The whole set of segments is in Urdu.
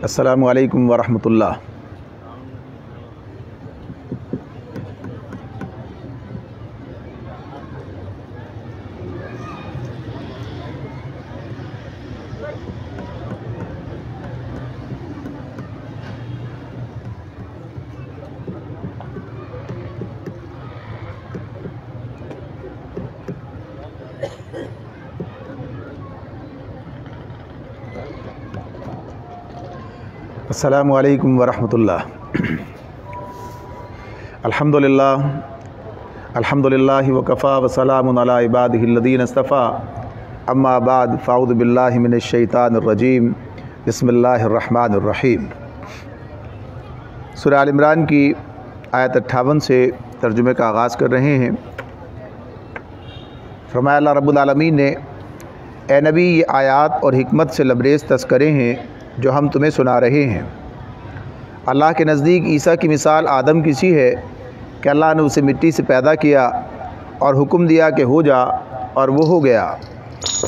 السلام علیکم ورحمۃ اللہ۔ السلام علیکم ورحمۃ اللہ۔ الحمدللہ وکفیٰ وسلام علی عبادہ الذین اصطفیٰ، اما بعد فاعوذ باللہ من الشیطان الرجیم، بسم اللہ الرحمن الرحیم۔ سورہ آل عمران کی آیت 58 سے ترجمے کا آغاز کر رہے ہیں۔ فرمایا اللہ رب العالمین نے، اے نبی یہ آیات اور حکمت سے لبریز تذکرے ہیں جو ہم تمہیں سنا رہے ہیں۔ اللہ کے نزدیک عیسیٰ کی مثال آدم کی سی ہے کہ اللہ نے اسے مٹی سے پیدا کیا اور حکم دیا کہ ہو جا، اور وہ ہو گیا۔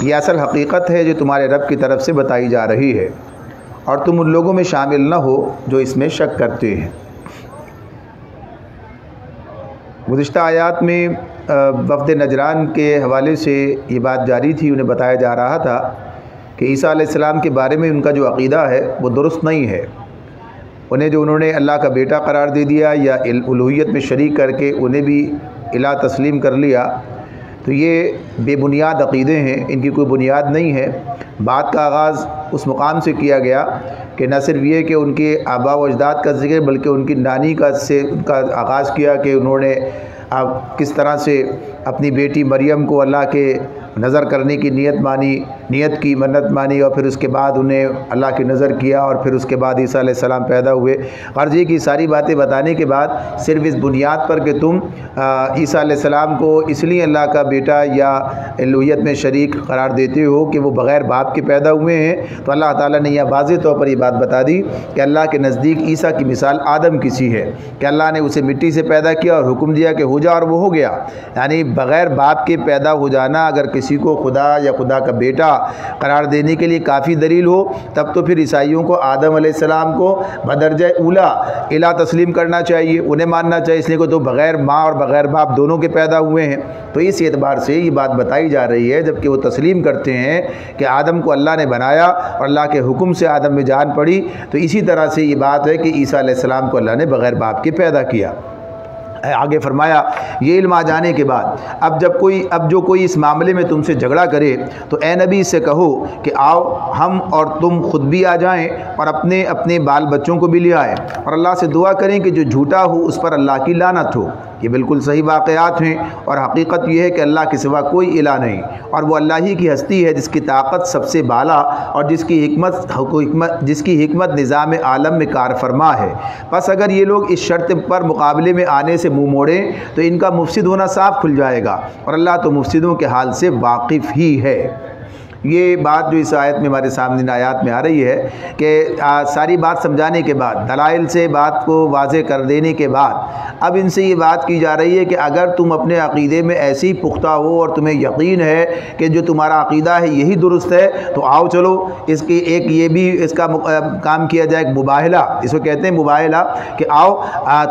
یہ اصل حقیقت ہے جو تمہارے رب کی طرف سے بتائی جا رہی ہے، اور تم ان لوگوں میں شامل نہ ہو جو اس میں شک کرتے ہیں۔ گزشتہ آیات میں وفد نجران کے حوالے سے یہ بات جاری تھی، انہیں بتایا جا رہا تھا کہ عیسیٰ علیہ السلام کے بارے میں ان کا جو عقیدہ ہے وہ درست نہیں ہے۔ انہوں نے اللہ کا بیٹا قرار دے دیا یا الوہیت میں شریک کر کے انہیں بھی الہ تسلیم کر لیا، تو یہ بے بنیاد عقیدے ہیں، ان کی کوئی بنیاد نہیں ہے۔ بات کا آغاز اس مقام سے کیا گیا کہ نہ صرف یہ کہ ان کے آباء و اجداد کا ذکر، بلکہ ان کی نانی ان کا آغاز کیا کہ انہوں نے کس طرح سے اپنی بیٹی مریم کو اللہ کے نظر کرنے کی نیت کی منت مانی، اور پھر اس کے بعد انہیں اللہ کی نظر کیا، اور پھر اس کے بعد عیسیٰ علیہ السلام پیدا ہوئے۔ غرض یہ کہ ساری باتیں بتانے کے بعد صرف اس بنیاد پر کہ تم عیسیٰ علیہ السلام کو اس لیے اللہ کا بیٹا یا الوہیت میں شریک قرار دیتے ہو کہ وہ بغیر باپ کے پیدا ہوئے ہیں، تو اللہ تعالیٰ نے یہ واضح طور پر یہ بات بتا دی کہ اللہ کے نزدیک عیسیٰ کی مثال آدم کی سی ہے کہ اللہ نے اسے مٹی سے پیدا کیا اور حکم دیا کہ ہو جا، اور وہ ہو گیا۔ یعنی بغیر باپ کے پیدا ہو جانا اگر کسی کو خدا یا خدا کا بیٹا قرار دینے کے لیے کافی دلیل ہو، تب تو پھر عیسائیوں کو آدم علیہ السلام کو بدرجہ اولا الہ تسلیم کرنا چاہیے، انہیں ماننا چاہیے، اس لیے کہ تو بغیر ماں اور بغیر باپ دونوں کے پیدا ہوئے ہیں۔ تو اس اعتبار سے یہ بات بتائی جا رہی ہے، جبکہ وہ تسلیم کرتے ہیں کہ آدم کو اللہ نے بنایا اور اللہ کے حکم سے آدم میں جان پڑی، تو اسی طرح سے یہ بات ہے کہ عیسیٰ علیہ السلام کو اللہ نے بغیر باپ کے پیدا کیا۔ آگے فرمایا، یہ علم آ جانے کے بعد اب جو کوئی اس معاملے میں تم سے جھگڑا کرے تو اے نبی سے کہو کہ آؤ ہم اور تم خود بھی آ جائیں اور اپنے بال بچوں کو بھی لے آئیں، اور اللہ سے دعا کریں کہ جو جھوٹا ہو اس پر اللہ کی لعنت ہو۔ یہ بالکل صحیح واقعات ہیں، اور حقیقت یہ ہے کہ اللہ کے سوا کوئی الہ نہیں، اور وہ اللہ ہی کی ہستی ہے جس کی طاقت سب سے بالا اور جس کی حکمت نظام عالم میں کار فرما ہے۔ بس اگر یہ لوگ اس شرط پر مقابلے میں آنے سے منہ موڑیں تو ان کا مفسد ہونا صاف کھل جائے گا، اور اللہ تو مفسدوں کے حال سے واقف ہی ہے۔ یہ بات جو اس آیت میں ہمارے سامنے آیات میں آ رہی ہے کہ ساری بات سمجھانے کے بعد، دلائل سے بات کو واضح کر دینے کے بعد اب ان سے یہ بات کی جا رہی ہے کہ اگر تم اپنے عقیدے میں ایسی پختہ ہو اور تمہیں یقین ہے کہ جو تمہارا عقیدہ ہے یہی درست ہے، تو آؤ چلو اس کی اس کا کام کیا جائے، ایک مباہلہ، اس کو کہتے ہیں مباہلہ، کہ آؤ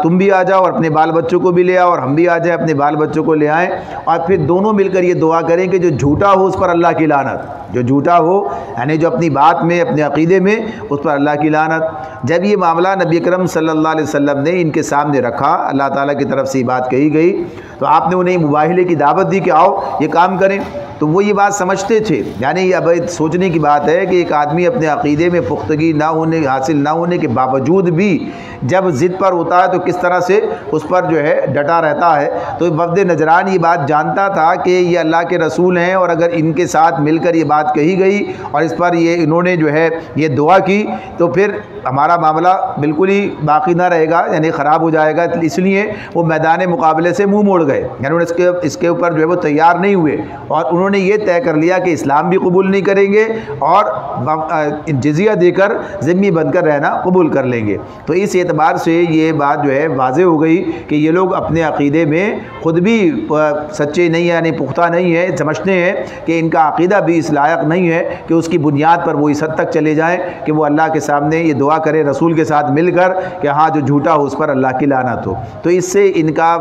تم بھی آ جاؤ اور اپنے بال بچوں کو بھی لے آؤ، اور ہم بھی آ جائیں اپنے بال بچوں کو لے آئیں، اور پھر دونوں مل کر یہ دعا کریں کہ جو جھوٹا ہو اس پر اللہ کی لعنت، جو جھوٹا ہو یعنی جو اپنی بات میں اپنے عقیدے میں اس پر اللہ کی لعنت۔ جب یہ معاملہ نبی اکرم صلی اللہ علیہ وسلم نے ان کے سامنے رکھا، اللہ تعالیٰ کی طرف سے یہ بات کہی گئی، تو آپ نے انہیں مباہلے کی دعوت دی کہ آؤ یہ کام کریں، تو وہ یہ بات سمجھتے تھے۔ یعنی یہ اب سوچنے کی بات ہے کہ ایک آدمی اپنے عقیدے میں پختگی حاصل نہ ہونے کے باوجود بھی جب ضد پر ہوتا ہے تو کس طرح سے اس پر جو ہے ڈٹا رہتا ہے۔ تو وفد نجران یہ بات جانتا تھا کہ یہ اللہ کے رسول ہیں، اور اگر ان کے ساتھ مل کر یہ بات کہی گئی اور اس پر انہوں نے جو ہے یہ دعا کی تو پھر ہمارا معاملہ بالکل ہی باقی نہ رہے گا، یعنی خراب ہو جائے گا۔ اس لیے وہ میدان مقابلے سے منہ موڑ گئے، یعنی اس کے اوپر جو ہے وہ تیار نہیں ہوئے، اور انہوں نے یہ طے کر لیا کہ اسلام بھی قبول نہیں کریں گے اور جزیہ دے کر ذمہ بن کر رہنا قبول کر لیں گے۔ تو اس اعتبار سے یہ بات جو ہے واضح ہو گئی کہ یہ لوگ اپنے عقیدے میں خود بھی سچے نہیں ہیں، یعنی پختہ نہیں ہیں، سمجھتے ہیں کہ ان کا عقیدہ بھی اس لائق نہیں ہے کہ اس کی بنیاد پر وہ اس حد تک چلے جائیں کہ وہ اللہ کے سامنے یہ دعا دعا کریں رسول کے ساتھ مل کر کہ ہاں جو جھوٹا ہو اس پر اللہ کی لعنت ہو۔ تو اس سے ان کا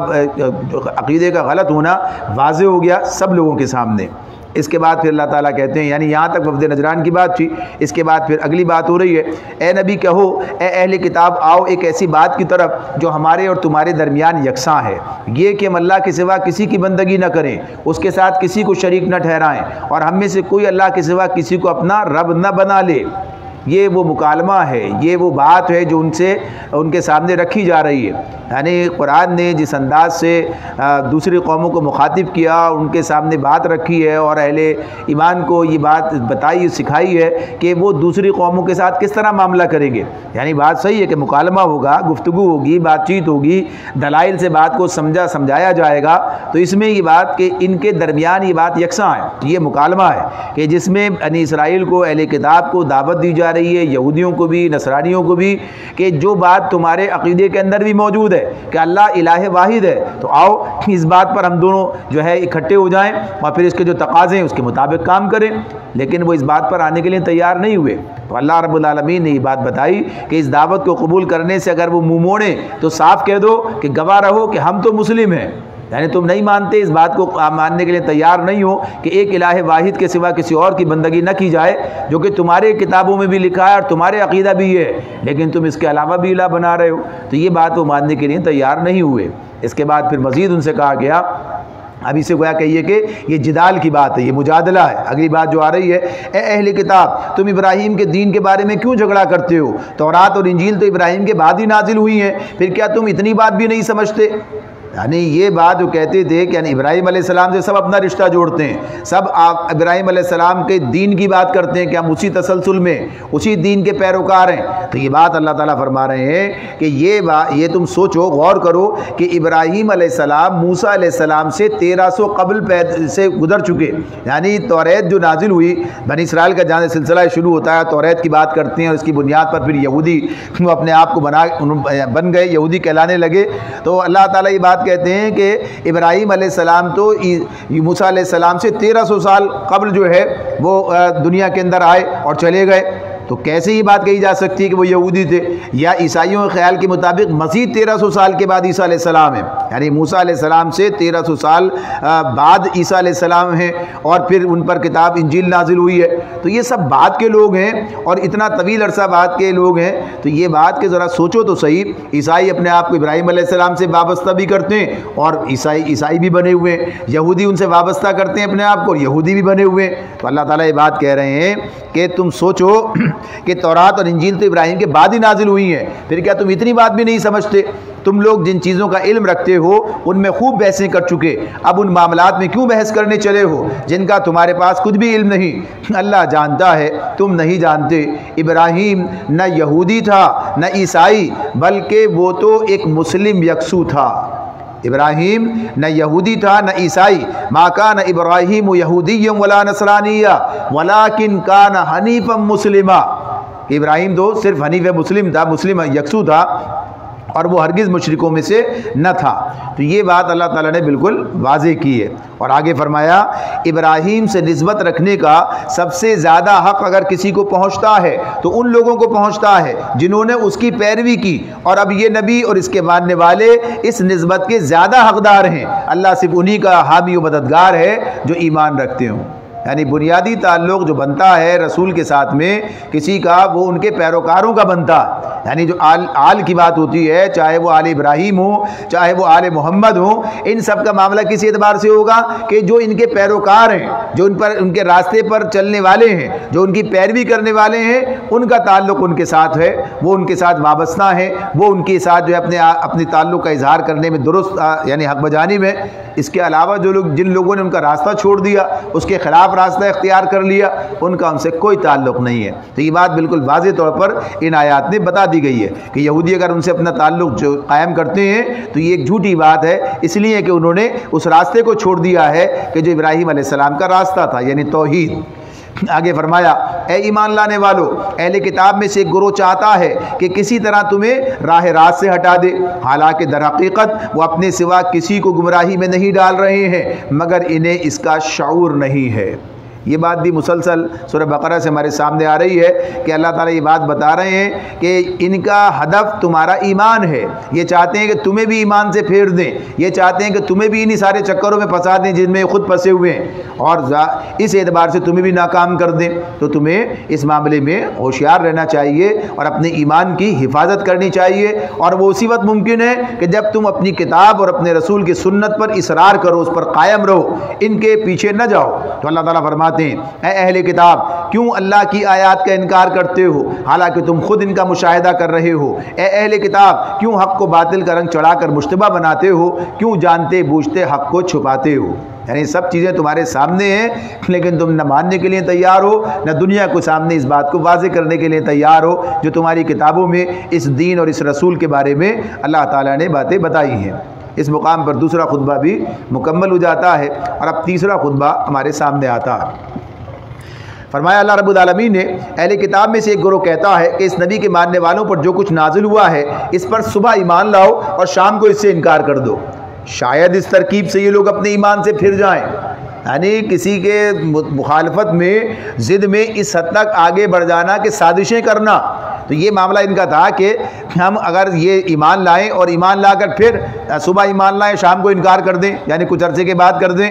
عقیدے کا غلط ہونا واضح ہو گیا سب لوگوں کے سامنے۔ اس کے بعد پھر اللہ تعالیٰ کہتے ہیں، یعنی یہاں تک وفد نجران کی بات تھی، اس کے بعد پھر اگلی بات ہو رہی ہے، اے نبی کہو، اے اہل کتاب آؤ ایک ایسی بات کی طرف جو ہمارے اور تمہارے درمیان یکساں ہے، یہ کہ ہم اللہ کے سوا کسی کی بندگی نہ کریں، اس کے ساتھ کسی کو شریک نہ ٹھہرائیں، اور ہم میں سے کوئی اللہ کے سوا کسی کو اپنا رب نہ بنا لے۔ یہ وہ مکالمہ ہے، یہ وہ بات ہے جو ان کے سامنے رکھی جا رہی ہے۔ یعنی قرآن نے جس انداز سے دوسری قوموں کو مخاطب کیا، ان کے سامنے بات رکھی ہے اور اہل ایمان کو یہ بات بتائی سکھائی ہے کہ وہ دوسری قوموں کے ساتھ کس طرح معاملہ کریں گے۔ یعنی بات صحیح ہے کہ مکالمہ ہوگا، گفتگو ہوگی، بات چیت ہوگی، دلائل سے بات کو سمجھایا جائے گا، تو اس میں یہ بات کہ ان کے درمیان یہ بات یکساں ہے، یہ مکالمہ ہے کہ جس میں بنی اسرائیل کو، اہل کتاب کو دعوت دی جا رہی ہے، یہودیوں کو بھی، نصرانیوں کو بھی، کہ جو بات تمہارے عقیدے کے اندر بھی موجود ہے کہ اللہ الہ واحد ہے، تو آؤ اس بات پر ہم دونوں جو ہے اکٹھے ہو جائیں اور پھر اس کے جو تقاضے ہیں اس کے مطابق کام کریں۔ لیکن وہ اس بات پر آنے کے لیے تیار نہیں ہوئے، تو اللہ رب العالمین نے یہ بات بتائی کہ اس دعوت کو قبول کرنے سے اگر وہ منہ موڑیں تو صاف کہہ دو کہ گواہ رہو کہ ہم تو مسلم ہیں، یعنی تم نہیں مانتے، اس بات کو ماننے کے لیے تیار نہیں ہو کہ ایک الہ واحد کے سوا کسی اور کی بندگی نہ کی جائے، جو کہ تمہارے کتابوں میں بھی لکھا ہے اور تمہارے عقیدہ بھی ہے، لیکن تم اس کے علاوہ بھی الہ بنا رہے ہو، تو یہ بات وہ ماننے کے لیے تیار نہیں ہوئے۔ اس کے بعد پھر مزید ان سے کہا گیا، اب اسے گویا کہیے کہ یہ جدال کی بات ہے، یہ مجادلہ ہے۔ اگلی بات جو آ رہی ہے، اے اہل کتاب تم ابراہیم کے دین کے بارے میں کیوں جھگڑا کرتے ہو؟ تورات اور انجیل تو ابراہیم کے بعد ہی نازل ہوئی ہیں، پھر کیا تم اتنی بات بھی نہیں سمجھتے؟ یعنی یہ بات جو کہتے تھے کہ یعنی ابراہیم علیہ السلام سے سب اپنا رشتہ جوڑتے ہیں، سب آپ ابراہیم علیہ السلام کے دین کی بات کرتے ہیں کہ ہم اسی تسلسل میں اسی دین کے پیروکار ہیں، تو یہ بات اللہ تعالیٰ فرما رہے ہیں کہ یہ تم سوچو، غور کرو کہ ابراہیم علیہ السلام موسیٰ علیہ السلام سے 1300 قبل سے گزر چکے، یعنی توریت جو نازل ہوئی، بنی اسرائیل کا جہاں سے سلسلہ شروع ہوتا ہے توریت کی بات کرتے ہیں، اور اس کی بنیاد پر پھر یہودی وہ اپنے آپ کو بن گئے، یہودی کہلانے لگے، تو اللہ تعالیٰ یہ بات کہتے ہیں کہ ابراہیم علیہ السلام تو موسیٰ علیہ السلام سے 1300 سال قبل جو ہے وہ دنیا کے اندر آئے اور چلے گئے، تو کیسے یہ بات کہی جا سکتی ہے کہ وہ یہودی تھے؟ یا عیسائیوں کے خیال کے مطابق مزید 1300 سال کے بعد عیسیٰ علیہ السلام ہیں، یعنی موسیٰ علیہ السلام سے 1300 سال بعد عیسیٰ علیہ السلام ہیں، اور پھر ان پر کتاب انجیل نازل ہوئی ہے، تو یہ سب بعد کے لوگ ہیں اور اتنا طویل عرصہ بعد کے لوگ ہیں، تو یہ بات کہ ذرا سوچو تو صحیح، عیسائی اپنے آپ کو ابراہیم علیہ السلام سے وابستہ بھی کرتے ہیں اور عیسائی بھی بنے ہوئے ہیں، یہودی ان سے وابستہ کرتے ہیں اپنے آپ کو اور یہودی بھی بنے ہوئے ہیں، تو اللہ تعالیٰ یہ بات کہہ رہے ہیں کہ تم سوچو کہ تورات اور انجیل تو ابراہیم کے بعد ہی نازل ہوئی ہیں، پھر کیا تم اتنی بات بھی نہیں سمجھتے؟ تم لوگ جن چیزوں کا علم رکھتے ہو ان میں خوب بحثیں کر چکے، اب ان معاملات میں کیوں بحث کرنے چلے ہو جن کا تمہارے پاس خود بھی علم نہیں؟ اللہ جانتا ہے، تم نہیں جانتے۔ ابراہیم نہ یہودی تھا نہ عیسائی، بلکہ وہ تو ایک مسلم یکسو تھا۔ ابراہیم نہ یہودی تھا نہ عیسائی، ما کان ابراہیم یہودی ولا نصرانیہ ولکن کان حنیفا مسلما، کہ ابراہیم تو صرف حنیف مسلم تھا، مسلم یکسو تھا، اور وہ ہرگز مشرکوں میں سے نہ تھا۔ تو یہ بات اللہ تعالیٰ نے بالکل واضح کی ہے، اور آگے فرمایا ابراہیم سے نسبت رکھنے کا سب سے زیادہ حق اگر کسی کو پہنچتا ہے تو ان لوگوں کو پہنچتا ہے جنہوں نے اس کی پیروی کی، اور اب یہ نبی اور اس کے ماننے والے اس نسبت کے زیادہ حقدار ہیں، اللہ صرف انہی کا حامی و مددگار ہے جو ایمان رکھتے ہوں۔ یعنی بنیادی تعلق جو بنتا ہے رسول کے ساتھ میں کسی کا، وہ ان کے پیروکاروں کا بنتا ہے، یعنی جو آل کی بات ہوتی ہے، چاہے وہ آل ابراہیم ہو چاہے وہ آل محمد ہو، ان سب کا معاملہ کسی اعتبار سے ہوگا کہ جو ان کے پیروکار ہیں، جو ان کے راستے پر چلنے والے ہیں، جو ان کی پیروی کرنے والے ہیں، ان کا تعلق ان کے ساتھ ہے، وہ ان کے ساتھ وابستہ ہیں، وہ ان کے ساتھ جو ہے اپنے تعلق کا اظہار کرنے میں درست یعنی حق بجانب ہے۔ اس کے علاوہ جن لوگوں نے ان کا راستہ چھوڑ دیا، اس کے خلاف راستہ اختیار کر لیا، ان کا ان سے کوئی تعلق نہیں ہے۔ تو یہ بات بالکل واضح طور پر ان آیات میں بتا دی گئی ہے کہ یہودی اگر ان سے اپنا تعلق جو قائم کرتے ہیں تو یہ ایک جھوٹی بات ہے، اس لیے کہ انہوں نے اس راستے کو چھوڑ دیا ہے کہ جو ابراہیم علیہ السلام کا راستہ تھا، یعنی توحید۔ آگے فرمایا اے ایمان لانے والو، اہل کتاب میں سے ایک گروہ چاہتا ہے کہ کسی طرح تمہیں راہ راست سے ہٹا دے، حالانکہ در حقیقت وہ اپنے سوا کسی کو گمراہی میں نہیں ڈال رہے ہیں مگر انہیں اس کا شعور نہیں ہے۔ یہ بات بھی مسلسل سورہ بقرہ سے ہمارے سامنے آ رہی ہے کہ اللہ تعالیٰ یہ بات بتا رہے ہیں کہ ان کا ہدف تمہارا ایمان ہے، یہ چاہتے ہیں کہ تمہیں بھی ایمان سے پھیر دیں، یہ چاہتے ہیں کہ تمہیں بھی انہی سارے چکروں میں پھنسا دیں جن میں خود پھنسے ہوئے ہیں، اور اس اعتبار سے تمہیں بھی ناکام کر دیں۔ تو تمہیں اس معاملے میں ہوشیار رہنا چاہیے اور اپنے ایمان کی حفاظت کرنی چاہیے، اور وہ اسی وقت ممکن ہے کہ جب تم اپنی کتاب اور اپنے رسول کی سنت پر اصرار کرو، اس پر قائم رہو، ان کے پیچھے نہ جاؤ۔ تو اللہ تعالیٰ فرماتے ہیں اے اہل کتاب کیوں اللہ کی آیات کا انکار کرتے ہو حالانکہ تم خود ان کا مشاہدہ کر رہے ہو؟ اے اہل کتاب کیوں حق کو باطل کا رنگ چڑھا کر مشتبہ بناتے ہو؟ کیوں جانتے بوجھتے حق کو چھپاتے ہو؟ یعنی سب چیزیں تمہارے سامنے ہیں لیکن تم نہ ماننے کے لیے تیار ہو، نہ دنیا کو سامنے اس بات کو واضح کرنے کے لیے تیار ہو جو تمہاری کتابوں میں اس دین اور اس رسول کے بارے میں اللہ تعالیٰ نے باتیں بتائی ہیں۔ اس مقام پر دوسرا خطبہ بھی مکمل ہو جاتا ہے اور اب تیسرا خطبہ ہمارے سامنے آتا ہے۔ فرمایا اللہ رب العالمین نے اہل کتاب میں سے ایک گروہ کہتا ہے کہ اس نبی کے ماننے والوں پر جو کچھ نازل ہوا ہے اس پر صبح ایمان لاؤ اور شام کو اس سے انکار کر دو۔ شاید اس ترکیب سے یہ لوگ اپنے ایمان سے پھر جائیں، یعنی کسی کے مخالفت میں ضد میں اس حد تک آگے بڑھ جانا کہ سازشیں کرنا۔ تو یہ معاملہ ان کا تھا کہ ہم اگر یہ ایمان لائیں اور ایمان لا کر پھر صبح ایمان لائیں شام کو انکار کر دیں، یعنی کچھ عرصے کے بعد کر دیں،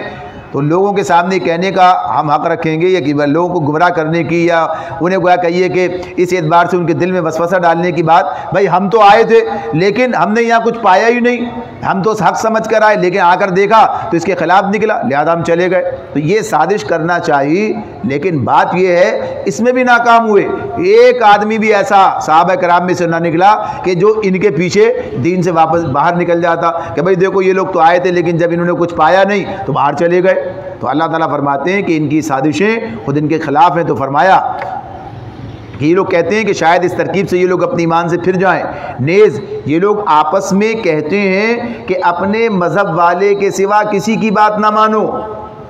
تو لوگوں کے سامنے کہنے کا ہم حق رکھیں گے یا کہ لوگوں کو گمراہ کرنے کی یا انہیں گویا کہیے کہ اس اعتبار سے ان کے دل میں وسوسہ ڈالنے کی بات، بھائی ہم تو آئے تھے لیکن ہم نے یہاں کچھ پایا ہی نہیں، ہم تو حق سمجھ کر آئے لیکن آ کر دیکھا تو اس کے خلاف نکلا لہذا ہم چلے گئے۔ تو یہ سازش کرنا چاہیے لیکن بات یہ ہے اس میں بھی ناکام ہوئے۔ ایک آدمی بھی ایسا صحابہ کرام میں سے نہ نکلا کہ جو ان کے پیچھے دین سے واپس باہر نکل جاتا کہ بھائی دیکھو یہ لوگ تو آئے تھے لیکن جب انہوں نے کچھ پایا نہیں تو باہر چلے گئے۔ تو اللہ تعالیٰ فرماتے ہیں کہ ان کی سازشیں خود ان کے خلاف ہیں۔ تو فرمایا کہ یہ لوگ کہتے ہیں کہ شاید اس ترکیب سے یہ لوگ اپنے ایمان سے پھر جائیں، نیز یہ لوگ آپس میں کہتے ہیں کہ اپنے مذہب والے کے سوا کسی کی بات نہ مانو۔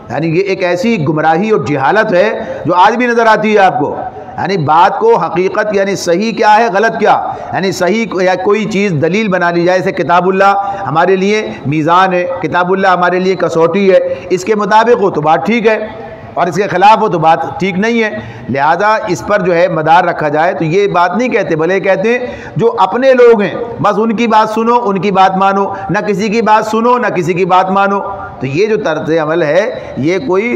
یعنی یہ ایک ایسی گمراہی اور جہالت ہے جو آج بھی نظر آتی ہے آپ کو، یعنی بات کو حقیقت یعنی صحیح کیا ہے غلط کیا، یعنی صحیح یا کوئی چیز دلیل بنا لی جائے، جیسے کتاب اللہ ہمارے لیے میزان ہے، کتاب اللہ ہمارے لیے کسوٹی ہے، اس کے مطابق ہو تو بات ٹھیک ہے اور اس کے خلاف ہو تو بات ٹھیک نہیں ہے، لہذا اس پر جو ہے مدار رکھا جائے۔ تو یہ بات نہیں کہتے بلکہ کہتے ہیں جو اپنے لوگ ہیں بس ان کی بات سنو ان کی بات مانو، نہ کسی کی بات سنو نہ کسی کی بات مانو۔ تو یہ جو طرز عمل ہے یہ کوئی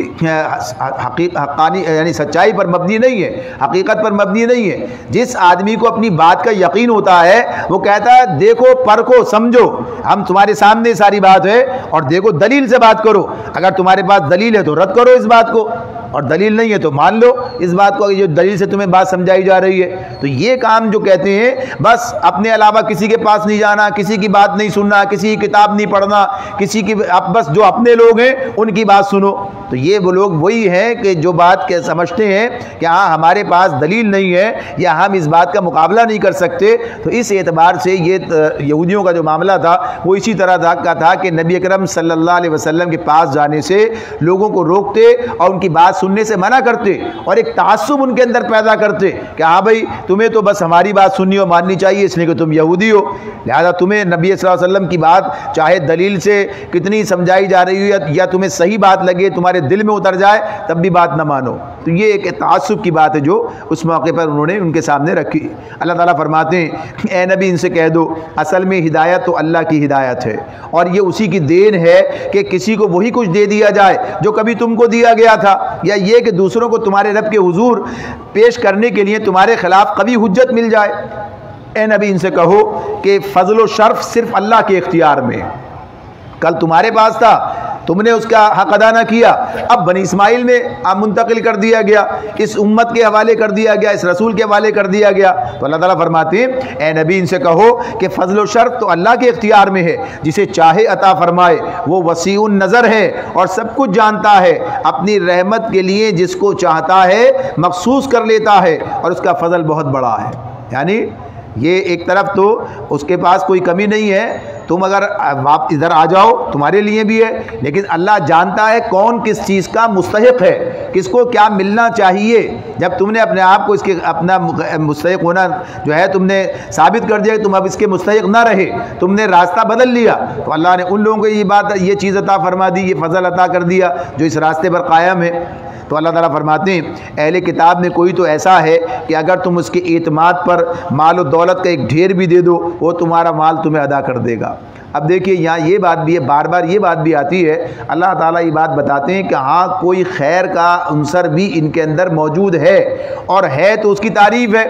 حقانی یعنی سچائی پر مبنی نہیں ہے، حقیقت پر مبنی نہیں ہے۔ جس آدمی کو اپنی بات کا یقین ہوتا ہے وہ کہتا ہے دیکھو پرکھو سمجھو، ہم تمہارے سامنے ساری بات ہے اور دیکھو دلیل سے بات کرو، اگر تمہارے پاس دلیل ہے تو رد کرو اس بات کو اور دلیل نہیں ہے تو مان لو اس بات کو جو دلیل سے تمہیں بات سمجھائی جا رہی ہے۔ تو یہ کام جو کہتے ہیں بس اپنے علاوہ کسی کے پاس نہیں جانا، کسی کی بات نہیں سننا، کسی کی کتاب نہیں پڑھنا، کسی کی بس جو اپنے لوگ ہیں ان کی بات سنو، تو یہ وہ لوگ وہی ہیں کہ جو بات کے سمجھتے ہیں کہ ہاں ہمارے پاس دلیل نہیں ہے یا ہم اس بات کا مقابلہ نہیں کر سکتے۔ تو اس اعتبار سے یہ یہودیوں کا جو معاملہ تھا وہ اسی طرح کا تھا کہ نبی اکرم صلی اللہ علیہ وسلم کے پاس جانے سے لوگوں کو روکتے اور ان کی بات سننے سے منع کرتے اور ایک تعصب ان کے اندر پیدا کرتے کہ ہاں بھائی تمہیں تو بس ہماری بات سننی اور ماننی چاہیے اس لیے کہ تم یہودی ہو، لہذا تمہیں نبی صلی اللہ علیہ وسلم کی بات چاہے دلیل سے کتنی سمجھائی جا رہی ہو یا تمہیں صحیح بات لگے تمہارے دل میں اتر جائے تب بھی بات نہ مانو۔ تو یہ ایک تعصب کی بات ہے جو اس موقع پر انہوں نے ان کے سامنے رکھی۔ اللہ تعالیٰ فرماتے ہیں اے نبی ان سے کہہ دو اصل میں ہدایت تو اللہ کی ہدایت ہے اور یہ اسی کی دین ہے کہ کسی کو وہی کچھ دے دیا جائے جو کبھی تم کو دیا گیا تھا، یا یہ کہ دوسروں کو تمہارے رب کے حضور پیش کرنے کے لیے تمہارے خلاف قوی حجت مل جائے۔ اے نبی ان سے کہو کہ فضل و شرف صرف اللہ کے اختیار میں، کل تمہارے پاس تھا تم نے اس کا حق ادا نہ کیا، اب بنی اسماعیل میں منتقل کر دیا گیا، اس امت کے حوالے کر دیا گیا، اس رسول کے حوالے کر دیا گیا۔ تو اللہ تعالیٰ فرماتے ہیں اے نبی ان سے کہو کہ فضل و شرف تو اللہ کے اختیار میں ہے، جسے چاہے عطا فرمائے، وہ وسیع النظر ہے اور سب کچھ جانتا ہے، اپنی رحمت کے لیے جس کو چاہتا ہے مخصوص کر لیتا ہے اور اس کا فضل بہت بڑا ہے۔ یعنی یہ ایک طرف تو اس کے پاس کوئی کمی نہیں ہے، تم اگر ادھر آ جاؤ تمہارے لیے بھی ہے، لیکن اللہ جانتا ہے کون کس چیز کا مستحق ہے، کس کو کیا ملنا چاہیے۔ جب تم نے اپنے آپ کو اس کے اپنا مستحق ہونا جو ہے تم نے ثابت کر دیا کہ تم اب اس کے مستحق نہ رہے، تم نے راستہ بدل لیا، تو اللہ نے ان لوگوں کو یہ چیز عطا فرما دی، یہ فضل عطا کر دیا جو اس راستے پر قائم ہے۔ تو اللہ تعالیٰ فرماتے ہیں اہل کتاب میں کوئی تو ایسا ہے کہ اگر تم اس کے اعتماد پر مال و دولت کا ایک ڈھیر بھی دے دو وہ تمہارا مال تمہیں ادا کر دے گا۔ اب دیکھیے یہاں یہ بات بھی ہے، بار بار یہ بات بھی آتی ہے، اللہ تعالیٰ یہ بات بتاتے ہیں کہ ہاں کوئی خیر کا عنصر بھی ان کے اندر موجود ہے، اور ہے تو اس کی تعریف ہے،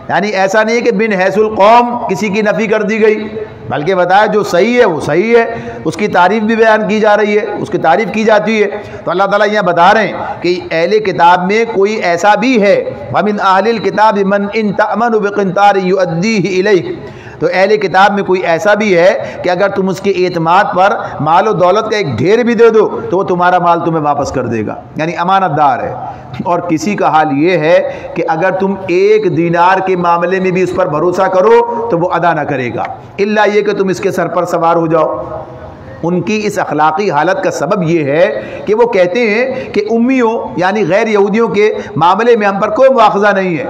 یعنی ایسا نہیں ہے کہ بن حیث القوم کسی کی نفی کر دی گئی، بلکہ بتایا جو صحیح ہے وہ صحیح ہے، اس کی تعریف بھی بیان کی جا رہی ہے، اس کی تعریف کی جاتی ہے۔ تو اللہ تعالیٰ یہاں بتا رہے ہیں کہ اہل کتاب میں کوئی ایسا بھی ہے، وَمِنْ أَهْلِ الْكِتَابِ مَنْ إِنْ تَأْمَنُ بِقِنْطَارٍ يُؤَدِّيهِ إِلَيْكَ۔ تو اہل کتاب میں کوئی ایسا بھی ہے کہ اگر تم اس کے اعتماد پر مال و دولت کا ایک ڈھیر بھی دے دو تو وہ تمہارا مال تمہیں واپس کر دے گا، یعنی امانت دار ہے۔ اور کسی کا حال یہ ہے کہ اگر تم ایک دینار کے معاملے میں بھی اس پر بھروسہ کرو تو وہ ادا نہ کرے گا، الا یہ کہ تم اس کے سر پر سوار ہو جاؤ۔ ان کی اس اخلاقی حالت کا سبب یہ ہے کہ وہ کہتے ہیں کہ امیوں یعنی غیر یہودیوں کے معاملے میں ہم پر کوئی مواخذہ نہیں ہے،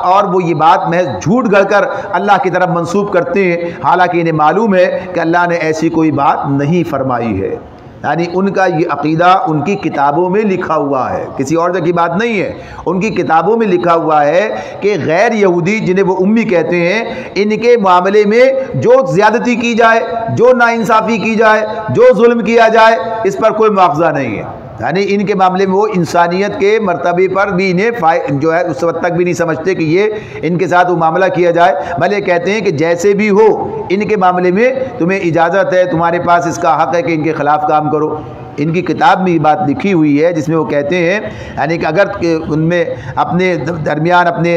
اور وہ یہ بات محض جھوٹ گڑھ کر اللہ کی طرف منسوب کرتے ہیں، حالانکہ انہیں معلوم ہے کہ اللہ نے ایسی کوئی بات نہیں فرمائی ہے۔ یعنی ان کا یہ عقیدہ ان کی کتابوں میں لکھا ہوا ہے، کسی اور جگہ کی بات نہیں ہے، ان کی کتابوں میں لکھا ہوا ہے کہ غیر یہودی جنہیں وہ امی کہتے ہیں، ان کے معاملے میں جو زیادتی کی جائے، جو ناانصافی کی جائے، جو ظلم کیا جائے، اس پر کوئی مواخذہ نہیں ہے۔ یعنی ان کے معاملے میں وہ انسانیت کے مرتبے پر بھی انہیں جو ہے اس وقت تک بھی نہیں سمجھتے کہ یہ ان کے ساتھ وہ معاملہ کیا جائے، بلکہ کہتے ہیں کہ جیسے بھی ہو ان کے معاملے میں تمہیں اجازت ہے، تمہارے پاس اس کا حق ہے کہ ان کے خلاف کام کرو۔ ان کی کتاب میں یہ بات لکھی ہوئی ہے جس میں وہ کہتے ہیں یعنی کہ اگر ان میں اپنے درمیان اپنے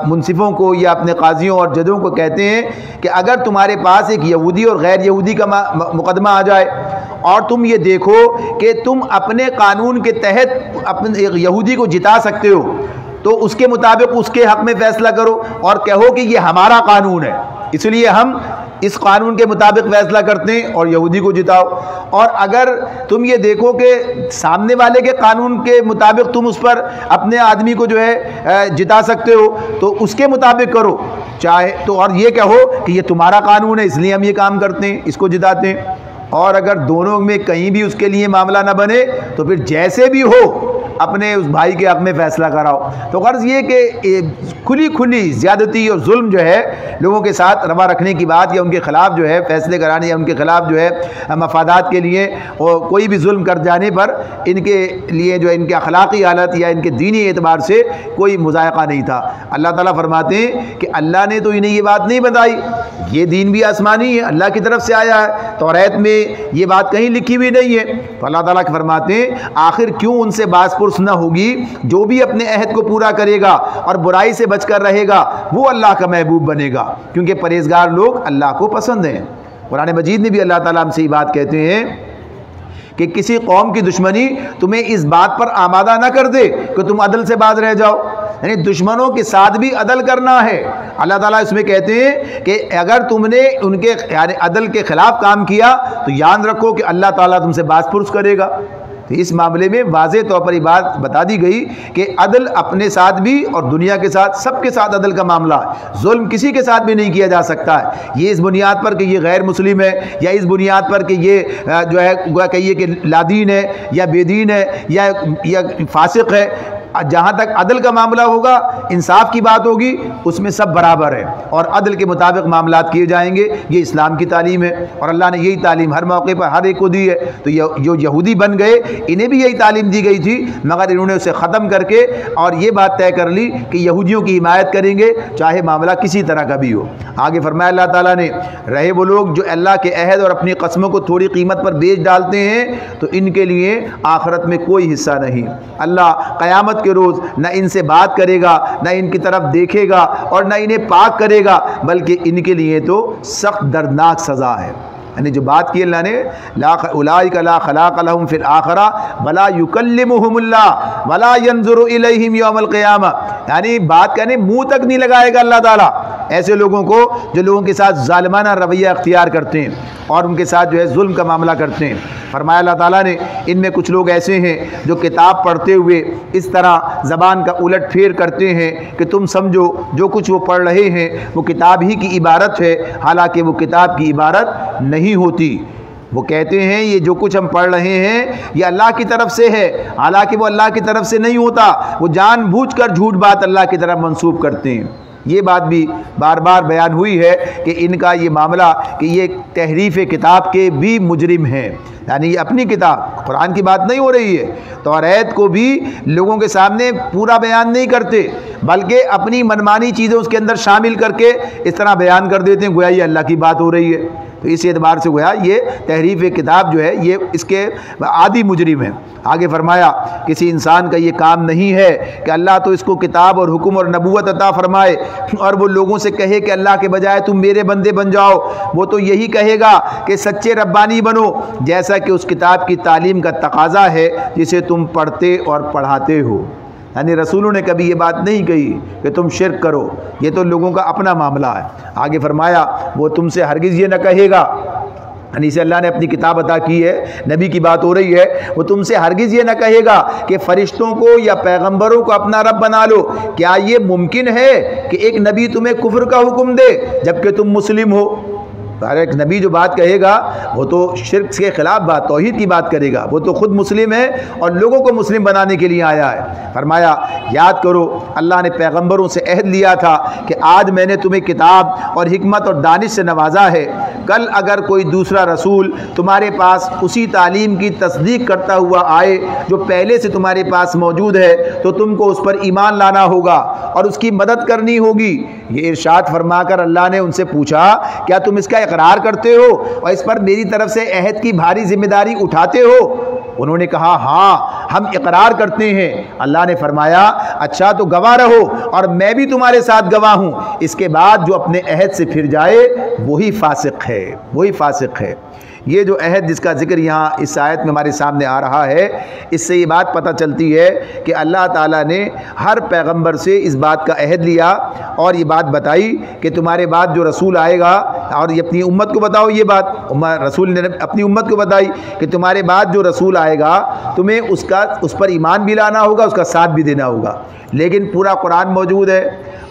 منصفوں کو یا اپنے قاضیوں اور ججوں کو کہتے ہیں کہ اگر تمہارے پاس ایک یہودی اور غیر یہودی کا مقدمہ آ جائے اور تم یہ دیکھو کہ تم اپنے قانون کے تحت اپنے یہودی کو جتا سکتے ہو تو اس کے مطابق اس کے حق میں فیصلہ کرو اور کہو کہ یہ ہمارا قانون ہے اس لیے ہم اس قانون کے مطابق فیصلہ کرتے ہیں اور یہودی کو جتاؤ، اور اگر تم یہ دیکھو کہ سامنے والے کے قانون کے مطابق تم اس پر اپنے آدمی کو جو ہے جتا سکتے ہو تو اس کے مطابق کرو، چاہے تو اور یہ کہو کہ یہ تمہارا قانون ہے اس لیے ہم یہ کام کرتے ہیں، اس کو جتاتے ہیں۔ اور اگر دونوں میں کہیں بھی اس کے لیے معاملہ نہ بنے تو پھر جیسے بھی ہو اپنے اس بھائی کے حق میں فیصلہ کراؤ۔ تو غرض یہ کہ کھلی زیادتی اور ظلم جو ہے لوگوں کے ساتھ روا رکھنے کی بات یا ان کے خلاف جو ہے فیصلے کرانے یا ان کے خلاف جو ہے مفادات کے لیے کوئی بھی ظلم کر جانے پر ان کے لیے جو ہے ان کے اخلاقی حالت یا ان کے دینی اعتبار سے کوئی مذائقہ نہیں تھا۔ اللہ تعالیٰ فرماتے ہیں کہ اللہ نے تو انہیں یہ بات نہیں بتائی، یہ دین بھی آسمانی ہے، اللہ کی طرف سے آیا ہے، توریت میں یہ بات کہیں لکھی بھی نہیں ہے۔ تو اللہ تعالیٰ فرماتے ہیں آخر کیوں ان سے باز پرس نہ ہوگی، جو بھی اپنے عہد کو پورا کرے گا اور برائی سے بچ کر رہے گا وہ اللہ کا محبوب بنے گا، کیونکہ پرہیزگار لوگ اللہ کو پسند ہیں۔ قرآن مجید میں بھی اللہ تعالیٰ ہم سے یہ بات کہتے ہیں کہ کسی قوم کی دشمنی تمہیں اس بات پر آمادہ نہ کر دے کہ تم عدل سے باز رہ جاؤ، یعنی دشمنوں کے ساتھ بھی عدل کرنا ہے۔ اللہ تعالیٰ اس میں کہتے ہیں کہ اگر تم نے ان کے یعنی عدل کے خلاف کام کیا تو یاد رکھو کہ اللہ تعالیٰ تم سے باز پرس کرے گا۔ تو اس معاملے میں واضح طور پر یہ بات بتا دی گئی کہ عدل اپنے ساتھ بھی اور دنیا کے ساتھ سب کے ساتھ عدل کا معاملہ ہے، ظلم کسی کے ساتھ بھی نہیں کیا جا سکتا ہے۔ یہ اس بنیاد پر کہ یہ غیر مسلم ہے یا اس بنیاد پر کہ یہ جو ہے کہیے کہ لادین ہے یا بے دین ہے یا فاسق ہے، جہاں تک عدل کا معاملہ ہوگا انصاف کی بات ہوگی اس میں سب برابر ہے اور عدل کے مطابق معاملات کیے جائیں گے۔ یہ اسلام کی تعلیم ہے اور اللہ نے یہی تعلیم ہر موقع پر ہر ایک کو دی ہے۔ تو جو یہودی بن گئے انہیں بھی یہی تعلیم دی گئی تھی، مگر انہوں نے اسے ختم کر کے اور یہ بات طے کر لی کہ یہودیوں کی حمایت کریں گے چاہے معاملہ کسی طرح کا بھی ہو۔ آگے فرمایا اللہ تعالیٰ نے رہے وہ لوگ جو اللہ کے عہد اور اپنی قسموں کو تھوڑی قیمت پر بیچ ڈالتے ہیں تو ان کے لیے آخرت میں کوئی حصہ نہیں۔ اللہ قیامت کے روز نہ ان سے بات کرے گا، نہ ان کی طرف دیکھے گا اور نہ انہیں پاک کرے گا، بلکہ ان کے لیے تو سخت دردناک سزا ہے۔ یعنی جو بات کی اللہ نے اولئک لا خلاق لهم فی الآخرہ ولا یکلمہم اللہ ولا ینظر الیہم یوم القیامہ، یعنی بات کہنے منہ تک نہیں لگائے گا اللہ تعالیٰ ایسے لوگوں کو جو لوگوں کے ساتھ ظالمانہ رویہ اختیار کرتے ہیں اور ان کے ساتھ جو ہے ظلم کا معاملہ کرتے ہیں۔ فرمایا اللہ تعالیٰ نے ان میں کچھ لوگ ایسے ہیں جو کتاب پڑھتے ہوئے اس طرح زبان کا الٹ پھیر کرتے ہیں کہ تم سمجھو جو کچھ وہ پڑھ رہے ہیں وہ کتاب ہی کی عبارت ہے، حالانکہ وہ کتاب کی عبارت نہیں ہوتی۔ وہ کہتے ہیں یہ جو کچھ ہم پڑھ رہے ہیں یہ اللہ کی طرف سے ہے، حالانکہ وہ اللہ کی طرف سے نہیں ہوتا، وہ جان بوجھ کر جھوٹ بات اللہ کی طرف منسوب کرتے ہیں۔ یہ بات بھی بار بار بیان ہوئی ہے کہ ان کا یہ معاملہ کہ یہ تحریف کتاب کے بھی مجرم ہیں، یعنی یہ اپنی کتاب قرآن کی بات نہیں ہو رہی ہے، توریت کو بھی لوگوں کے سامنے پورا بیان نہیں کرتے بلکہ اپنی منمانی چیزیں اس کے اندر شامل کر کے اس طرح بیان کر دیتے ہیں گویا یہ اللہ کی بات ہو رہی ہے۔ تو اس اعتبار سے گویا یہ تحریف کتاب جو ہے یہ اس کے عادی مجرم ہیں۔ آگے فرمایا کسی انسان کا یہ کام نہیں ہے کہ اللہ تو اس کو کتاب اور حکم اور نبوت عطا فرمائے اور وہ لوگوں سے کہے کہ اللہ کے بجائے تم میرے بندے بن جاؤ، وہ تو یہی کہے گا کہ سچے ربانی بنو، جیسا کہ اس کتاب کی تعلیم کا تقاضا ہے جسے تم پڑھتے اور پڑھاتے ہو۔ یعنی رسولوں نے کبھی یہ بات نہیں کہی کہ تم شرک کرو، یہ تو لوگوں کا اپنا معاملہ ہے۔ آگے فرمایا وہ تم سے ہرگز یہ نہ کہے گا، یعنی اسے اللہ نے اپنی کتاب عطا کی ہے، نبی کی بات ہو رہی ہے، وہ تم سے ہرگز یہ نہ کہے گا کہ فرشتوں کو یا پیغمبروں کو اپنا رب بنا لو۔ کیا یہ ممکن ہے کہ ایک نبی تمہیں کفر کا حکم دے جبکہ تم مسلم ہو؟ ایک نبی جو بات کہے گا وہ تو شرک کے خلاف بات، توحید کی بات کرے گا، وہ تو خود مسلم ہے اور لوگوں کو مسلم بنانے کے لیے آیا ہے۔ فرمایا یاد کرو اللہ نے پیغمبروں سے عہد لیا تھا کہ آج میں نے تمہیں کتاب اور حکمت اور دانش سے نوازا ہے، کل اگر کوئی دوسرا رسول تمہارے پاس اسی تعلیم کی تصدیق کرتا ہوا آئے جو پہلے سے تمہارے پاس موجود ہے تو تم کو اس پر ایمان لانا ہوگا اور اس کی مدد کرنی ہوگی۔ یہ ارشاد فرما کر اللہ نے ان سے پوچھا کیا تم اس کا اقرار کرتے ہو اور اس پر میری طرف سے عہد کی بھاری ذمہ داری اٹھاتے ہو؟ انہوں نے کہا ہاں ہم اقرار کرتے ہیں۔ اللہ نے فرمایا اچھا تو گواہ رہو اور میں بھی تمہارے ساتھ گواہ ہوں، اس کے بعد جو اپنے عہد سے پھر جائے وہی فاسق ہے، وہی فاسق ہے۔ یہ جو عہد جس کا ذکر یہاں اس آیت میں ہمارے سامنے آ رہا ہے، اس سے یہ بات پتہ چلتی ہے کہ اللہ تعالیٰ نے ہر پیغمبر سے اس بات کا عہد لیا اور یہ بات بتائی کہ تمہارے بعد جو رسول آئے گا، اور یہ اپنی امت کو بتاؤ، یہ بات رسول نے اپنی امت کو بتائی کہ تمہارے بعد جو رسول آئے گا تمہیں اس پر ایمان بھی لانا ہوگا، اس کا ساتھ بھی دینا ہوگا۔ لیکن پورا قرآن موجود ہے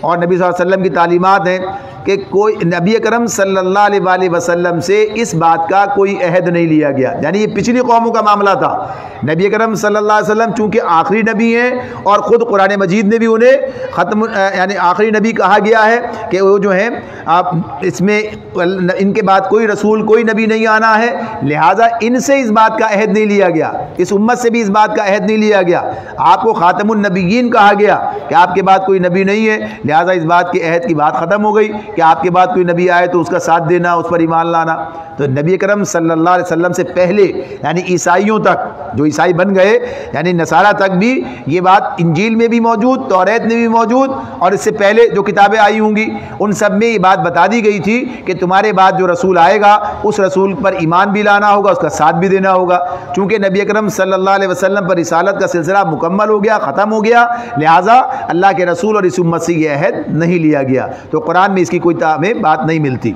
اور نبی صلی اللہ علیہ وسلم کی تعلیمات ہیں کہ کوئی نبی اکرم صلی اللہ علیہ وآلہ وسلم سے اس بات کا کوئی عہد نہیں لیا گیا، یعنی یہ پچھلی قوموں کا معاملہ تھا۔ نبی اکرم صلی اللہ علیہ وسلم چونکہ آخری نبی ہیں اور خود قرآن مجید نے بھی انہیں یعنی آخری نبی کہا گیا ہے کہ وہ جو ہیں اس میں ان کے بعد کوئی رسول کوئی نبی نہیں آنا ہے، لہٰذا ان سے اس بات کا عہد نہیں لیا گیا، اس امت سے بھی اس بات کا عہد نہیں لیا گیا۔ آپ کو خاتم النبیین کہا گیا کہ آپ کے بعد کوئی نبی نہیں ہے، لہٰذا اس بات کے عہد کی بات ختم ہو گئی کہ آپ کے بعد کوئی نبی آئے تو اس کا ساتھ دینا، اس پر ایمان لانا۔ تو نبی اکرم صلی اللہ علیہ وسلم سے پہلے یعنی عیسائیوں تک، جو عیسائی بن گئے یعنی نصارہ تک بھی یہ بات انجیل میں بھی موجود، توریت میں بھی موجود، اور اس سے پہلے جو کتابیں آئی ہوں گی ان سب میں یہ بات بتا دی گئی تھی کہ تمہارے بعد جو رسول آئے گا اس رسول پر ایمان بھی لانا ہوگا، اس کا ساتھ بھی دینا ہوگا۔ چونکہ نبی اکرم صلی اللہ علیہ وسلم پر رسالت کا سلسلہ مکمل ہو گیا، ختم ہو گیا، لہٰذا اللہ کے رسول اور اس امت سے یہ عہد نہیں لیا گیا۔ تو قرآن میں اس کی کوئی ہمیں بات نہیں ملتی۔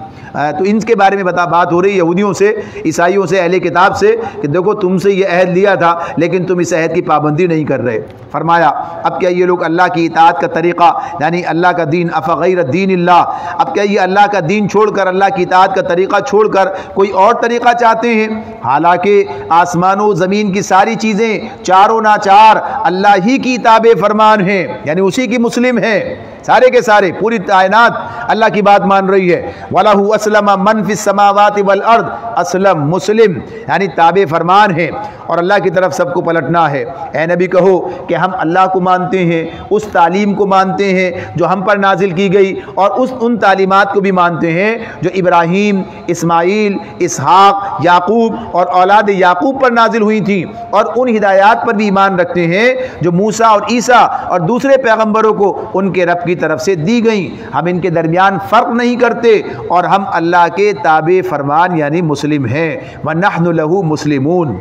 تو ان کے بارے میں بات ہو رہی ہے یہودیوں سے، عیسائیوں سے، اہل کتاب سے کہ دیکھو تم سے یہ عہد لیا تھا لیکن تم اس عہد کی پابندی نہیں کر رہے۔ فرمایا اب کیا یہ لوگ اللہ کی اطاعت کا طریقہ یعنی اللہ کا دین افغیر دین اللہ، اب کیا یہ اللہ کا دین چھوڑ کر، اللہ کی اطاعت کا طریقہ چھوڑ کر کوئی اور طریقہ چاہتے ہیں؟ حالانکہ آسمان و زمین کی ساری چیزیں چاروں ناچار اللہ ہی کی تابع فرمان ہیں، یعنی اسی کی مسلم ہیں، سارے کے سارے پوری کائنات اللہ کی بات مان رہی ہے۔ وَلَهُ أَسْلَمَ مَنْ فِي السَّمَاوَاتِ وَالْأَرْضِ، اسلم مسلم یعنی تابع فرمان ہے اور اللہ کی طرف سب کو پلٹنا ہے۔ اے نبی کہو کہ ہم اللہ کو مانتے ہیں، اس تعلیم کو مانتے ہیں جو ہم پر نازل کی گئی، اور ان تعلیمات کو بھی مانتے ہیں جو ابراہیم، اسماعیل، اسحاق، یعقوب اور اولاد یعقوب پر نازل ہوئی تھیں، اور ان ہدایات پر بھی ایمان رکھتے ہیں جو موسیٰ اور عیسیٰ اور دوسرے پیغمبروں کو ان کے رب کی طرف سے دی گئیں۔ ہم ان کے درمیان فرق نہیں کرتے اور ہم اللہ کے تابع فرمان یعنی مسلم ہیں۔ وَنَحْنُ لَهُ مُسْلِمُونَ۔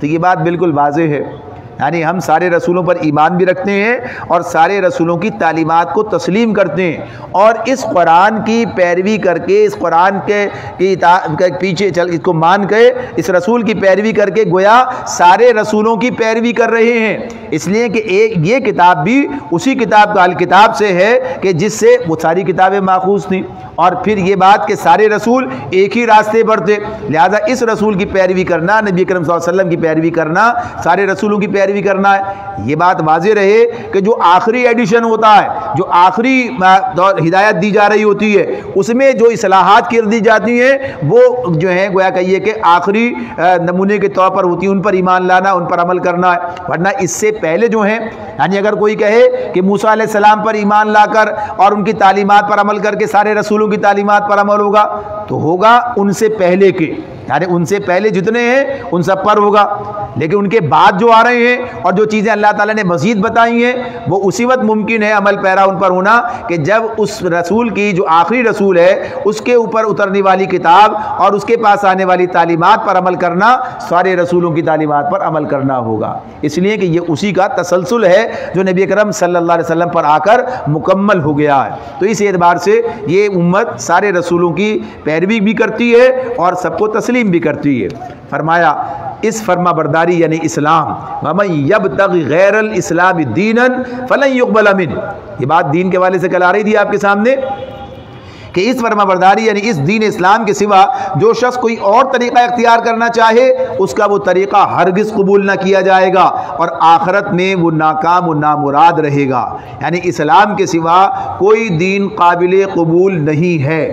تو یہ بات بالکل واضح ہے یعنی ہم سارے رسولوں پر ایمان بھی رکھتے ہیں اور سارے رسولوں کی تعلیمات کو تسلیم کرتے ہیں، اور اس قرآن کی پیروی کر کے، اس قرآن کے پیچھے چل، اس کو مان کے، اس رسول کی پیروی کر کے گویا سارے رسولوں کی پیروی کر رہے ہیں، اس لیے کہ یہ کتاب بھی اسی کتاب کا الکتاب سے ہے کہ جس سے وہ ساری کتابیں ماخوذ تھیں، اور پھر یہ بات کہ سارے رسول ایک ہی راستے پر تھے، لہذا اس رسول کی پیروی کرنا، نبی اکرم صلی اللہ علیہ وسلم کی پیروی کرنا، سارے رسولوں کی پیروی کرنا ہے۔ یہ بات واضح رہے کہ جو آخری ایڈیشن ہوتا ہے، جو آخری ہدایت دی جا رہی ہوتی ہے، اس میں جو اصلاحات کر دی جاتی ہیں وہ جو ہیں گویا کہیے کہ آخری نمونے کے طور پر ہوتی ہیں، ان پر ایمان لانا، ان پر عمل کرنا ہے، ورنہ اس سے پہلے جو ہیں، یعنی اگر کوئی کہے کہ موسیٰ علیہ السلام پر ایمان لا کر اور ان کی تعلیمات پر عمل کر کے سارے رسولوں کی تعلیمات پر عمل ہوگا، تو ہوگا ان سے پہلے کے، یعنی ان سے پہلے جتنے ہیں ان سب پر ہوگا، لیکن ان کے بعد جو آ رہے ہیں اور جو چیزیں اللہ تعالیٰ نے مزید بتائی ہیں وہ اسی وقت ممکن ہے عمل پیرا ان پر ہونا کہ جب اس رسول کی، جو آخری رسول ہے، اس کے اوپر اترنے والی کتاب اور اس کے پاس آنے والی تعلیمات پر عمل کرنا، سارے رسولوں کی تعلیمات پر عمل کرنا ہوگا، اس لیے کہ یہ اسی کا تسلسل ہے جو نبی اکرم صلی اللہ علیہ وسلم پر آ کر مکمل ہو گیا ہے۔ تو اس اعتبار سے یہ امت سارے رسولوں کی پیروی بھی کرتی ہے اور سب کو تسلیم بھی کرتی ہے۔ فرمایا اس فرما برداری یعنی اسلام، وَمَن يَبْتَغِ غَيْرَ الْإِسْلَامِ دِينًا فَلَن يُقْبَلَ مِنْهُ، یہ بات دین کے والے سے کل آ رہی تھی آپ کے سامنے کہ اس فرما برداری یعنی اس دین اسلام کے سوا جو شخص کوئی اور طریقہ اختیار کرنا چاہے اس کا وہ طریقہ ہرگز قبول نہ کیا جائے گا اور آخرت میں وہ ناکام و نامراد رہے گا، یعنی اسلام کے سوا کوئی دین قابل قبول نہیں ہے۔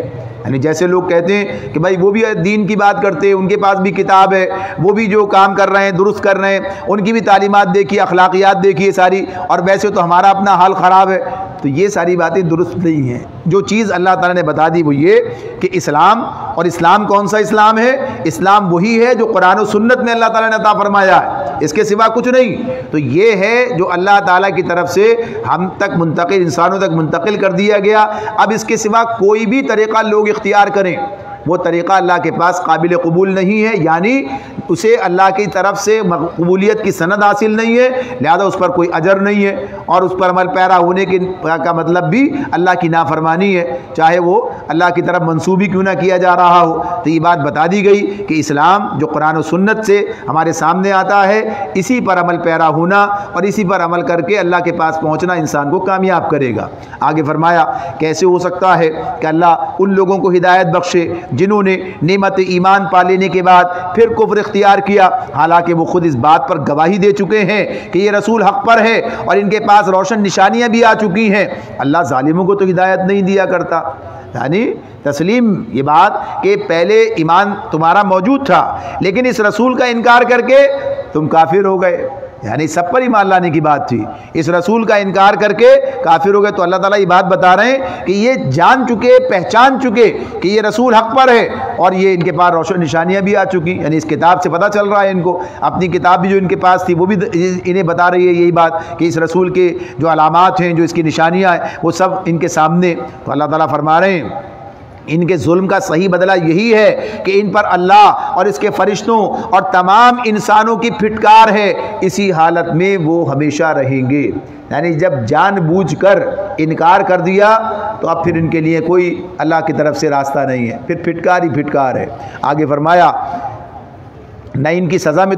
یعنی جیسے لوگ کہتے ہیں کہ بھائی وہ بھی دین کی بات کرتے ہیں، ان کے پاس بھی کتاب ہے، وہ بھی جو کام کر رہے ہیں درست کر رہے ہیں، ان کی بھی تعلیمات دیکھیے، اخلاقیات دیکھیے ساری، اور ویسے تو ہمارا اپنا حال خراب ہے، تو یہ ساری باتیں درست نہیں ہیں۔ جو چیز اللہ تعالیٰ نے بتا دی وہ یہ کہ اسلام، اور اسلام کون سا اسلام ہے؟ اسلام وہی ہے جو قرآن و سنت میں اللہ تعالیٰ نے عطا فرمایا ہے، اس کے سوا کچھ نہیں۔ تو یہ ہے جو اللہ تعالیٰ کی طرف سے ہم تک منتقل، انسانوں تک منتقل کر دیا گیا۔ اب اس کے سوا کوئی بھی طریقہ لوگ اختیار کریں وہ طریقہ اللہ کے پاس قابل قبول نہیں ہے، یعنی اسے اللہ کی طرف سے قبولیت کی سند حاصل نہیں ہے، لہذا اس پر کوئی اجر نہیں ہے، اور اس پر عمل پیرا ہونے کا مطلب بھی اللہ کی نافرمانی ہے، چاہے وہ اللہ کی طرف منسوب ہی کیوں نہ کیا جا رہا ہو۔ تو یہ بات بتا دی گئی کہ اسلام جو قرآن و سنت سے ہمارے سامنے آتا ہے، اسی پر عمل پیرا ہونا اور اسی پر عمل کر کے اللہ کے پاس پہنچنا انسان کو کامیاب کرے گا۔ آگے فرمایا کیسے ہو سکتا ہے کہ اللہ ان لوگوں کو ہدایت بخشے جنہوں نے نعمت ایمان پا لینے کے بعد پھر کفر اختیار کیا، حالانکہ وہ خود اس بات پر گواہی دے چکے ہیں کہ یہ رسول حق پر ہے اور ان کے پاس روشن نشانیاں بھی آ چکی ہیں۔ اللہ ظالموں کو تو ہدایت نہیں دیا کرتا، یعنی تسلیم یہ بات کہ پہلے ایمان تمہارا موجود تھا لیکن اس رسول کا انکار کر کے تم کافر ہو گئے، یعنی سب پر ایمان لانے کی بات تھی، اس رسول کا انکار کر کے کافر ہو گئے۔ تو اللہ تعالیٰ یہ بات بتا رہے ہیں کہ یہ جان چکے، پہچان چکے کہ یہ رسول حق پر ہے اور یہ ان کے پاس روشن نشانیاں بھی آ چکی، یعنی اس کتاب سے پتہ چل رہا ہے ان کو، اپنی کتاب بھی جو ان کے پاس تھی وہ بھی انہیں بتا رہی ہے یہی بات کہ اس رسول کے جو علامات ہیں، جو اس کی نشانیاں ہیں، وہ سب ان کے سامنے۔ تو اللہ تعالیٰ فرما رہے ہیں ان کے ظلم کا صحیح بدلہ یہی ہے کہ ان پر اللہ اور اس کے فرشتوں اور تمام انسانوں کی پھٹکار ہے، اسی حالت میں وہ ہمیشہ رہیں گے، یعنی جب جان بوجھ کر انکار کر دیا تو اب پھر ان کے لیے کوئی اللہ کی طرف سے راستہ نہیں ہے، پھر پھٹکار ہی پھٹکار ہے۔ آگے فرمایا نہ ان کی سزا میں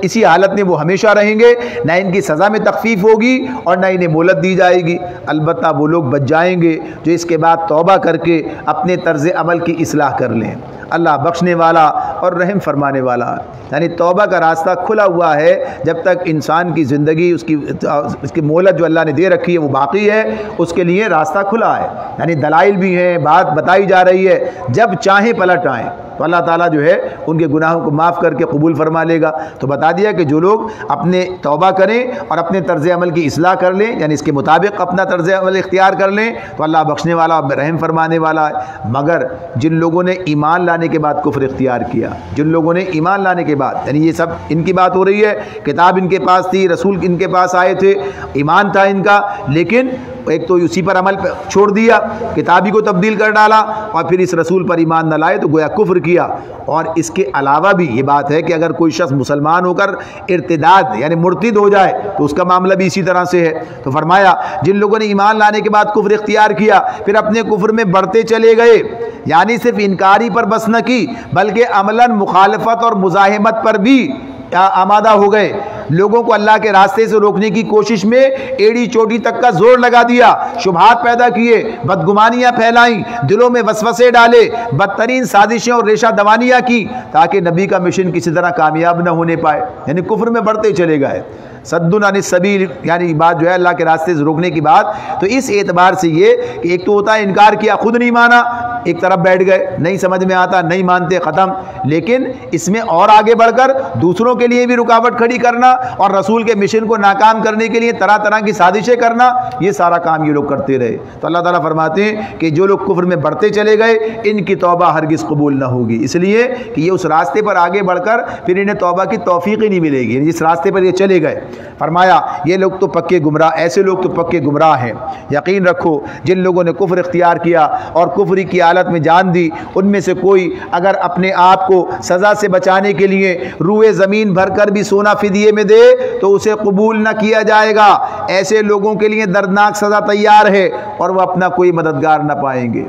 اسی حالت میں وہ ہمیشہ رہیں گے، نہ ان کی سزا میں تخفیف ہوگی اور نہ انہیں مہلت دی جائے گی، البتہ وہ لوگ بچ جائیں گے جو اس کے بعد توبہ کر کے اپنے طرز عمل کی اصلاح کر لیں۔ اللہ بخشنے والا اور رحم فرمانے والا، یعنی توبہ کا راستہ کھلا ہوا ہے، جب تک انسان کی زندگی اس کی مہلت جو اللہ نے دے رکھی ہے وہ باقی ہے، اس کے لیے راستہ کھلا ہے، یعنی دلائل بھی ہیں، بات بتائی جا رہی ہے، جب چاہیں پلٹ آئیں تو اللہ تعالیٰ جو ہے ان کے گناہوں کو معاف کر کے قبول فرما لے گا۔ تو بتا دیا کہ جو لوگ اپنے توبہ کریں اور اپنے طرز عمل کی اصلاح کر لیں، یعنی اس کے مطابق اپنا طرز عمل اختیار کر لیں، تو اللہ بخشنے والا اور رحم فرمانے والا ہے۔ مگر جن لوگوں نے ایمان لانے کے بعد کفر اختیار کیا، جن لوگوں نے ایمان لانے کے بعد، یعنی یہ سب ان کی بات ہو رہی ہے، کتاب ان کے پاس تھی، رسول ان کے پاس آئے تھے، ایمان تھا ان کا، لیکن ایک تو اسی پر عمل چھوڑ دیا، کتابی کو تبدیل کر ڈالا، اور پھر اس رسول پر ایمان نہ لائے تو گویا کفر کیا۔ اور اس کے علاوہ بھی یہ بات ہے کہ اگر کوئی شخص مسلمان ہو کر ارتداد یعنی مرتد ہو جائے تو اس کا معاملہ بھی اسی طرح سے ہے۔ تو فرمایا جن لوگوں نے ایمان لانے کے بعد کفر اختیار کیا پھر اپنے کفر میں بڑھتے چلے گئے، یعنی صرف انکاری پر بس نہ کی بلکہ عملاً مخالفت اور مزاحمت پر بھی آمادہ ہو گئے، لوگوں کو اللہ کے راستے سے روکنے کی کوشش میں ایڑی چوٹی تک کا زور لگا دیا، شبہات پیدا کیے، بدگمانیاں پھیلائیں، دلوں میں وسوسے ڈالے، بدترین سازشیں اور ریشہ دوانیاں کی تاکہ نبی کا مشن کسی طرح کامیاب نہ ہونے پائے، یعنی کفر میں بڑھتے چلے گئے۔ صدن عن السبیل یعنی بات جو ہے اللہ کے راستے سے روکنے کی بات، تو اس اعتبار سے یہ کہ ایک تو ہوتا ہے انکار کیا، خود نہیں مانا، ایک طرف بیٹھ گئے، نہیں سمجھ میں آتا، نہیں مانتے، ختم۔ لیکن اس میں اور آگے بڑھ کر دوسروں کے لیے بھی رکاوٹ کھڑی کرنا اور رسول کے مشن کو ناکام کرنے کے لیے طرح طرح کی سازشیں کرنا، یہ سارا کام یہ لوگ کرتے رہے۔ تو اللہ تعالیٰ فرماتے ہیں کہ جو لوگ کفر میں بڑھتے چلے گئے ان کی توبہ ہرگز قبول نہ ہوگی، اس لیے کہ یہ اس راستے پر آگے بڑھ کر پھر انہیں توبہ کی توفیق ہی نہیں ملے گی، جس راستے پر یہ چلے گئے۔ فرمایا یہ لوگ تو پکے گمراہ، ایسے لوگ تو پکے گمراہ ہیں۔ یقین رکھو جن لوگوں نے کفر اختیار کیا اور کفری کی حالت میں جان دی، ان میں سے کوئی اگر اپنے آپ کو سزا سے بچانے کے لیے روئے زمین بھر کر بھی سونا فدیے میں دے تو اسے قبول نہ کیا جائے گا۔ ایسے لوگوں کے لیے دردناک سزا تیار ہے اور وہ اپنا کوئی مددگار نہ پائیں گے۔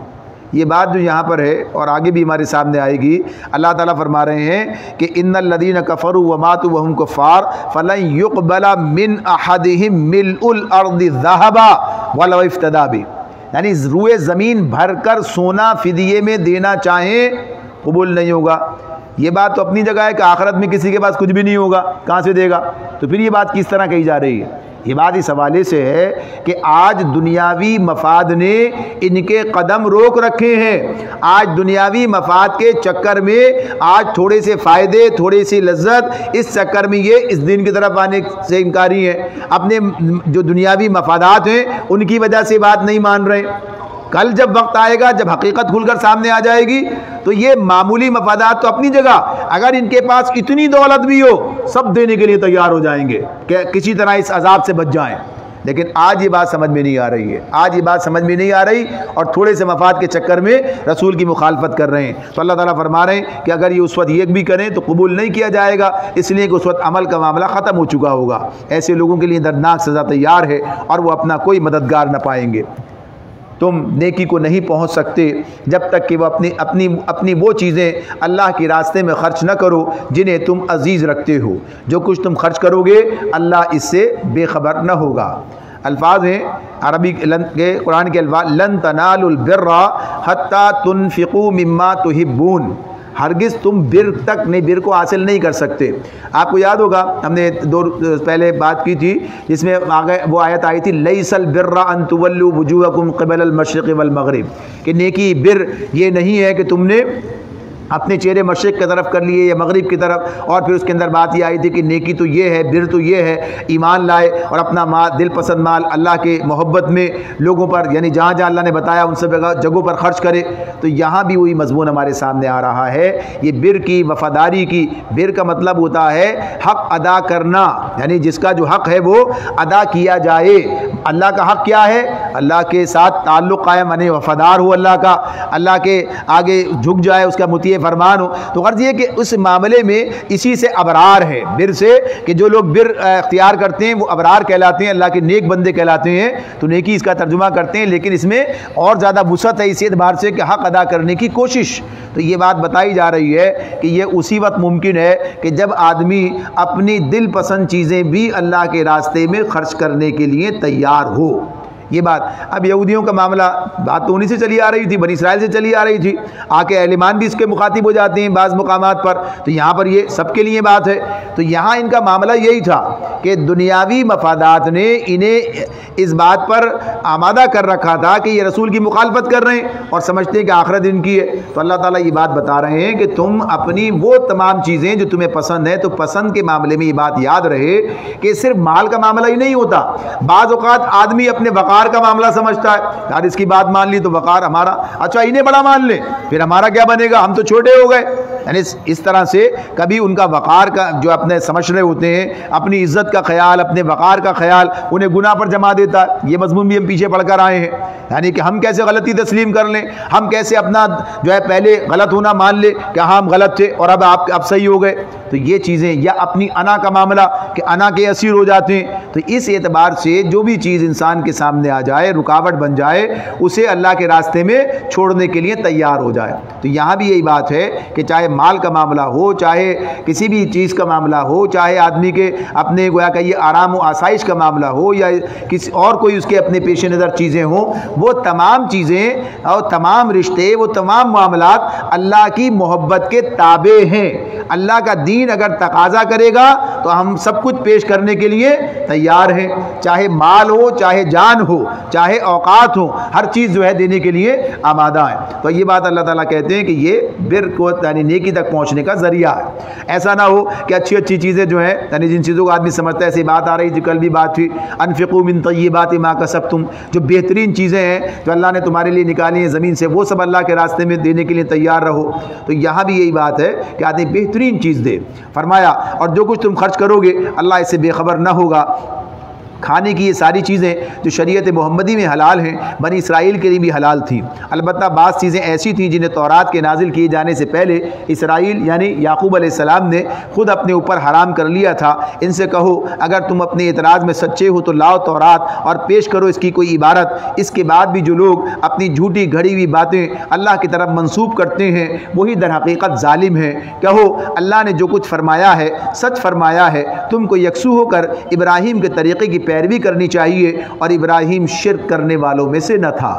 یہ بات جو یہاں پر ہے اور آگے بھی ہمارے سامنے آئے گی، اللہ تعالیٰ فرما رہے ہیں کہ ان الذین کفروا وماتوا وهم کفار فلن يقبل من احدهم ملء الارض ذهبا ولو افتدى به، یعنی روئے زمین بھر کر سونا فدیے میں دینا چاہیں قبول نہیں ہوگا۔ یہ بات تو اپنی جگہ ہے کہ آخرت میں کسی کے پاس کچھ بھی نہیں ہوگا، کہاں سے دے گا؟ تو پھر یہ بات کس طرح کہی جا رہی ہے؟ یہ بات اس حوالے سے ہے کہ آج دنیاوی مفاد نے ان کے قدم روک رکھے ہیں۔ آج دنیاوی مفاد کے چکر میں آج تھوڑے سے فائدے، تھوڑی سی لذت، اس چکر میں یہ اس دین کی طرف آنے سے انکاری ہیں، اپنے جو دنیاوی مفادات ہیں ان کی وجہ سے بات نہیں مان رہے۔ کل جب وقت آئے گا، جب حقیقت کھل کر سامنے آ جائے گی تو یہ معمولی مفادات تو اپنی جگہ، اگر ان کے پاس اتنی دولت بھی ہو سب دینے کے لیے تیار ہو جائیں گے کہ کسی طرح اس عذاب سے بچ جائیں۔ لیکن آج یہ بات سمجھ میں نہیں آ رہی ہے، آج یہ بات سمجھ میں نہیں آ رہی اور تھوڑے سے مفاد کے چکر میں رسول کی مخالفت کر رہے ہیں۔ تو اللہ تعالیٰ فرما رہے ہیں کہ اگر یہ اس وقت یہ بھی کریں تو قبول نہیں کیا جائے گا، اس لیے کہ اس وقت عمل کا معاملہ ختم ہو چکا ہوگا۔ ایسے لوگوں کے لیے دردناک سزا تیار ہے اور وہ اپنا کوئی مددگار نہ پائیں گے۔ تم نیکی کو نہیں پہنچ سکتے جب تک کہ وہ اپنی وہ چیزیں اللہ کے راستے میں خرچ نہ کرو جنہیں تم عزیز رکھتے ہو۔ جو کچھ تم خرچ کرو گے اللہ اس سے بے خبر نہ ہوگا۔ الفاظ ہیں عربی کے قرآن کے الفاظ، لن تنالوا البر حتی تنفقوا مما تحبون، ہرگز تم بر تک نہیں، بر کو حاصل نہیں کر سکتے۔ آپ کو یاد ہوگا ہم نے پہلے بات کی تھی جس میں آگے وہ آیت آئی تھی، لیس البر ان تولوا وجوہکم قبل المشرق والمغرب، کہ نیکی بر یہ نہیں ہے کہ تم نے اپنے چہرے مشرق کی طرف کر لیے یا مغرب کی طرف، اور پھر اس کے اندر بات یہ آئی تھی کہ نیکی تو یہ ہے، بر تو یہ ہے ایمان لائے اور اپنا مال، دل پسند مال اللہ کے محبت میں لوگوں پر، یعنی جہاں جہاں اللہ نے بتایا ان سب جگہوں پر خرچ کرے۔ تو یہاں بھی وہی مضمون ہمارے سامنے آ رہا ہے، یہ بر کی، وفاداری کی۔ بر کا مطلب ہوتا ہے حق ادا کرنا، یعنی جس کا جو حق ہے وہ ادا کیا جائے۔ اللہ کا حق کیا ہے؟ اللہ کے ساتھ تعلق قائم، یعنی وفادار ہو اللہ کا، اللہ کے آگے جھک جائے، اس کا مطیع فرمان ہو۔ تو غرض یہ کہ اس معاملے میں اسی سے ابرار ہے، بر سے، کہ جو لوگ بر اختیار کرتے ہیں وہ ابرار کہلاتے ہیں، اللہ کے نیک بندے کہلاتے ہیں۔ تو نیکی اس کا ترجمہ کرتے ہیں، لیکن اس میں اور زیادہ وسعت ہے اس اعتبار سے کہ حق ادا کرنے کی کوشش۔ تو یہ بات بتائی جا رہی ہے کہ یہ اسی وقت ممکن ہے کہ جب آدمی اپنی دل پسند چیزیں بھی اللہ کے راستے میں خرچ کرنے کے لیے تیار ہو۔ یہ بات اب یہودیوں کا معاملہ، بات تو انہی سے چلی آ رہی تھی، بنی اسرائیل سے چلی آ رہی تھی، آ کے اہل ایمان بھی اس کے مخاطب ہو جاتے ہیں بعض مقامات پر۔ تو یہاں پر یہ سب کے لیے بات ہے۔ تو یہاں ان کا معاملہ یہی تھا کہ دنیاوی مفادات نے انہیں اس بات پر آمادہ کر رکھا تھا کہ یہ رسول کی مخالفت کر رہے ہیں اور سمجھتے ہیں کہ آخرت ان کی ہے۔ تو اللہ تعالیٰ یہ بات بتا رہے ہیں کہ تم اپنی وہ تمام چیزیں جو تمہیں پسند ہیں، تو پسند کے معاملے میں یہ بات یاد رہے کہ صرف مال کا معاملہ ہی نہیں ہوتا۔ بعض اوقات آدمی اپنے وقار کا معاملہ سمجھتا ہے، یار اس کی بات مان لی تو وقار ہمارا، اچھا انہیں بڑا مان لے پھر ہمارا کیا بنے گا، ہم تو چھوٹے ہو گئے۔ یعنی اس طرح سے کبھی ان کا وقار کا جو اپنے سمجھ رہے ہوتے ہیں، اپنی عزت کا خیال، اپنے وقار کا خیال انہیں گناہ پر جما دیتا ہے۔ یہ مضمون بھی ہم پیچھے پڑھ کر آئے ہیں، یعنی کہ ہم کیسے غلطی تسلیم کر لیں، ہم کیسے اپنا جو ہے پہلے غلط ہونا مان لیں کہ ہاں ہم غلط تھے اور اب صحیح ہو گئے۔ تو یہ چیزیں، یا اپنی انا کا معاملہ کہ انا کے اسیر ہو جاتے ہیں۔ تو اس اعتبار سے جو بھی چیز انسان کے سامنے آ جائے، رکاوٹ بن جائے، اسے اللہ کے راستے میں چھوڑنے کے لیے تیار ہو جائے۔ تو یہاں بھی یہی بات ہے کہ چاہے مال کا معاملہ ہو، چاہے کسی بھی چیز کا معاملہ ہو، چاہے آدمی کے اپنے گویا کہ یہ آرام و آسائش کا معاملہ ہو، یا کسی اور کوئی اس کے اپنے پیش نظر چیزیں ہوں، وہ تمام چیزیں اور تمام رشتے، وہ تمام معاملات اللہ کی محبت کے تابع ہیں۔ اللہ کا دین اگر تقاضا کرے گا تو ہم سب کچھ پیش کرنے کے لیے تیار ہیں، چاہے مال ہو، چاہے جان ہو، چاہے اوقات ہو، ہر چیز جو ہے دینے کے لیے آمادہ ہے۔ تو یہ بات اللہ تعالیٰ کہتے ہیں کہ یہ بر کو یعنی نیکی تک پہنچنے کا ذریعہ ہے۔ ایسا نہ ہو کہ اچھی اچھی چیزیں جو ہیں، یعنی جن چیزوں کو آدمی سمجھتا ہے، ایسی بات آ رہی تھی، کل بھی بات تھی، انفقوا من طیبات ما کسبتم، جو بہترین چیزیں ہیں جو اللہ نے تمہارے لیے نکالی ہیں زمین سے، وہ سب اللہ کے راستے میں دینے کے لیے تیار رہو۔ تو یہاں بھی یہی بات ہے کہ آدمی بہترین چیز دے۔ فرمایا اور جو کچھ تم خرچ کرو گے اللہ اس سے بے خبر نہ ہوگا۔ کھانے کی یہ ساری چیزیں جو شریعت محمدی میں حلال ہیں، بنی اسرائیل کے لیے بھی حلال تھیں۔ البتہ بعض چیزیں ایسی تھیں جنہیں تورات کے نازل کیے جانے سے پہلے اسرائیل یعنی یعقوب علیہ السلام نے خود اپنے اوپر حرام کر لیا تھا۔ ان سے کہو اگر تم اپنے اعتراض میں سچے ہو تو لاؤ تورات اور پیش کرو اس کی کوئی عبارت۔ اس کے بعد بھی جو لوگ اپنی جھوٹی گھڑی ہوئی باتیں اللہ کی طرف منسوب کرتے ہیں وہی در حقیقت ظالم ہیں۔ کہو اللہ نے جو کچھ فرمایا ہے سچ فرمایا ہے، تم کو یکسو ہو کر ابراہیم کے طریقے کی پیروی کرنی چاہیے، اور ابراہیم شرک کرنے والوں میں سے نہ تھا۔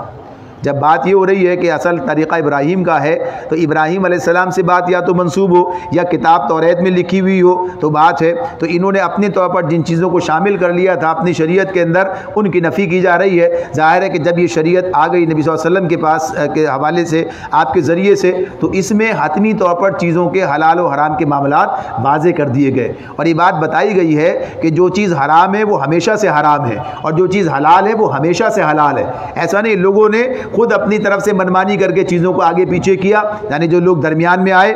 جب بات یہ ہو رہی ہے کہ اصل طریقہ ابراہیم کا ہے، تو ابراہیم علیہ السلام سے بات یا تو منسوب ہو یا کتاب توریت میں لکھی ہوئی ہو تو بات ہے۔ تو انہوں نے اپنے طور پر جن چیزوں کو شامل کر لیا تھا اپنی شریعت کے اندر، ان کی نفی کی جا رہی ہے۔ ظاہر ہے کہ جب یہ شریعت آ گئی نبی صلی اللہ علیہ وسلم کے پاس کے حوالے سے، آپ کے ذریعے سے، تو اس میں حتمی طور پر چیزوں کے حلال و حرام کے معاملات واضح کر دیے گئے، اور یہ بات بتائی گئی ہے کہ جو چیز حرام ہے وہ ہمیشہ سے حرام ہے، اور جو چیز حلال ہے وہ ہمیشہ سے حلال ہے۔ ایسا نہیں لوگوں نے خود اپنی طرف سے منمانی کر کے چیزوں کو آگے پیچھے کیا، یعنی جو لوگ درمیان میں آئے،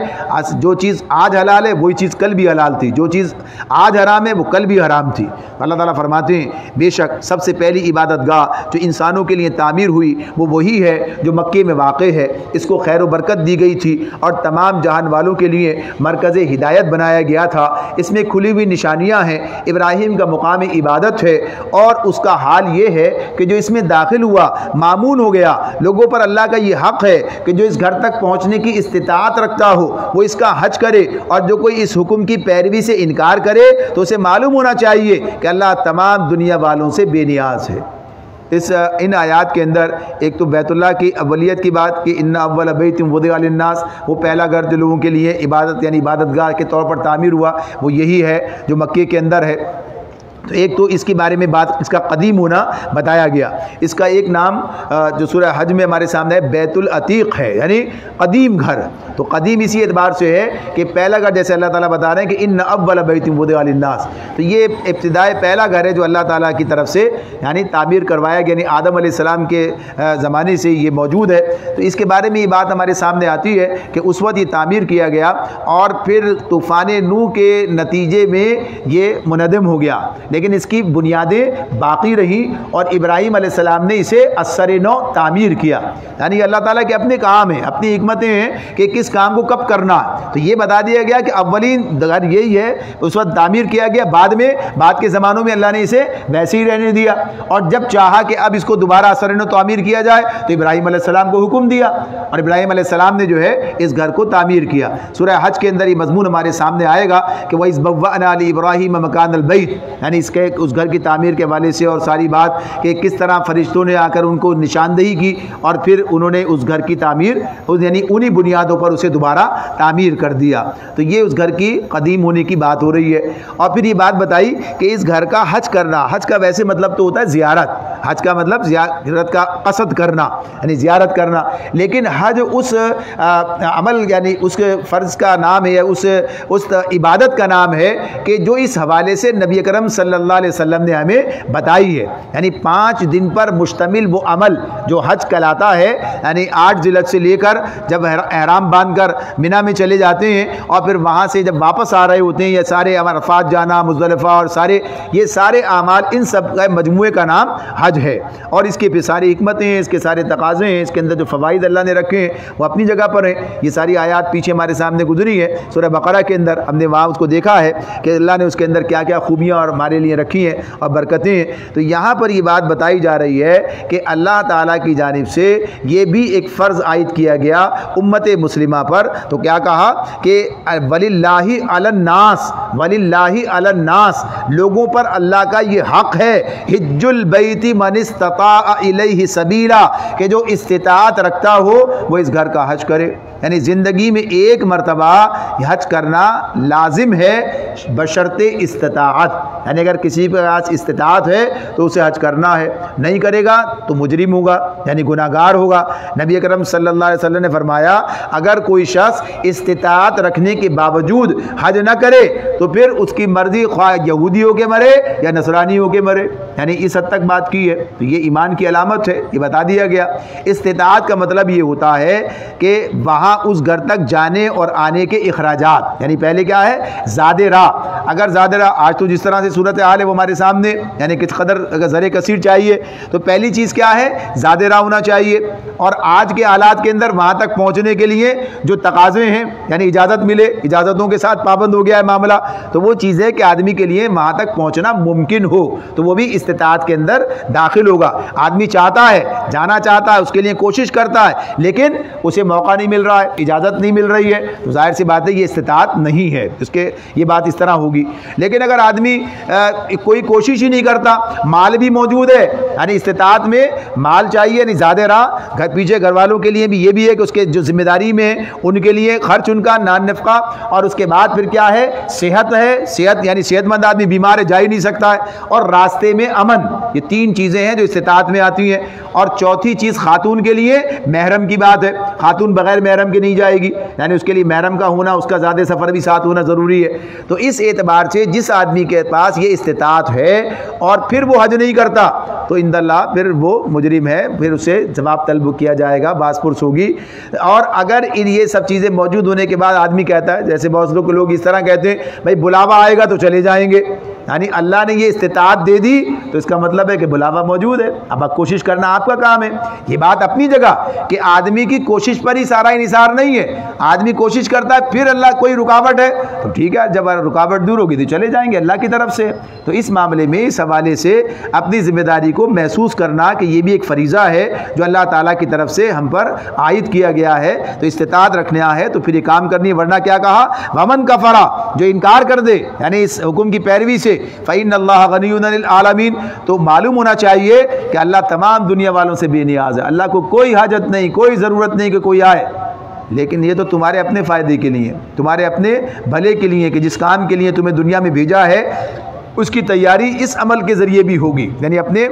جو چیز آج حلال ہے وہی چیز کل بھی حلال تھی، جو چیز آج حرام ہے وہ کل بھی حرام تھی۔ اللہ تعالیٰ فرماتے ہیں بے شک سب سے پہلی عبادت گاہ جو انسانوں کے لیے تعمیر ہوئی وہ وہی ہے جو مکے میں واقع ہے۔ اس کو خیر و برکت دی گئی تھی اور تمام جہان والوں کے لیے مرکز ہدایت بنایا گیا تھا۔ اس میں کھلی ہوئی نشانیاں ہیں، ابراہیم کا مقام عبادت ہے، اور اس کا حال یہ ہے کہ جو اس میں داخل ہوا مامون ہو گیا۔ لوگوں پر اللہ کا یہ حق ہے کہ جو اس گھر تک پہنچنے کی استطاعت رکھتا ہو وہ اس کا حج کرے، اور جو کوئی اس حکم کی پیروی سے انکار کرے تو اسے معلوم ہونا چاہیے کہ اللہ تمام دنیا والوں سے بے نیاز ہے۔ ان آیات کے اندر ایک تو بیت اللہ کی اولیت کی بات کہ ان اول بیت وضع للناس، وہ پہلا گھر جو لوگوں کے لیے عبادت یعنی عبادت گاہ کے طور پر تعمیر ہوا وہ یہی ہے جو مکے کے اندر ہے۔ تو ایک تو اس کے بارے میں بات، اس کا قدیم ہونا بتایا گیا۔ اس کا ایک نام جو سورہ حج میں ہمارے سامنے ہے بیت العتیق ہے، یعنی قدیم گھر۔ تو قدیم اسی اعتبار سے ہے کہ پہلا گھر، جیسے اللہ تعالیٰ بتا رہے ہیں کہ ان اول بیت وضع للناس، تو یہ ابتدائی پہلا گھر ہے جو اللہ تعالیٰ کی طرف سے یعنی تعمیر کروایا گیا، یعنی آدم علیہ السلام کے زمانے سے یہ موجود ہے۔ تو اس کے بارے میں یہ بات ہمارے سامنے آتی ہے کہ اس وقت یہ تعمیر کیا گیا اور پھر طوفان نوح کے نتیجے میں یہ منہدم ہو گیا، لیکن اس کی بنیادیں باقی رہی اور ابراہیم علیہ السلام نے اسے اثر نو تعمیر کیا۔ یعنی اللہ تعالیٰ کے اپنے کام ہیں، اپنی حکمتیں ہیں کہ کس کام کو کب کرنا ہے۔ تو یہ بتا دیا گیا کہ اولین گھر یہی ہے، اس وقت تعمیر کیا گیا، بعد کے زمانوں میں اللہ نے اسے ویسے ہی رہنے دیا، اور جب چاہا کہ اب اس کو دوبارہ اثر نو تعمیر کیا جائے تو ابراہیم علیہ السلام کو حکم دیا، اور ابراہیم علیہ السلام نے جو ہے اس گھر کو تعمیر کیا۔ سورہ حج کے اندر یہ مضمون ہمارے سامنے آئے گا کہ وَإِذْ بَوَّأْنَا لِإِبْرَاهِيمَ مَكَانَ الْبَيْتِ، یعنی اس گھر کی تعمیر کے حوالے سے اور ساری بات کہ کس طرح فرشتوں نے آ کر ان کو نشاندہی کی اور پھر انہوں نے اس گھر کی تعمیر یعنی انہی بنیادوں پر اسے دوبارہ تعمیر کر دیا۔ تو یہ اس گھر کی قدیم ہونے کی بات ہو رہی ہے۔ اور پھر یہ بات بتائی کہ اس گھر کا حج کرنا، حج کا ویسے مطلب تو ہوتا ہے زیارت، حج کا مطلب زیارت کا قصد کرنا یعنی زیارت کرنا، لیکن حج اس عمل یعنی اس کے فرض کا نام ہے یا اس عبادت کا نام ہے کہ جو اس حوالے سے نبی اکرم صلی صلی اللہ علیہ وسلم نے ہمیں بتائی ہے۔ یعنی 5 دن پر مشتمل وہ عمل جو حج کہلاتا ہے، یعنی 8 ذی الحجہ سے لے کر جب احرام باندھ کر منی میں چلے جاتے ہیں اور پھر وہاں سے جب واپس آ رہے ہوتے ہیں، یہ سارے عرفات جانا، مزدلفہ اور یہ سارے اعمال، ان سب کا مجموعے کا نام حج ہے۔ اور اس کے پھر ساری حکمتیں ہیں، اس کے سارے تقاضے ہیں، اس کے اندر جو فوائد اللہ نے رکھے ہیں وہ اپنی جگہ پر ہیں۔ یہ ساری آیات پیچھے ہمارے سامنے گزری ہے سورہ بقرہ کے اندر، ہم نے وہاں اس کو دیکھا ہے کہ اللہ نے اس کے اندر کیا کیا خوبیاں اور ہمارے لیے رکھی ہیں اور برکتیں ہیں۔ تو یہاں پر یہ بات بتائی جا رہی ہے کہ اللہ تعالیٰ کی جانب سے یہ بھی ایک فرض عائد کیا گیا امت مسلمہ پر۔ تو کیا کہا کہ وَلِلَّهِ عَلَى النَّاسِ، وَلِلَّهِ عَلَى النَّاسِ، لوگوں پر اللہ کا یہ حق ہے، حج البیت من استطاع الیہ سبیلا، کہ جو استطاعت رکھتا ہو وہ اس گھر کا حج کرے۔ یعنی زندگی میں ایک مرتبہ حج کرنا لازم ہے بشرط استطاعت، یعنی اگر کسی کے پاس استطاعت ہے تو اسے حج کرنا ہے، نہیں کرے گا تو مجرم ہوگا، یعنی گناہ گار ہوگا۔ نبی اکرم صلی اللہ علیہ وسلم نے فرمایا اگر کوئی شخص استطاعت رکھنے کے باوجود حج نہ کرے تو پھر اس کی مرضی، خواہ یہودی ہو کے مرے یا نصرانی ہو کے مرے، یعنی اس حد تک بات کی ہے۔ تو یہ ایمان کی علامت ہے، یہ بتا دیا گیا۔ استطاعت کا مطلب یہ ہوتا ہے کہ وہاں اس گھر تک جانے اور آنے کے اخراجات، یعنی پہلے کیا ہے زاد راہ، اگر زاد راہ آج تو جس طرح سے صورتحال ہے وہ ہمارے سامنے، یعنی کس قدر اگر زر کثیر چاہیے تو پہلی چیز کیا ہے زاد راہ ہونا چاہیے، اور آج کے حالات کے اندر وہاں تک پہنچنے کے لیے جو تقاضے ہیں، یعنی اجازت ملے، اجازتوں کے ساتھ پابند ہو گیا ہے معاملہ، تو وہ چیز ہے کہ آدمی کے لیے وہاں تک پہنچنا ممکن ہو، تو وہ بھی استطاعت کے اندر داخل ہوگا۔ آدمی چاہتا ہے، جانا چاہتا ہے، اس کے لیے کوشش کرتا ہے، لیکن اسے موقع نہیں مل رہا ہے، اجازت نہیں مل رہی ہے، تو ظاہر سی بات ہے یہ استطاعت نہیں ہے، اس کے یہ بات اس طرح ہوگی۔ لیکن اگر آدمی کوئی کوشش ہی نہیں کرتا، مال بھی موجود ہے، یعنی استطاعت میں مال چاہیے، یعنی زیادہ راہ، گھر پیچھے گھر والوں کے لیے بھی یہ بھی ہے کہ اس کے جو ذمہ داری میں ان کے لیے خرچ ان کا نان نفقہ، اور اس کے بعد پھر کیا ہے صحت ہے، صحت یعنی صحت مند آدمی بیمار ہے جا ہی نہیں سکتا ہے، اور راستے میں امن، یہ 3 چیزیں ہیں جو استطاعت میں آتی ہیں۔ اور چوتھی چیز خاتون کے لیے محرم کی بات ہے، خاتون بغیر محرم کے نہیں جائے گی، یعنی اس کے لیے محرم کا ہونا، اس کا زیادہ سفر بھی ساتھ ہونا ضروری ہے۔ تو اس اعتبار سے جس آدمی کے پاس یہ استطاعت ہے اور پھر وہ حج نہیں کرتا تو عند اللہ پھر وہ مجرم ہے، پھر اسے جواب طلب کیا جائے گا، باز پرس ہوگی۔ اور اگر یہ سب چیزیں موجود ہونے کے بعد آدمی کہتا ہے، جیسے بہت لوگ اس طرح کہتے ہیں بھائی بلاوا آئے گا تو چلے جائیں گے، یعنی اللہ نے یہ استطاعت دے دی تو اس کا مطلب ہے کہ بلاوا موجود ہے، اب کوشش کرنا آپ کا کام ہے۔ یہ بات اپنی جگہ کہ آدمی کی کوشش پر ہی سارا انحصار نہیں ہے، آدمی کوشش کرتا ہے پھر اللہ کوئی رکاوٹ ہے تو ٹھیک ہے، جب رکاوٹ دور ہوگی تو چلے جائیں گے اللہ کی طرف سے۔ تو اس معاملے میں اس حوالے سے اپنی ذمہ داری کو محسوس کرنا کہ یہ بھی ایک فریضہ ہے جو اللہ تعالیٰ کی طرف سے ہم پر عائد کیا گیا ہے، تو استطاعت رکھنا ہے تو پھر یہ کام کرنی ہے، ورنہ کیا کہا ومن کفر، جو انکار کر دے یعنی اس حکم کی پیروی سے، فإن اللہ غنی عن العالمین، تو معلوم ہونا چاہیے کہ اللہ تمام دنیا والوں سے بے نیاز ہے، اللہ کو کوئی حاجت نہیں، کوئی ضرورت نہیں کہ کوئی آئے، لیکن یہ تو تمہارے اپنے فائدے کے لیے، تمہارے اپنے بھلے کے لیے، کہ جس کام کے لیے تمہیں دنیا میں بھیجا ہے اس کی تیاری اس عمل کے ذریعے بھی ہوگی، یعنی اپنے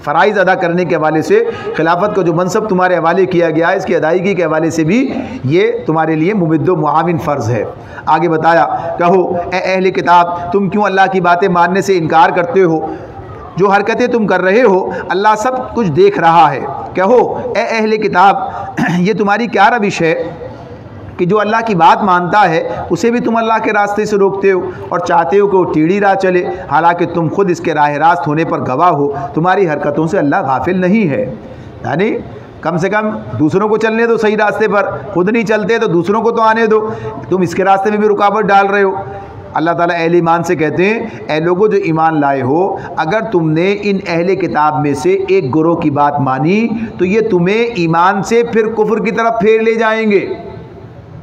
فرائض ادا کرنے کے حوالے سے، خلافت کا جو منصب تمہارے حوالے کیا گیا ہے اس کی ادائیگی کے حوالے سے بھی یہ تمہارے لیے ممد و معاون فرض ہے۔ آگے بتایا، کہو اے اہل کتاب تم کیوں اللہ کی باتیں ماننے سے انکار کرتے ہو؟ جو حرکتیں تم کر رہے ہو اللہ سب کچھ دیکھ رہا ہے۔ کہو اے اہل کتاب یہ تمہاری کیا روش ہے کہ جو اللہ کی بات مانتا ہے اسے بھی تم اللہ کے راستے سے روکتے ہو اور چاہتے ہو کہ وہ ٹیڑھی راہ چلے، حالانکہ تم خود اس کے راہ راست ہونے پر گواہ ہو، تمہاری حرکتوں سے اللہ غافل نہیں ہے۔ یعنی کم سے کم دوسروں کو چلنے دو صحیح راستے پر، خود نہیں چلتے تو دوسروں کو تو آنے دو، تم اس کے راستے میں بھی رکاوٹ ڈال رہے ہو۔ اللہ تعالیٰ اہل ایمان سے کہتے ہیں اے لوگوں جو ایمان لائے ہو، اگر تم نے ان اہل کتاب میں سے ایک گروہ کی بات مانی تو یہ تمہیں ایمان سے پھر کفر کی طرف پھیر لے جائیں گے۔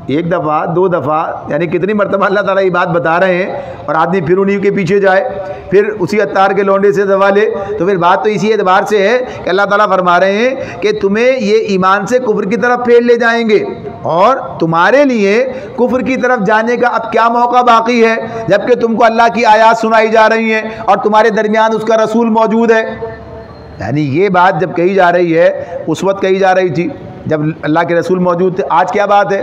ایک دفعہ، 2 دفعہ، یعنی کتنی مرتبہ اللہ تعالیٰ یہ بات بتا رہے ہیں، اور آدمی پھر انہی کے پیچھے جائے، پھر اسی عطار کے لونڈے سے دوا لے، تو پھر بات تو اسی اعتبار سے ہے کہ اللہ تعالیٰ فرما رہے ہیں کہ تمہیں یہ ایمان سے کفر کی طرف پھیر لے جائیں گے، اور تمہارے لیے کفر کی طرف جانے کا اب کیا موقع باقی ہے جبکہ تم کو اللہ کی آیات سنائی جا رہی ہیں اور تمہارے درمیان اس کا رسول موجود ہے۔ یعنی یہ بات جب کہی جا رہی ہے اس وقت کہی جا رہی تھی جب اللہ کے رسول موجود تھے، آج کیا بات ہے؟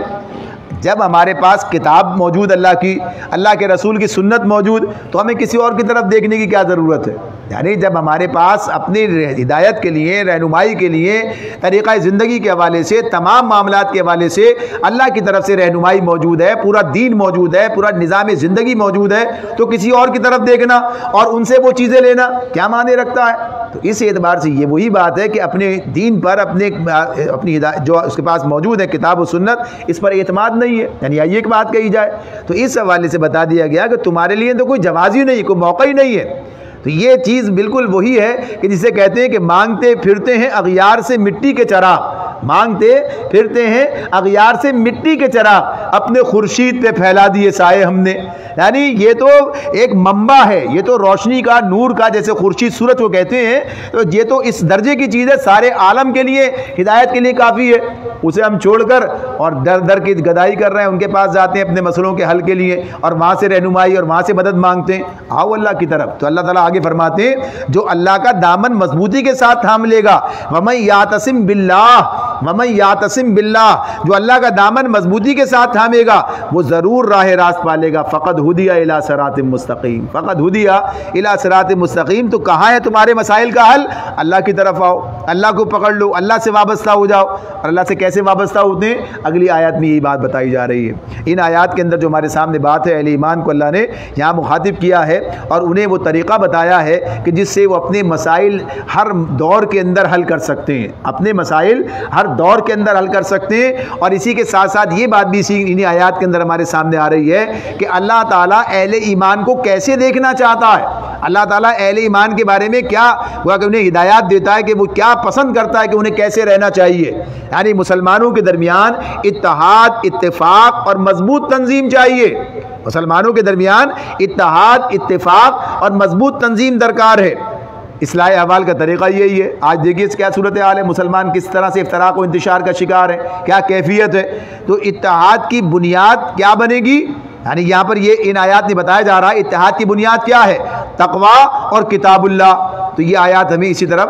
جب ہمارے پاس کتاب موجود اللہ کی، اللہ کے رسول کی سنت موجود، تو ہمیں کسی اور کی طرف دیکھنے کی کیا ضرورت ہے؟ یعنی جب ہمارے پاس اپنی ہدایت کے لیے، رہنمائی کے لیے، طریقہ زندگی کے حوالے سے، تمام معاملات کے حوالے سے اللہ کی طرف سے رہنمائی موجود ہے، پورا دین موجود ہے، پورا نظام زندگی موجود ہے، تو کسی اور کی طرف دیکھنا اور ان سے وہ چیزیں لینا کیا معنی رکھتا ہے؟ تو اس اعتبار سے یہ وہی بات ہے کہ اپنے دین پر، اپنی ہدایت جو اس کے پاس موجود ہے کتاب و سنت، اس پر اعتماد نہیں ہے، یعنی یہ ایک بات کہی جائے تو اس حوالے سے بتا دیا گیا کہ تمہارے لیے تو کوئی جواز ہی نہیں، کوئی موقع ہی نہیں ہے۔ تو یہ چیز بالکل وہی ہے کہ جسے کہتے ہیں کہ مانگتے پھرتے ہیں اغیار سے مٹی کے چراغ، مانگتے پھرتے ہیں اغیار سے مٹی کے چراغ، اپنے خورشید پہ پھیلا دیے سائے ہم نے۔ یعنی یہ تو ایک منبع ہے، یہ تو روشنی کا، نور کا، جیسے خورشید سورج کو کہتے ہیں، تو یہ تو اس درجے کی چیز ہے، سارے عالم کے لیے، ہدایت کے لیے کافی ہے۔ اسے ہم چھوڑ کر اور در در کی گدائی کر رہے ہیں، ان کے پاس جاتے ہیں اپنے مسئلوں کے حل کے لیے اور وہاں سے رہنمائی اور وہاں سے مدد مانگتے ہیں۔ آؤ اللہ کی طرف۔ تو اللہ تعالیٰ آگے فرماتے ہیں جو اللہ کا دامن مضبوطی کے ساتھ تھام لے گا، وَمَن يَعْتَصِم بِاللَّهِ، وَمَن يَعْتَصِم بِاللَّهِ، جو اللہ کا دامن مضبوطی کے ساتھ تھامے گا وہ ضرور راہ راست پالے گا۔ فقد ہدی الی صراط مستقیم، فقد ہدی الی صراط مستقیم۔ تو کہاں ہے تمہارے مسائل کا حل؟ اللہ کی طرف آؤ، اللہ کو پکڑ لو، اللہ سے وابستہ ہو جاؤ۔ اور اللہ سے کیسے وابستہ ہوتے ہیں؟ اگلی آیات میں یہی بات بتائی جا رہی ہے۔ ان آیات کے اندر جو ہمارے سامنے بات ہے، اہل ایمان کو اللہ نے یہاں مخاطب کیا ہے اور انہیں وہ طریقہ بتایا ہے کہ جس سے وہ اپنے مسائل ہر دور کے اندر حل کر سکتے ہیں، اپنے مسائل ہر دور کے اندر حل کر سکتے ہیں۔ اور اسی کے ساتھ ساتھ یہ بات بھی انہی آیات کے اندر ہمارے سامنے آ رہی ہے کہ اللہ تعالیٰ اہل ایمان کو کیسے دیکھنا چاہتا ہے، اللہ تعالیٰ اہل ایمان کے بارے میں کیا ہوا کہ انہیں ہدایات دیتا ہے کہ وہ کیا پسند کرتا ہے کہ انہیں کیسے رہنا چاہیے۔ یعنی مسلمانوں کے درمیان اتحاد، اتفاق اور مضبوط تنظیم چاہیے، مسلمانوں کے درمیان اتحاد، اتفاق اور مضبوط تنظیم درکار ہے۔ اصلاح احوال کا طریقہ یہی ہے۔ آج دیکھیے کیا صورتحال ہے، مسلمان کس طرح سے افتراق و انتشار کا شکار ہے، کیا کیفیت ہے۔ تو اتحاد کی بنیاد کیا بنے گی؟ یعنی یہاں پر یہ ان آیات میں بتایا جا رہا ہے اتحاد کی بنیاد کیا ہے؟ تقوی اور کتاب اللہ۔ تو یہ آیات ہمیں اسی طرف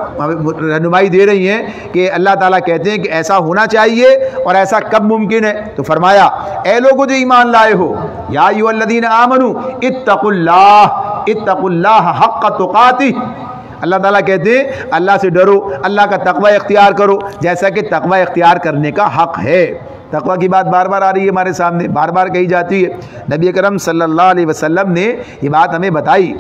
رہنمائی دے رہی ہیں کہ اللہ تعالیٰ کہتے ہیں کہ ایسا ہونا چاہیے اور ایسا کب ممکن ہے؟ تو فرمایا اے لوگوں جو ایمان لائے ہو، یا ایھا الذین آمنوا اتقوا اللہ حق تقاتہ، اللہ تعالیٰ کہتے ہیں اللہ سے ڈرو، اللہ کا تقوی اختیار کرو جیسا کہ تقوی اختیار کرنے کا حق ہے۔ تقوی کی بات بار بار آ رہی ہے ہمارے سامنے، بار بار کہی جاتی ہے۔ نبی اکرم صلی اللہ علیہ وسلم نے یہ بات ہمیں بتائی،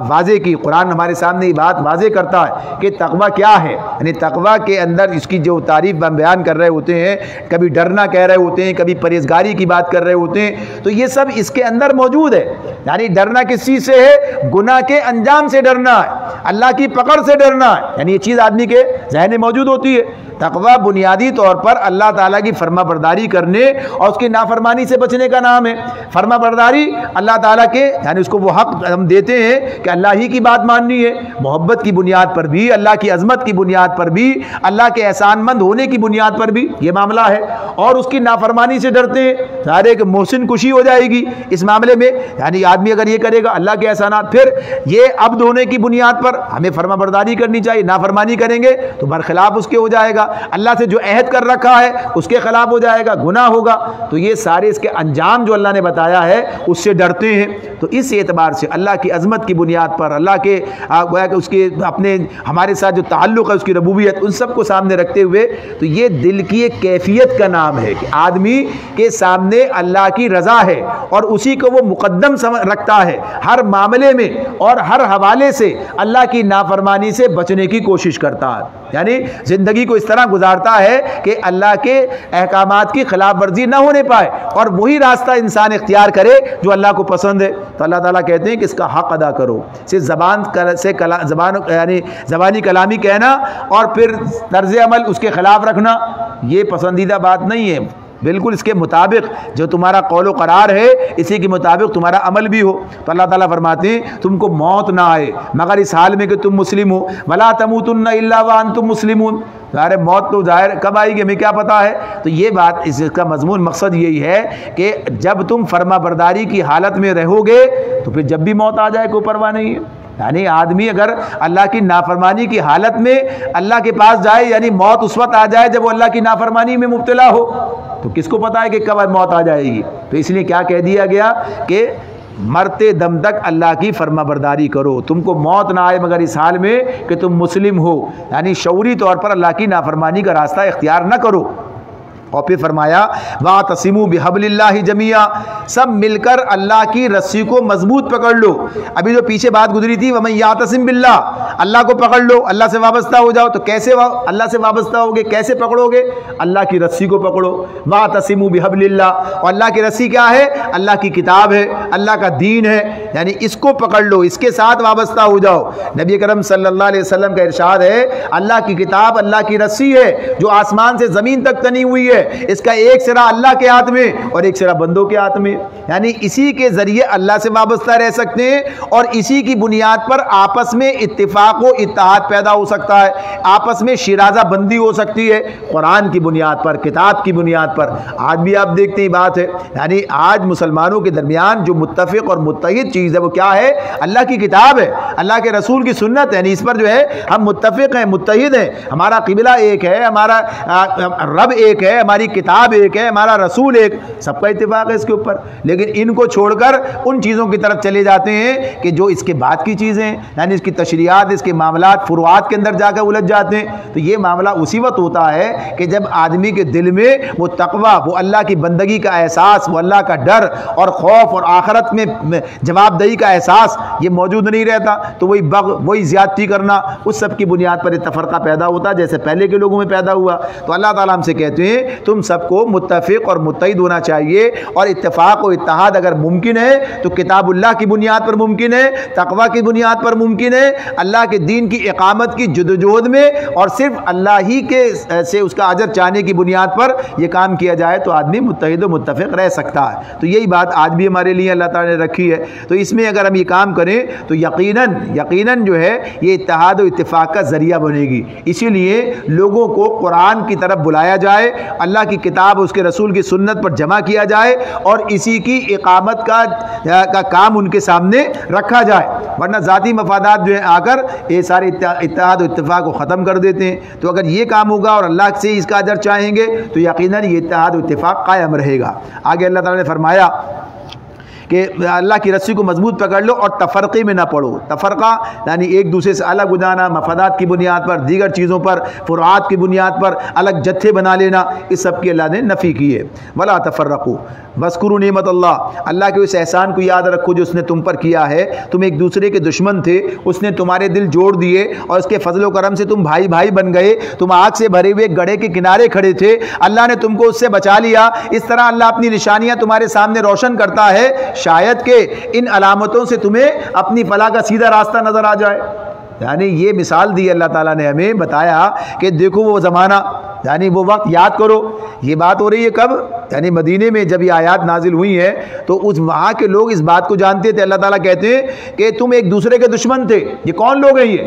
واضح کی، قرآن ہمارے سامنے یہ بات واضح کرتا ہے کہ تقوی کیا ہے۔ یعنی تقوی کے اندر اس کی جو تعریف ہم بیان کر رہے ہوتے ہیں، کبھی ڈرنا کہہ رہے ہوتے ہیں، کبھی پرہیزگاری کی بات کر رہے ہوتے ہیں، تو یہ سب اس کے اندر موجود ہے۔ یعنی ڈرنا کس چیز سے ہے؟ گناہ کے انجام سے ڈرنا ہے، اللہ کی پکڑ سے ڈرنا ہے۔ یعنی یہ چیز آدمی کے ذہن میں موجود ہوتی ہے۔ تقوی بنیادی طور پر اللہ تعالیٰ کی فرما برداری کرنے اور اس کی نافرمانی سے بچنے کا نام ہے۔ فرما برداری اللہ تعالیٰ کے، یعنی اس کو وہ حق ہم دیتے ہیں کہ اللہ ہی کی بات ماننی ہے، محبت کی بنیاد پر بھی، اللہ کی عظمت کی بنیاد پر بھی، اللہ کے احسان مند ہونے کی بنیاد پر بھی یہ معاملہ ہے، اور اس کی نافرمانی سے ڈرتے ہیں۔ ظاہر ہے کہ محسن کشی ہو جائے گی اس معاملے میں، یعنی آدمی اگر یہ کرے گا اللہ کے احسانات، پھر یہ عبد ہونے کی بنیاد پر ہمیں فرما برداری کرنی چاہیے۔ نافرمانی کریں گے تو برخلاف اس کے ہو جائے گا، اللہ سے جو عہد کر رکھا ہے اس کے خلاف ہو جائے گا، گناہ ہوگا۔ تو یہ سارے اس کے انجام جو اللہ نے بتایا ہے اس سے ڈرتے ہیں۔ تو اس اعتبار سے اللہ کی عظمت کی بنیاد پر، اللہ کے گویا کہ اس کے اپنے ہمارے ساتھ جو تعلق ہے، اس کی ربوبیت، ان سب کو سامنے رکھتے ہوئے، تو یہ دل کی ایک کیفیت کا نام ہے کہ آدمی کے سامنے اللہ کی رضا ہے اور اسی کو وہ مقدم رکھتا ہے ہر معاملے میں، اور ہر حوالے سے اللہ کی نافرمانی سے بچنے کی کوشش کرتا ہے۔ یعنی زندگی کو اس طرح گزارتا ہے کہ اللہ کے احکامات کی خلاف ورزی نہ ہونے پائے، اور وہی راستہ انسان اختیار کرے جو اللہ کو پسند ہے۔ تو اللہ تعالیٰ کہتے ہیں کہ اس کا حق ادا کرو۔ صرف زبانی کلامی کہنا اور پھر طرز عمل اس کے خلاف رکھنا یہ پسندیدہ بات نہیں ہے۔ بالکل اس کے مطابق جو تمہارا قول و قرار ہے اسی کے مطابق تمہارا عمل بھی ہو۔ تو اللہ تعالیٰ فرماتے ہیں تم کو موت نہ آئے مگر اس حال میں کہ تم مسلم ہو، وَلَا تَمُوتُنَّ إِلَّا وَأَنْتُمْ مُسْلِمُونَ۔ ظاہر موت تو ظاہر کب آئے گی ہمیں کیا پتا ہے۔ تو یہ بات، اس کا مضمون مقصد یہی ہے کہ جب تم فرما برداری کی حالت میں رہو گے تو پھر جب بھی موت آ جائے کوئی پرواہ نہیں ہے۔ یعنی آدمی اگر اللہ کی نافرمانی کی حالت میں اللہ کے پاس جائے، یعنی موت اس وقت آ جائے جب وہ اللہ کی نافرمانی میں مبتلا ہو، تو کس کو پتا ہے کہ کب موت آ جائے گی؟ تو اس لیے کیا کہہ دیا گیا کہ مرتے دم تک اللہ کی فرما برداری کرو، تم کو موت نہ آئے مگر اس حال میں کہ تم مسلم ہو، یعنی شعوری طور پر اللہ کی نافرمانی کا راستہ اختیار نہ کرو۔ اور پھر فرمایا وَاعْتَصِمُوا بِحَبْلِ اللَّهِ جَمِيعًا، سب مل کر اللہ کی رسی کو مضبوط پکڑ لو۔ ابھی جو پیچھے بات گزری تھی وَمَن يَعْتَصِم بِاللَّهِ، اللہ کو پکڑ لو، اللہ سے وابستہ ہو جاؤ۔ تو کیسے اللہ سے وابستہ ہوگے، کیسے پکڑو گے؟ اللہ کی رسی کو پکڑو۔ وَاعْتَصِمُوا بِحَبْلِ اللَّهِ، اور اللہ کی رسی کیا ہے؟ اللہ کی کتاب ہے، اللہ کا دین ہے، یعنی اس کو پکڑ لو، اس کے ساتھ وابستہ ہو جاؤ۔ نبی کرم صلی اللہ علیہ وسلم کا ارشاد ہے اللہ کی کتاب اللہ کی رسی ہے جو آسمان سے زمین تک تنی ہوئی ہے، اس کا ایک سرا اللہ کے ہاتھ میں اور ایک سرا بندوں کے ہاتھ میں، یعنی اسی کے ذریعے اللہ سے وابستہ رہ سکتے ہیں اور اسی کی بنیاد پر آپس میں اتفاق و اتحاد پیدا ہو سکتا ہے، آپس میں شیرازہ بندی ہو سکتی ہے قرآن کی بنیاد پر، کتاب کی بنیاد پر۔ آج بھی آپ دیکھتے ہیں بات ہے، یعنی آج مسلمانوں کے درمیان جو متفق اور متحد چیز ہے وہ کیا ہے؟ اللہ کی کتاب ہے، اللہ کے رسول کی سنت ہے، یعنی اس پر جو ہے ہم متفق ہیں، متحد ہیں، ہمارا قبلہ ایک ہے، ہمارا رب ایک ہے، ہماری کتاب ایک ہے، ہمارا رسول ایک، سب کا اتفاق ہے اس کے اوپر۔ لیکن ان کو چھوڑ کر ان چیزوں کی طرف چلے جاتے ہیں کہ جو اس کے بعد کی چیزیں ہیں، یعنی اس کی تشریعات، اس کے معاملات، فروعات کے اندر جا کر الجھ جاتے ہیں۔ تو یہ معاملہ اسی وقت ہوتا ہے کہ جب آدمی کے دل میں وہ تقویٰ، وہ اللہ کی بندگی کا احساس، وہ اللہ کا ڈر اور خوف اور آخرت میں جواب دہی کا احساس یہ موجود نہیں رہتا، تو وہی وہی زیادتی کرنا، اس سب کی بنیاد پر تفرقہ پیدا ہوتا جیسے پہلے کے لوگوں میں پیدا ہوا۔ تو اللہ تعالیٰ ہم سے کہتے ہیں تم سب کو متفق اور متحد ہونا چاہیے، اور اتفاق و اتحاد اگر ممکن ہے تو کتاب اللہ کی بنیاد پر ممکن ہے، تقویٰ کی بنیاد پر ممکن ہے، اللہ کے دین کی اقامت کی جدوجہد میں اور صرف اللہ ہی کے سے اس کا اجر چاہنے کی بنیاد پر یہ کام کیا جائے تو آدمی متحد و متفق رہ سکتا ہے۔ تو یہی بات آج بھی ہمارے لیے اللہ تعالیٰ نے رکھی ہے۔ تو اس میں اگر ہم یہ کام کریں تو یقیناً جو ہے یہ اتحاد و اتفاق کا ذریعہ بنے گی۔ اسی لیے لوگوں کو قرآن کی طرف بلایا جائے، اللہ کی کتاب اس کے رسول کی سنت پر جمع کیا جائے اور اسی کی اقامت کا کام ان کے سامنے رکھا جائے، ورنہ ذاتی مفادات جو ہیں آ کر یہ سارے اتحاد و اتفاق کو ختم کر دیتے ہیں۔ تو اگر یہ کام ہوگا اور اللہ سے اس کا اجر چاہیں گے تو یقیناً یہ اتحاد و اتفاق قائم رہے گا۔ آگے اللہ تعالیٰ نے فرمایا کہ اللہ کی رسی کو مضبوط پکڑ لو اور تفرقے میں نہ پڑو۔ تفرقہ یعنی ایک دوسرے سے الگ ہو جانا، مفادات کی بنیاد پر، دیگر چیزوں پر، فروعات کی بنیاد پر الگ جتھے بنا لینا، اس سب کی اللہ نے نفی کی ہے۔ ولا تفرقوا واذکروا نعمت اللہ کے اس احسان کو یاد رکھو جو اس نے تم پر کیا ہے۔ تم ایک دوسرے کے دشمن تھے، اس نے تمہارے دل جوڑ دیے اور اس کے فضل و کرم سے تم بھائی بھائی بن گئے۔ تم آگ سے بھرے ہوئے گڑھے کے کنارے کھڑے تھے، اللہ نے تم کو اس سے بچا لیا۔ اس طرح اللہ اپنی نشانیاں تمہارے سامنے روشن کرتا ہے، شاید کہ ان علامتوں سے تمہیں اپنی فلاح کا سیدھا راستہ نظر آ جائے۔ یعنی یہ مثال دی اللہ تعالیٰ نے، ہمیں بتایا کہ دیکھو وہ زمانہ، یعنی وہ وقت یاد کرو۔ یہ بات ہو رہی ہے کب؟ یعنی مدینے میں جب یہ آیات نازل ہوئی ہیں تو وہاں کے لوگ اس بات کو جانتے تھے۔ اللہ تعالیٰ کہتے ہیں کہ تم ایک دوسرے کے دشمن تھے۔ یہ کون لوگ ہیں؟ یہ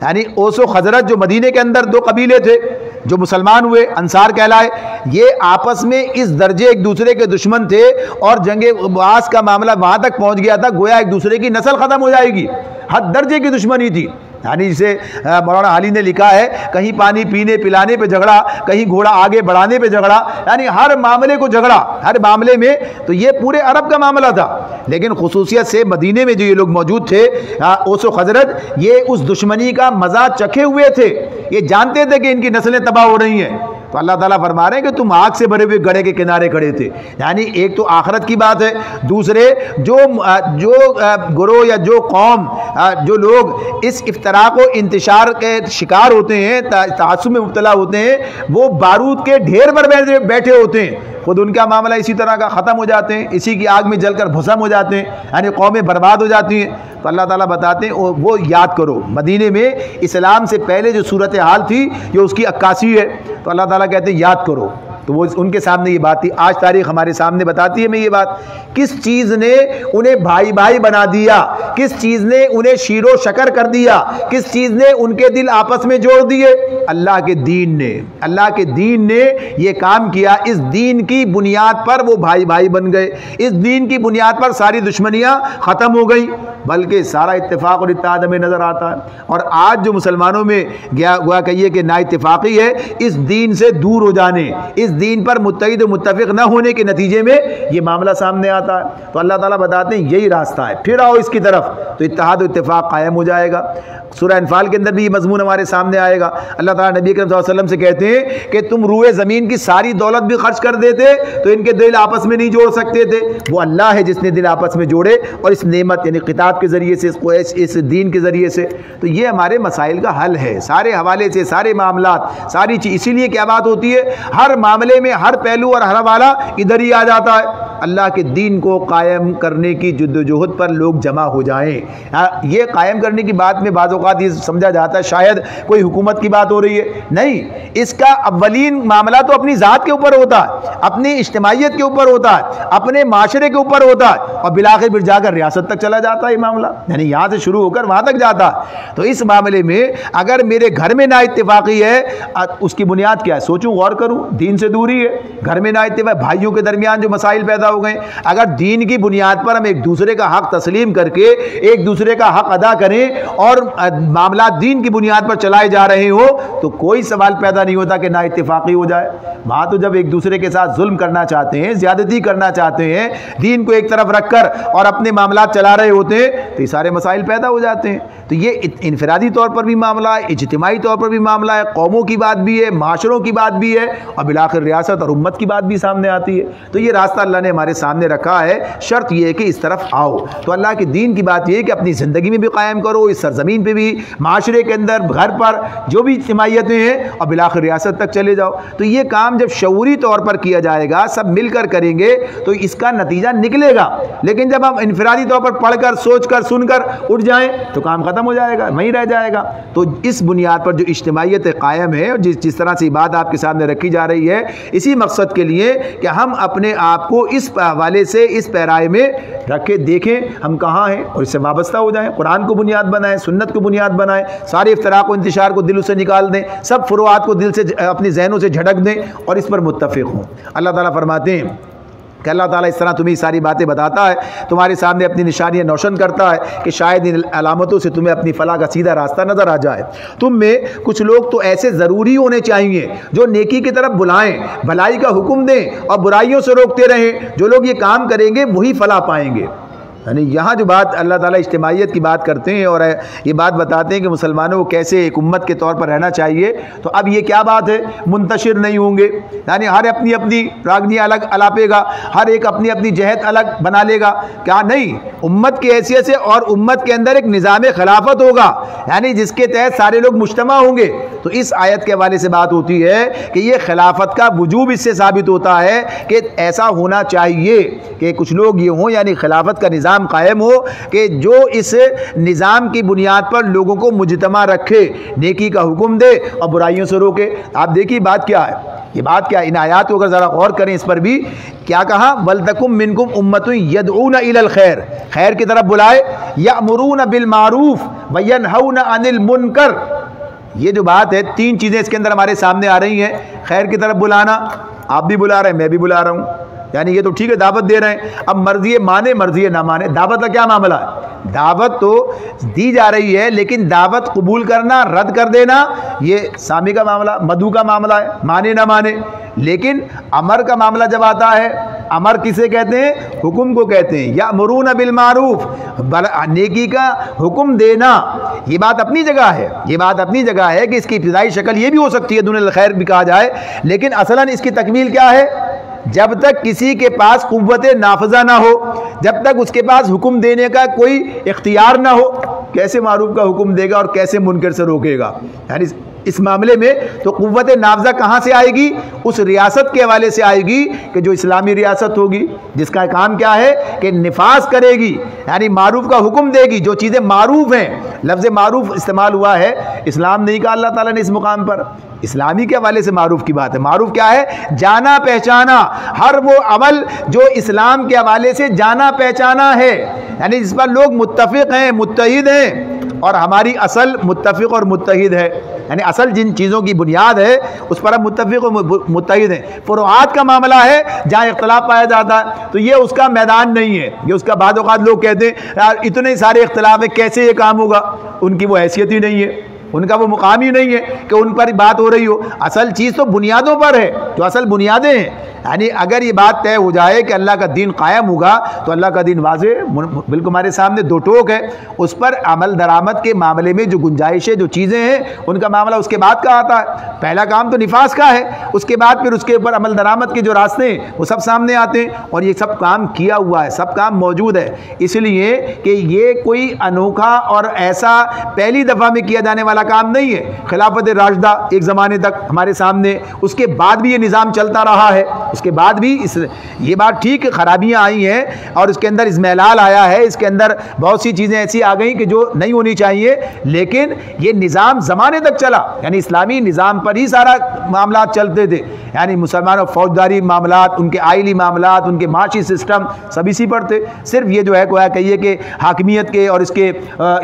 یعنی اوس و خزرج جو مدینے کے اندر دو قبیلے تھے جو مسلمان ہوئے، انصار کہلائے، یہ آپس میں اس درجے ایک دوسرے کے دشمن تھے اور جنگ بعث کا معاملہ وہاں تک پہنچ گیا تھا گویا ایک دوسرے کی نسل ختم ہو جائے گی، حد درجے کی دشمنی تھی۔ یعنی جسے مولانا حالی نے لکھا ہے کہیں پانی پینے پلانے پہ جھگڑا، کہیں گھوڑا آگے بڑھانے پہ جھگڑا، یعنی ہر معاملے کو جھگڑا، ہر معاملے میں۔ تو یہ پورے عرب کا معاملہ تھا، لیکن خصوصیت سے مدینے میں جو یہ لوگ موجود تھے اوس و خزرج، یہ اس دشمنی کا مزہ چکھے ہوئے تھے، یہ جانتے تھے کہ ان کی نسلیں تباہ ہو رہی ہیں۔ تو اللہ تعالیٰ فرما رہے ہیں کہ تم آگ سے بھرے ہوئے گڑھے کے کنارے کھڑے تھے۔ یعنی ایک تو آخرت کی بات ہے، دوسرے جو گروہ یا جو قوم، جو لوگ اس افتراق و انتشار کے شکار ہوتے ہیں، تعصب میں مبتلا ہوتے ہیں، وہ بارود کے ڈھیر پر بیٹھے ہوتے ہیں، خود ان کا معاملہ اسی طرح کا ختم ہو جاتے ہیں، اسی کی آگ میں جل کر بھسم ہو جاتے ہیں، یعنی قومیں برباد ہو جاتی ہیں۔ تو اللہ تعالیٰ بتاتے ہیں وہ یاد کرو، مدینے میں اسلام سے پہلے جو صورتحال تھی یہ اس کی عکاسی ہے۔ تو اللہ تعالیٰ کہتے ہیں یاد کرو، تو وہ ان کے سامنے یہ بات تھی۔ آج تاریخ ہمارے سامنے بتاتی ہے میں یہ بات، کس چیز نے انہیں بھائی بھائی بنا دیا، کس چیز نے انہیں شیر و شکر کر دیا، کس چیز نے ان کے دل آپس میں جوڑ دیے؟ اللہ کے دین نے، اللہ کے دین نے یہ کام کیا۔ اس دین کی بنیاد پر وہ بھائی بھائی بن گئے، اس دین کی بنیاد پر ساری دشمنیاں ختم ہو گئی۔ بلکہ سارا اتفاق اور اتحاد ہمیں نظر آتا ہے۔ اور آج جو مسلمانوں میں گویا کہیے کہ نا اتفاقی ہے، اس دین سے دور ہو جانے، اس دین پر متحد و متفق نہ ہونے کے نتیجے میں یہ معاملہ سامنے آتا ہے۔ تو اللہ تعالیٰ بتاتے ہیں یہی راستہ ہے، پھر آؤ اس کی طرف، تو اتحاد و اتفاق قائم ہو جائے گا۔ سورہ انفال کے اندر بھی یہ مضمون ہمارے سامنے آئے گا۔ اللہ تعالیٰ نبی کریم صلی اللہ علیہ وسلم سے کہتے ہیں کہ تم روئے زمین کی ساری دولت بھی خرچ کر دیتے تو ان کے دل آپس میں نہیں جوڑ سکتے تھے، وہ اللہ ہے جس نے دل آپس میں جوڑے، اور اس نعمت یعنی کتاب کے ذریعے سے، اس دین کے ذریعے سے۔ تو یہ ہمارے مسائل کا حل ہے، سارے حوالے سے، سارے معاملات، ساری چیز۔ اسی لیے کیا بات ہوتی ہے، ہر معاملے میں ہر پہلو اور ہر حوالہ ادھر ہی آ جاتا ہے۔ اللہ کے دین کو قائم کرنے کی جدوجہد پر لوگ جمع ہو جائیں۔ یہ قائم کرنے کی بات میں بعض اوقات یہ سمجھا جاتا ہے شاید کوئی حکومت کی بات ہو رہی ہے، نہیں، اس کا اولین معاملہ تو اپنی ذات کے اوپر ہوتا ہے، اپنی اجتماعیت کے اوپر ہوتا ہے، اپنے معاشرے کے اوپر ہوتا ہے، اور بالآخر پھر جا کر ریاست تک چلا جاتا ہے یہ معاملہ، یعنی یہاں سے شروع ہو کر وہاں تک جاتا ہے۔ تو اس معاملے میں اگر میرے گھر میں نا اتفاقی ہے، اس کی بنیاد کیا ہے، سوچوں، غور کروں، دین سے دوری ہے۔ گھر میں نا اتفاق، بھائیوں کے درمیان جو مسائل پیدا ہو گئے، اگر دین کی بنیاد پر ہم ایک دوسرے کا حق تسلیم کر کے ایک دوسرے کا حق ادا کریں اور معاملات دین کی بنیاد پر چلائے جا رہے ہو تو کوئی سوال پیدا نہیں ہوتا کہ نا اتفاقی ہو جائے۔ وہاں تو جب ایک دوسرے کے ساتھ ظلم کرنا چاہتے ہیں، زیادتی کرنا چاہتے ہیں، دین کو ایک طرف رکھ کر اور اپنے معاملات چلا رہے ہوتے ہیں تو یہ سارے مسائل پیدا ہو جاتے ہیں۔ تو یہ انفرادی طور پر بھی معاملہ ہے، اجتماعی طور پر بھی معاملہ ہے، قوموں کی بات بھی ہے، معاشروں کی بات بھی ہے، اور بالآخر ریاست اور امت کی بات بھی سامنے آتی ہے۔ تو یہ راستہ اللہ نے ہمارے سامنے رکھا ہے، شرط یہ ہے کہ اس طرف آؤ۔ تو اللہ کے دین کی بات یہ ہے کہ اپنی زندگی میں بھی قائم کرو، اس سرزمین پہ بھی، معاشرے کے اندر، گھر پر جو بھی اجتماعیتیں ہیں، اور بالآخر ریاست تک چلے جاؤ۔ تو یہ کام جب شعوری طور پر کیا جائے گا، سب مل کر کریں گے تو اس کا نتیجہ نکلے گا۔ لیکن جب ہم انفرادی طور پر پڑھ کر، سوچ کر، سن کر اٹھ جائیں تو کام ختم ہو جائے گا، وہیں رہ جائے گا۔ تو اس بنیاد پر جو اجتماعیت قائم ہے، اور جس طرح سے بات آپ کے سامنے رکھی جا رہی ہے، اسی مقصد کے لیے کہ ہم اپنے آپ کو اس حوالے سے اس پیرائے میں رکھے، دیکھیں ہم کہاں ہیں اور اس سے وابستہ ہو جائیں، قرآن کو بنیاد بنائیں، سنت کو بنیاد بنائیں، سارے افتراق و انتشار کو دل سے نکال دیں، سب فروعات کو دل سے اپنی ذہنوں سے جھڑک دیں اور اس پر متفق ہوں۔ اللہ تعالیٰ فرماتے ہیں کہ اللہ تعالیٰ اس طرح تمہیں ساری باتیں بتاتا ہے، تمہارے سامنے اپنی نشانیاں روشن کرتا ہے کہ شاید ان علامتوں سے تمہیں اپنی فلاح کا سیدھا راستہ نظر آ جائے۔ تم میں کچھ لوگ تو ایسے ضروری ہونے چاہیے جو نیکی کی طرف بلائیں، بھلائی کا حکم دیں اور برائیوں سے روکتے رہیں۔ جو لوگ یہ کام کریں گے وہی فلاح پائیں گے۔ یعنی یہاں جو بات اللہ تعالیٰ اجتماعیت کی بات کرتے ہیں اور یہ بات بتاتے ہیں کہ مسلمانوں کو کیسے ایک امت کے طور پر رہنا چاہیے، تو اب یہ کیا بات ہے، منتشر نہیں ہوں گے، یعنی ہر اپنی اپنی راگنی الگ الاپے گا، ہر ایک اپنی اپنی جہت الگ بنا لے گا، کیا نہیں، امت کی حیثیت سے اور امت کے اندر ایک نظام خلافت ہوگا، یعنی جس کے تحت سارے لوگ مجتمع ہوں گے۔ تو اس آیت کے حوالے سے بات ہوتی ہے کہ یہ خلافت کا وجوب اس سے ثابت ہوتا ہے کہ ایسا ہونا چاہیے کہ کچھ لوگ یہ ہوں، یعنی خلافت کا نظام قائم ہو کہ جو اس نظام کی بنیاد پر لوگوں کو مجتمع رکھے، نیکی کا حکم دے اور برائیوں سے روکے۔ آپ دیکھیے بات کیا ہے، یہ بات کیا ہے، ان آیات کو اگر ذرا غور کریں اس پر بھی کیا کہا، وَلْتَكُمْ مِنْكُمْ أُمَّةٌ يَدْعُونَ إِلَى الْخَيْرِ، خیر کی طرف بلائے، يَأْمُرُونَ بِالْمَعْرُوفِ وَيَنْهَوْنَ عَنِ الْمُنْكَرِ۔ یہ جو بات ہے، تین چیزیں اس کے اندر ہمارے سامنے آ رہی ہیں، خیر کی طرف بلانا، آپ بھی بلا رہے ہیں، میں بھی بلا رہا ہوں، یعنی یہ تو ٹھیک ہے دعوت دے رہے ہیں، اب مرضی مانے مرضی نہ مانے، دعوت کا کیا معاملہ ہے، دعوت تو دی جا رہی ہے لیکن دعوت قبول کرنا، رد کر دینا، یہ سامی کا معاملہ، مدعو کا معاملہ ہے، مانے نہ مانے۔ لیکن امر کا معاملہ جب آتا ہے، امر کسے کہتے ہیں، حکم کو کہتے ہیں، یامرون بالمعروف، نیکی کا حکم دینا، یہ بات اپنی جگہ ہے، یہ بات اپنی جگہ ہے کہ اس کی ابتدائی شکل یہ بھی ہو سکتی ہے دون الخیر بھی کہا جائے، لیکن اصلاً اس کی تکمیل کیا ہے، جب تک کسی کے پاس قوت نافذہ نہ ہو، جب تک اس کے پاس حکم دینے کا کوئی اختیار نہ ہو، کیسے معروف کا حکم دے گا اور کیسے منکر سے روکے گا، یعنی اس معاملے میں تو قوت نافذہ کہاں سے آئے گی، اس ریاست کے حوالے سے آئے گی کہ جو اسلامی ریاست ہوگی، جس کا کام کیا ہے کہ نفاذ کرے گی، یعنی معروف کا حکم دے گی، جو چیزیں معروف ہیں، لفظ معروف استعمال ہوا ہے، اسلام نہیں کہا اللہ تعالیٰ نے اس مقام پر، اسلامی کے حوالے سے معروف کی بات ہے۔ معروف کیا ہے، جانا پہچانا، ہر وہ عمل جو اسلام کے حوالے سے جانا پہچانا ہے، یعنی جس پر لوگ متفق ہیں، متحد ہیں، اور ہماری اصل متفق اور متحد ہے۔ یعنی اصل جن چیزوں کی بنیاد ہے اس پر ہم متفق و متحد ہیں. فروعات کا معاملہ ہے جہاں اختلاف پایا جاتا ہے تو یہ اس کا میدان نہیں ہے. یہ اس کا بعض اوقات لوگ کہتے ہیں یار اتنے سارے اختلاف ہے کیسے یہ کام ہوگا. ان کی وہ حیثیت ہی نہیں ہے, ان کا وہ مقام ہی نہیں ہے کہ ان پر بات ہو رہی ہو. اصل چیز تو بنیادوں پر ہے, جو اصل بنیادیں ہیں. یعنی اگر یہ بات طے ہو جائے کہ اللہ کا دین قائم ہوگا تو اللہ کا دین واضح بالکل ہمارے سامنے دو ٹوک ہے. اس پر عمل درآمد کے معاملے میں جو گنجائشیں جو چیزیں ہیں ان کا معاملہ اس کے بعد کا آتا ہے. پہلا کام تو نفاذ کا ہے, اس کے بعد پھر اس کے اوپر عمل درآمد کے جو راستے ہیں وہ سب سامنے آتے ہیں. اور یہ سب کام کیا ہوا ہے, سب کام موجود ہے. اس لیے کہ یہ کوئی انوکھا اور ایسا پہلی دفعہ میں کیا جانے والا کام نہیں ہے. خلافت راشدہ ایک زمانے تک ہمارے سامنے, اس کے بعد بھی یہ نظام چلتا رہا ہے. اس کے بعد بھی یہ بات ٹھیک خرابیاں آئی ہیں اور اس کے اندر ازمیلال آیا ہے, اس کے اندر بہت سی چیزیں ایسی آ گئیں کہ جو نہیں ہونی چاہیے, لیکن یہ نظام زمانے تک چلا. یعنی اسلامی نظام پر ہی سارا معاملات چلتے تھے. یعنی مسلمانوں فوجداری معاملات, ان کے آئلی معاملات, ان کے معاشی سسٹم سب اسی پر تھے. صرف یہ جو ہے کویا کہیے کہ حاکمیت کے اور اس کے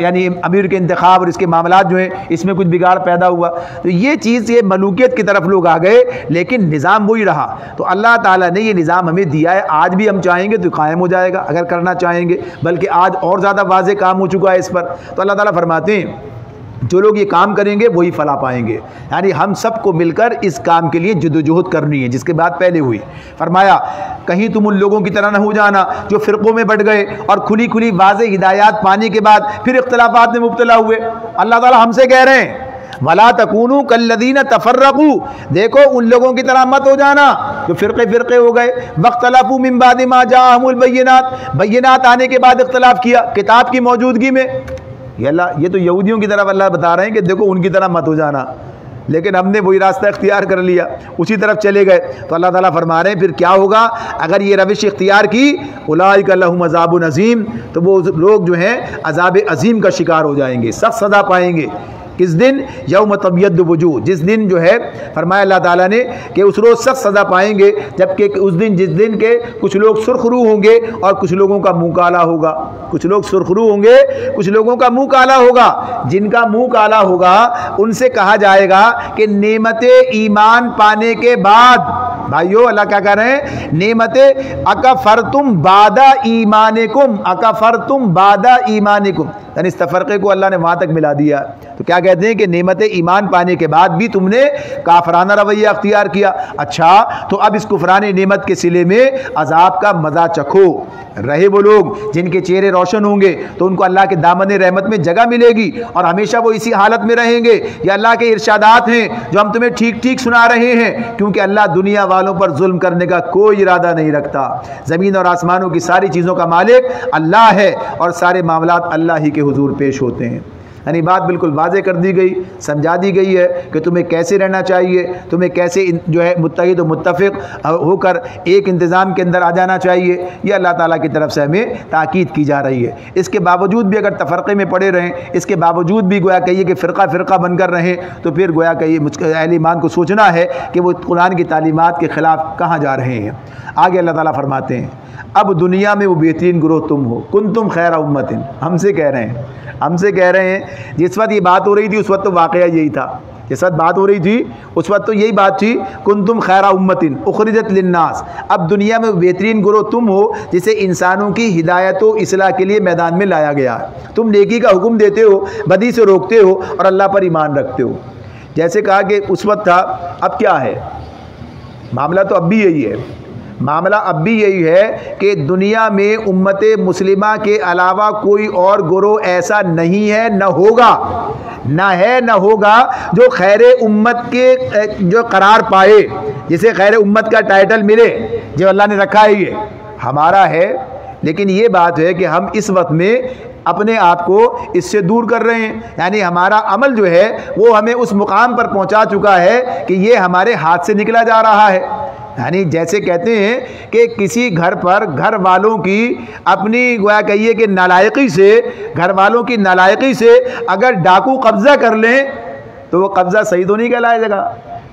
یعنی امیر کے انتخاب اور اس کے معاملات جو ہیں اس میں کچھ بگاڑ پیدا ہوا. تو یہ چیز یہ ملوکیت کی طرف لوگ آ گئے, لیکن نظام وہی رہا. تو اللہ تعالیٰ نے یہ نظام ہمیں دیا ہے. آج بھی ہم چاہیں گے تو قائم ہو جائے گا اگر کرنا چاہیں گے, بلکہ آج اور زیادہ واضح کام ہو چکا ہے اس پر. تو اللہ تعالیٰ فرماتے ہیں جو لوگ یہ کام کریں گے وہی فلاح پائیں گے. یعنی ہم سب کو مل کر اس کام کے لیے جدوجہد کرنی ہے, جس کے بعد پہلے ہوئی. فرمایا کہیں تم ان لوگوں کی طرح نہ ہو جانا جو فرقوں میں بٹ گئے اور کھلی کھلی واضح ہدایات پانے کے بعد پھر اختلافات میں مبتلا ہوئے. اللہ تعالیٰ ہم سے کہہ رہے ہیں وَلَا تَكُونُوا كَالَّذِينَ تَفَرَّقُوا, دیکھو ان لوگوں کی طرح مت ہو جانا جو فرقے ہو گئے. وَاخْتَلَفُوا مِن بَعْدِ مَا جَاءَهُمُ الْبَيِّنَاتُ, بینات آنے کے بعد اختلاف کیا کتاب کی موجودگی میں. یہ تو یہودیوں کی طرف اللہ بتا رہے ہیں کہ دیکھو ان کی طرح مت ہو جانا, لیکن ہم نے وہی راستہ اختیار کر لیا, اسی طرف چلے گئے. تو اللہ تعالیٰ فرما رہے ہیں پھر کیا ہوگا اگر یہ روش اختیار کی. اولئک لہم عذاب عظیم, تو وہ لوگ جو ہیں عذاب عظیم کا شکار ہو جائیں گے, سخت سزا پائیں گے. کس دن؟ یوم تبیض وجوہ, جس دن جو ہے فرمایا اللہ تعالیٰ نے کہ اس روز سخت سزا پائیں گے. جبکہ اس دن جس دن کے کچھ لوگ سرخ رو ہوں گے اور کچھ لوگوں کا منہ کالا ہوگا. کچھ لوگ سرخ رو ہوں گے, کچھ لوگوں کا منہ کالا ہوگا. جن کا منہ کالا ہوگا ان سے کہا جائے گا کہ نعمت ایمان پانے کے بعد, بھائیو اللہ کیا کہہ رہے ہیں, نعمت اکفرتم بعد ایمانکم, اکفرتم بعد ایمانکم, یعنی اس تفرقے کو اللہ نے وہاں تک ملا دیا. تو کیا کہتے ہیں کہ نعمت ایمان پانے کے بعد بھی تم نے کافرانہ رویہ اختیار کیا. اچھا تو اب اس کفران نعمت کے صلے میں عذاب کا مزہ چکھو. رہے وہ لوگ جن کے چہرے روشن ہوں گے تو ان کو اللہ کے دامن رحمت میں جگہ ملے گی اور ہمیشہ وہ اسی حالت میں رہیں گے. یہ اللہ کے ارشادات ہیں جو ہم تمہیں ٹھیک ٹھیک سنا رہے ہیں, کیونکہ اللہ دنیا والوں پر ظلم کرنے کا کوئی ارادہ نہیں رکھتا. زمین اور آسمانوں کی ساری چیزوں کا مالک اللہ ہے اور سارے معاملات اللہ ہی کے حضور پیش ہوتے ہیں. یعنی بات بالکل واضح کر دی گئی, سمجھا دی گئی ہے کہ تمہیں کیسے رہنا چاہیے, تمہیں کیسے جو ہے متحد و متفق ہو کر ایک انتظام کے اندر آ جانا چاہیے. یہ اللہ تعالیٰ کی طرف سے ہمیں تاکید کی جا رہی ہے. اس کے باوجود بھی اگر تفرقے میں پڑے رہیں, اس کے باوجود بھی گویا کہیے کہ فرقہ بن کر رہیں, تو پھر گویا کہ اہل ایمان کو سوچنا ہے کہ وہ قرآن کی تعلیمات کے خلاف کہاں جا رہے ہیں. آگے اللہ تعالیٰ فرماتے ہیں اب دنیا میں وہ بہترین گروہ تم ہو, کنتم خیر امت, ہم سے کہہ رہے ہیں. جس وقت یہ بات ہو رہی تھی اس وقت تو واقعہ یہی تھا, جس وقت بات ہو رہی تھی اس وقت تو یہی بات تھی, کنتم خیر امت اخرجت للناس, اب دنیا میں بہترین گروہ تم ہو جسے انسانوں کی ہدایت و اصلاح کے لیے میدان میں لایا گیا ہے. تم نیکی کا حکم دیتے ہو, بدی سے روکتے ہو اور اللہ پر ایمان رکھتے ہو. جیسے کہا کہ اس وقت تھا, اب کیا ہے معاملہ؟ تو اب بھی یہی ہے. معاملہ اب بھی یہی ہے کہ دنیا میں امت مسلمہ کے علاوہ کوئی اور گروہ ایسا نہیں ہے, نہ ہوگا جو خیر امت کے جو قرار پائے, جسے خیر امت کا ٹائٹل ملے, جو اللہ نے رکھا ہے یہ ہمارا ہے. لیکن یہ بات ہے کہ ہم اس وقت میں اپنے آپ کو اس سے دور کر رہے ہیں. یعنی ہمارا عمل جو ہے وہ ہمیں اس مقام پر پہنچا چکا ہے کہ یہ ہمارے ہاتھ سے نکلا جا رہا ہے. یعنی جیسے کہتے ہیں کہ کسی گھر پر گھر والوں کی اپنی گویا کہیے کہ نالائقی سے اگر ڈاکو قبضہ کر لیں تو وہ قبضہ صحیح تو نہیں کہلائے گا.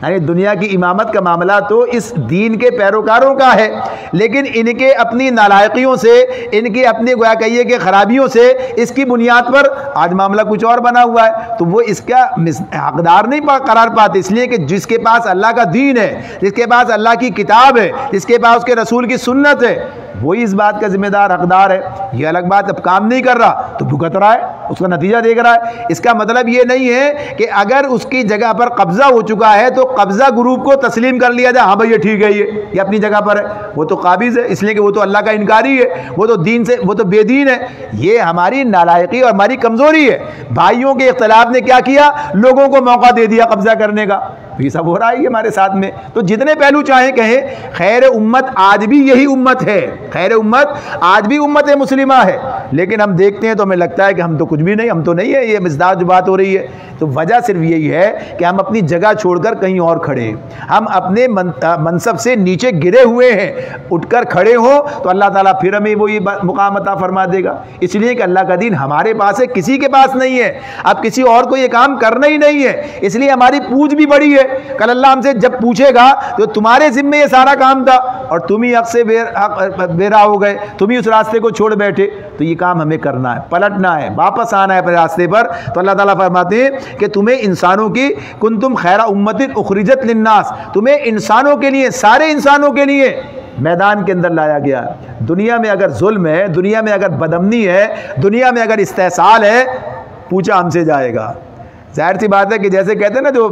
یعنی دنیا کی امامت کا معاملہ تو اس دین کے پیروکاروں کا ہے، لیکن ان کے اپنی نالائقیوں سے، ان کی اپنی گویا کہیے کہ خرابیوں سے اس کی بنیاد پر آج معاملہ کچھ اور بنا ہوا ہے، تو وہ اس کا حقدار نہیں قرار پاتے، اس لیے کہ جس کے پاس اللہ کا دین ہے، جس کے پاس اللہ کی کتاب ہے، جس کے پاس اس کے رسول کی سنت ہے، وہی اس بات کا ذمہ دار حقدار ہے۔ یہ الگ بات اب کام نہیں کر رہا تو بھگت رہا ہے، اس کا نتیجہ دیکھ رہا ہے۔ اس کا مطلب یہ نہیں ہے کہ اگر اس کی جگہ پر قبضہ ہو چکا ہے تو قبضہ گروپ کو تسلیم کر لیا جائے، ہاں بھائی یہ ٹھیک ہے، یہ اپنی جگہ پر ہے، وہ تو قابض ہے، اس لیے کہ وہ تو اللہ کا انکاری ہے، وہ تو دین سے، وہ تو بے دین ہے۔ یہ ہماری نالائقی اور ہماری کمزوری ہے۔ بھائیوں کے اختلاف نے کیا کیا؟ لوگوں کو موقع دے دیا قبضہ کرنے کا۔ یہ سب ہو رہا ہے ہمارے ساتھ میں۔ تو جتنے پہلو چاہیں کہیں، خیر امت آج بھی یہی امت ہے، خیر امت آج بھی امت مسلمہ ہے، لیکن ہم دیکھتے ہیں تو ہمیں لگتا ہے کہ ہم تو کچھ بھی نہیں، ہم تو نہیں ہے، یہ مزداد جو بات ہو رہی ہے۔ تو وجہ صرف یہی ہے کہ ہم اپنی جگہ چھوڑ کر کہیں اور کھڑے ہیں، ہم اپنے منصب سے نیچے گرے ہوئے ہیں، اٹھ کر کھڑے ہوں تو اللہ تعالیٰ پھر ہمیں وہی مقام عطا فرما دے گا، اس لیے کہ اللہ کا دین ہمارے پاس ہے، کسی کے پاس نہیں ہے۔ اب کسی اور کو یہ کام کرنا ہی نہیں ہے، اس لیے ہماری پوچھ بھی بڑی ہے۔ کل اللہ ہم سے جب پوچھے گا تو تمہارے ذمے یہ سارا کام تھا اور تم ہی حق سے بے راہ ہو گئے، تم ہی اس راستے کو چھوڑ بیٹھے، تو یہ کام ہمیں کرنا ہے، پلٹنا ہے، واپس آنا ہے اپنے راستے پر۔ تو اللہ تعالیٰ فرماتے ہیں کہ تمہیں انسانوں کی کنتم خیر امت اخرجت للناس، تمہیں انسانوں کے لیے، سارے انسانوں کے لیے میدان کے اندر لایا گیا۔ دنیا میں اگر ظلم ہے، دنیا میں اگر بدامنی ہے، دنیا میں اگر استحصال ہے، پوچھا ہم سے جائے گا۔ ظاہر سی بات ہے کہ جیسے کہتے ہیں نا، جو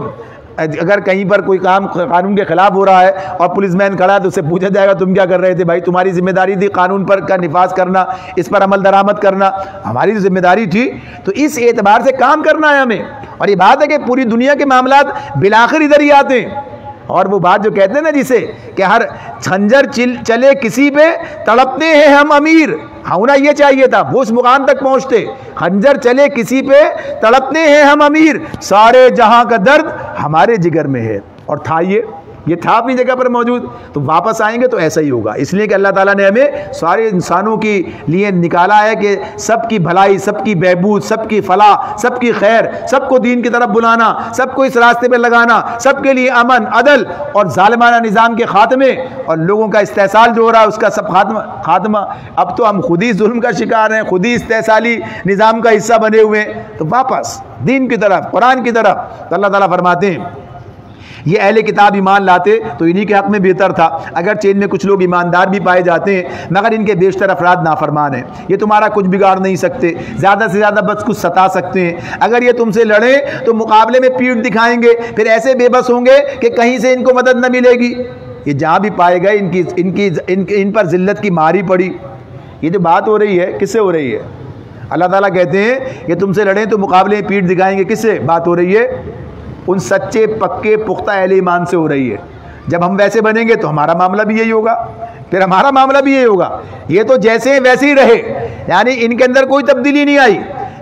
اگر کہیں پر کوئی کام قانون کے خلاف ہو رہا ہے اور پولیس مین کھڑا ہے تو اس سے پوچھا جائے گا تم کیا کر رہے تھے؟ بھائی تمہاری ذمہ داری تھی قانون پر کا نفاذ کرنا، اس پر عمل درآمد کرنا، ہماری ذمہ داری تھی۔ تو اس اعتبار سے کام کرنا ہے ہمیں، اور یہ بات ہے کہ پوری دنیا کے معاملات بالآخر ادھر ہی آتے ہیں۔ اور وہ بات جو کہتے ہیں نا جسے کہ ہر خنجر چلے کسی پہ تڑپتے ہیں ہم امیر، ہونا یہ چاہیے تھا، وہ اس مقام تک پہنچتے۔ خنجر چلے کسی پہ تڑپتے ہیں ہم امیر، سارے جہاں کا درد ہمارے جگر میں ہے، اور تھا یہ تھا اپنی جگہ پر موجود۔ تو واپس آئیں گے تو ایسا ہی ہوگا، اس لیے کہ اللہ تعالیٰ نے ہمیں سارے انسانوں کے لیے نکالا ہے کہ سب کی بھلائی، سب کی بہبود، سب کی فلاح، سب کی خیر، سب کو دین کی طرف بلانا، سب کو اس راستے پہ لگانا، سب کے لیے امن، عدل اور ظالمانہ نظام کے خاتمے، اور لوگوں کا استحصال جو ہو رہا ہے اس کا سب خاتمہ۔ اب تو ہم خود ہی ظلم کا شکار ہیں، خود ہی استحصالی نظام کا حصہ بنے ہوئے ہیں، تو واپس دین کی طرف، قرآن کی طرف۔ تو اللہ تعالیٰ فرماتے ہیں یہ اہل کتاب ایمان لاتے تو انہی کے حق میں بہتر تھا، اگرچہ ان میں کچھ لوگ ایماندار بھی پائے جاتے ہیں، مگر ان کے بیشتر افراد نافرمان ہیں۔ یہ تمہارا کچھ بگاڑ نہیں سکتے، زیادہ سے زیادہ بس کچھ ستا سکتے ہیں۔ اگر یہ تم سے لڑیں تو مقابلے میں پیٹھ دکھائیں گے، پھر ایسے بے بس ہوں گے کہ کہیں سے ان کو مدد نہ ملے گی۔ یہ جہاں بھی پائے گئے ان پر ذلت کی ماری پڑی۔ یہ جو بات ہو رہی ہے کس سے ہو رہی ہے؟ اللہ تعالیٰ کہتے ہیں کہ تم سے لڑیں تو مقابلے میں پیٹھ دکھائیں گے، کس سے بات ہو رہی ہے؟ ان سچے پکے پختہ اہل ایمان سے ہو رہی ہے۔ جب ہم ویسے بنیں گے تو ہمارا معاملہ بھی یہی ہوگا، پھر ہمارا معاملہ بھی یہی ہوگا۔ یہ تو جیسے ہیں ویسے ہی رہے، یعنی ان کے اندر کوئی تبدیلی نہیں آئی۔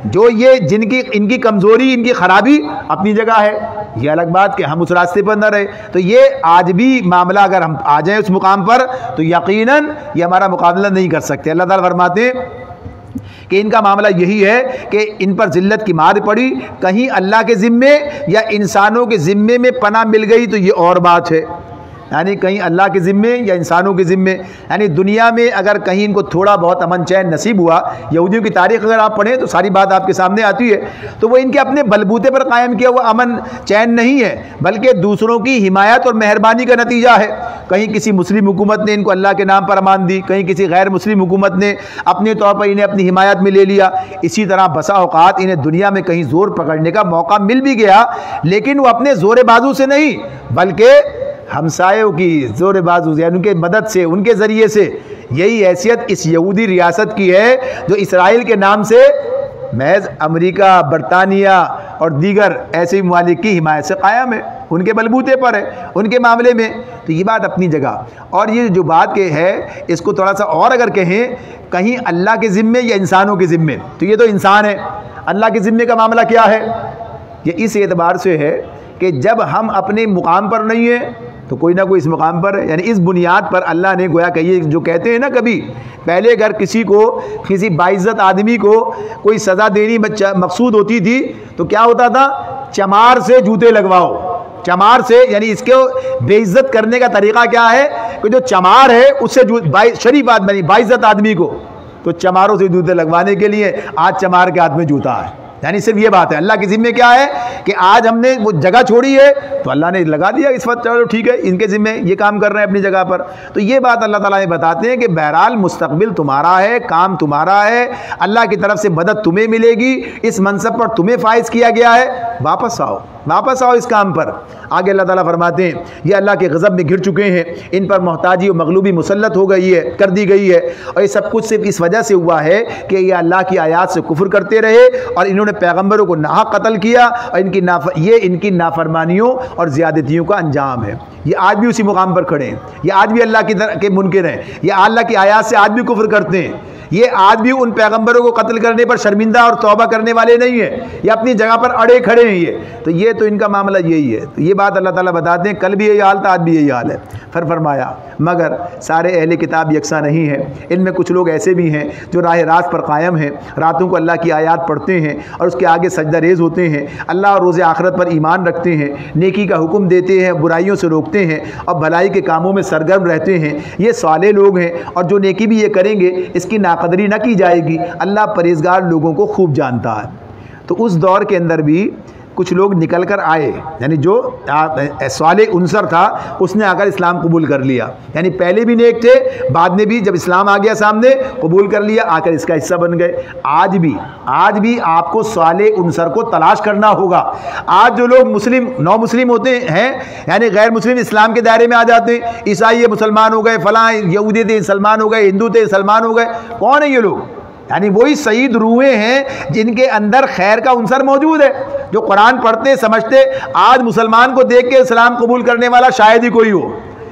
جو یہ ان کی کمزوری، ان کی خرابی اپنی جگہ ہے، یہ الگ بات کہ ہم اس راستے پر نہ رہے۔ تو یہ آج بھی معاملہ اگر ہم آ جائیں اس مقام پر تو یقیناً یہ ہمارا مقابلہ نہیں کر سکتے۔ اللہ تعالیٰ فرماتے ہیں کہ ان کا معاملہ یہی ہے کہ ان پر ذلت کی مار پڑی، کہیں اللہ کے ذمے یا انسانوں کے ذمے میں پناہ مل گئی تو یہ اور بات ہے، یعنی کہیں اللہ کے ذمے یا انسانوں کے ذمے، یعنی دنیا میں اگر کہیں ان کو تھوڑا بہت امن چین نصیب ہوا، یہودیوں کی تاریخ اگر آپ پڑھیں تو ساری بات آپ کے سامنے آتی ہے، تو وہ ان کے اپنے بلبوتے پر قائم کیا ہوا امن چین نہیں ہے، بلکہ دوسروں کی حمایت اور مہربانی کا نتیجہ ہے۔ کہیں کسی مسلم حکومت نے ان کو اللہ کے نام پر امان دی، کہیں کسی غیر مسلم حکومت نے اپنے طور پر انہیں اپنی حمایت میں لے لیا۔ اسی طرح بسا اوقات انہیں دنیا میں کہیں زور پکڑنے کا موقع مل بھی گیا، لیکن وہ اپنے زور بازو سے نہیں بلکہ ہمسایوں کی زور بازو، یعنی ان کے مدد سے، ان کے ذریعے سے۔ یہی حیثیت اس یہودی ریاست کی ہے جو اسرائیل کے نام سے محض امریکہ، برطانیہ اور دیگر ایسے ممالک کی حمایت سے قائم ہے، ان کے بلبوتے پر ہے، ان کے معاملے میں۔ تو یہ بات اپنی جگہ، اور یہ جو بات کہ ہے اس کو تھوڑا سا اور اگر کہیں کہیں اللہ کے ذمے یا انسانوں کے ذمے، تو یہ تو انسان ہے۔ اللہ کے ذمے کا معاملہ کیا ہے؟ یہ اس اعتبار سے ہے کہ جب ہم اپنے مقام پر نہیں ہیں تو کوئی نہ کوئی اس مقام پر ہے، یعنی اس بنیاد پر اللہ نے گویا کہ یہ جو کہتے ہیں نا، کبھی پہلے اگر کسی باعزت آدمی کو کوئی سزا دینی مقصود ہوتی تھی تو کیا ہوتا تھا؟ چمار سے جوتے لگواؤ، چمار سے یعنی اس کو بے عزت کرنے کا طریقہ کیا ہے کہ جو چمار ہے اس سے شریف آدمی باعزت آدمی کو تو چماروں سے جوتے لگوانے کے لیے آج چمار کے ہاتھ میں جوتا ہے. یعنی صرف یہ بات ہے. اللہ کے ذمے کیا ہے کہ آج ہم نے وہ جگہ چھوڑی ہے تو اللہ نے لگا دیا اس وقت چلو ٹھیک ہے ان کے ذمے یہ کام کر رہے ہیں اپنی جگہ پر. تو یہ بات اللہ تعالیٰ نے بتاتے ہیں کہ بہرحال مستقبل تمہارا ہے, کام تمہارا ہے, اللہ کی طرف سے مدد تمہیں ملے گی, اس منصب پر تمہیں فائز کیا گیا ہے, واپس آؤ اس کام پر. آگے اللہ تعالیٰ فرماتے ہیں یہ اللہ کے غضب میں گر چکے ہیں, ان پر محتاجی و مغلوبی مسلط ہو گئی ہے, کر دی گئی ہے, اور یہ سب کچھ صرف اس وجہ سے ہوا ہے کہ یہ اللہ کی آیات سے کفر کرتے رہے اور انہوں نے پیغمبروں کو ناحق قتل کیا, اور یہ ان کی نافرمانیوں اور زیادتیوں کا انجام ہے. یہ آج بھی اسی مقام پر کھڑے ہیں, یہ آج بھی اللہ کے منکر ہیں, یہ اللہ کی آیات سے آج بھی کفر کرتے ہیں, یہ آج بھی ان پیغمبروں کو قتل کرنے پر شرمندہ اور توبہ کرنے والے نہیں ہیں, یہ اپنی جگہ پر اڑے کھڑے ہیں. یہ تو ان کا معاملہ یہی ہے. تو یہ بات اللہ تعالیٰ بتاتے ہیں کل بھی یہی حال تھا, آج بھی یہی حال ہے. پھر فرمایا مگر سارے اہل کتاب یکساں نہیں ہیں, ان میں کچھ لوگ ایسے بھی ہیں جو راہ راست پر قائم ہیں, راتوں کو اللہ کی آیات پڑھتے ہیں اور اس کے آگے سجدہ ریز ہوتے ہیں, اللہ اور روز آخرت پر ایمان رکھتے ہیں, نیکی کا حکم دیتے ہیں, برائیوں سے روکتے ہیں اور بھلائی کے کاموں میں سرگرم رہتے ہیں. یہ صالح لوگ ہیں اور جو نیکی بھی یہ کریں گے اس کی ناقدری نہ کی جائے گی. اللہ پرہیزگار لوگوں کو خوب جانتا ہے. تو اس دور کے اندر بھی کچھ لوگ نکل کر آئے, یعنی جو صالح عنصر تھا اس نے آ کر اسلام قبول کر لیا, یعنی پہلے بھی نیک تھے, بعد میں بھی جب اسلام آ گیا سامنے قبول کر لیا, آ کر اس کا حصہ بن گئے. آج بھی آپ کو صالح عنصر کو تلاش کرنا ہوگا. آج جو لوگ نو مسلم ہوتے ہیں, یعنی غیر مسلم اسلام کے دائرے میں آ جاتے ہیں, عیسائی مسلمان ہو گئے, فلاں یہودی تھے سلمان ہو گئے, ہندو تھے سلمان ہو گئے, کون ہیں یہ لوگ؟ یعنی وہی سعید روحیں ہیں جن کے اندر خیر کا عنصر موجود ہے, جو قرآن پڑھتے سمجھتے. آج مسلمان کو دیکھ کے اسلام قبول کرنے والا شاید ہی کوئی ہو,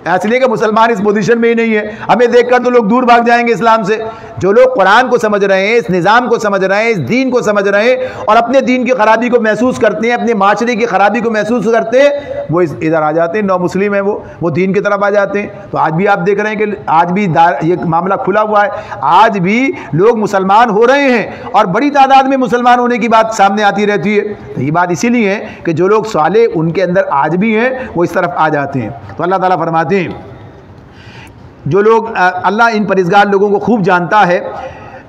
اس لیے کہ مسلمان اس پوزیشن میں ہی نہیں ہے. ہمیں دیکھ کر تو لوگ دور بھاگ جائیں گے اسلام سے. جو لوگ قرآن کو سمجھ رہے ہیں, اس نظام کو سمجھ رہے ہیں, اس دین کو سمجھ رہے ہیں اور اپنے دین کی خرابی کو محسوس کرتے ہیں, اپنے معاشرے کی خرابی کو محسوس کرتے ہیں, وہ ادھر آ جاتے ہیں. نو مسلم ہیں وہ دین کی طرف آ جاتے ہیں. تو آج بھی آپ دیکھ رہے ہیں کہ آج بھی یہ معاملہ کھلا ہوا ہے. آج بھی لوگ مسلمان ہو رہے ہیں اور بڑی تعداد میں مسلمان ہونے کی بات سامنے آتی رہتی ہے. تو یہ بات اسی لیے ہے کہ جو لوگ صالح ان کے اندر آج بھی ہیں وہ اس طرف آ جاتے ہیں. تو اللہ تعالیٰ فرماتے ہیں جو لوگ اللہ ان پرہیزگار لوگوں کو خوب جانتا ہے.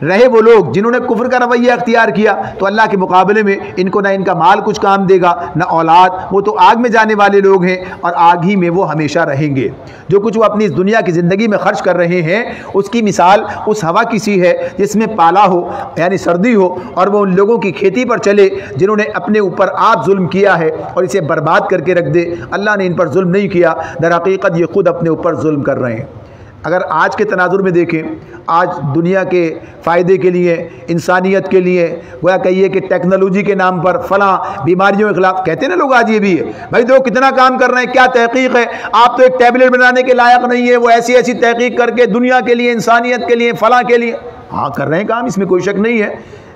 رہے وہ لوگ جنہوں نے کفر کا رویہ اختیار کیا تو اللہ کے مقابلے میں ان کو نہ ان کا مال کچھ کام دے گا نہ اولاد, وہ تو آگ میں جانے والے لوگ ہیں اور آگ ہی میں وہ ہمیشہ رہیں گے. جو کچھ وہ اپنی اس دنیا کی زندگی میں خرچ کر رہے ہیں اس کی مثال اس ہوا کی سی ہے جس میں پالا ہو یعنی سردی ہو, اور وہ ان لوگوں کی کھیتی پر چلے جنہوں نے اپنے اوپر آپ ظلم کیا ہے اور اسے برباد کر کے رکھ دے. اللہ نے ان پر ظلم نہیں کیا, در حقیقت یہ خود اپنے اوپر ظلم کر رہے ہیں. اگر آج کے تناظر میں دیکھیں, آج دنیا کے فائدے کے لیے, انسانیت کے لیے, گویا کہیے کہ ٹیکنالوجی کے نام پر فلاں بیماریوں کے خلاف کہتے ہیں نا لوگ, آج یہ بھی ہے بھائی دیکھو کتنا کام کر رہے ہیں, کیا تحقیق ہے, آپ تو ایک ٹیبلٹ بنانے کے لائق نہیں ہے, وہ ایسی تحقیق کر کے دنیا کے لیے, انسانیت کے لیے, فلاں کے لیے, ہاں کر رہے ہیں کام, اس میں کوئی شک نہیں ہے.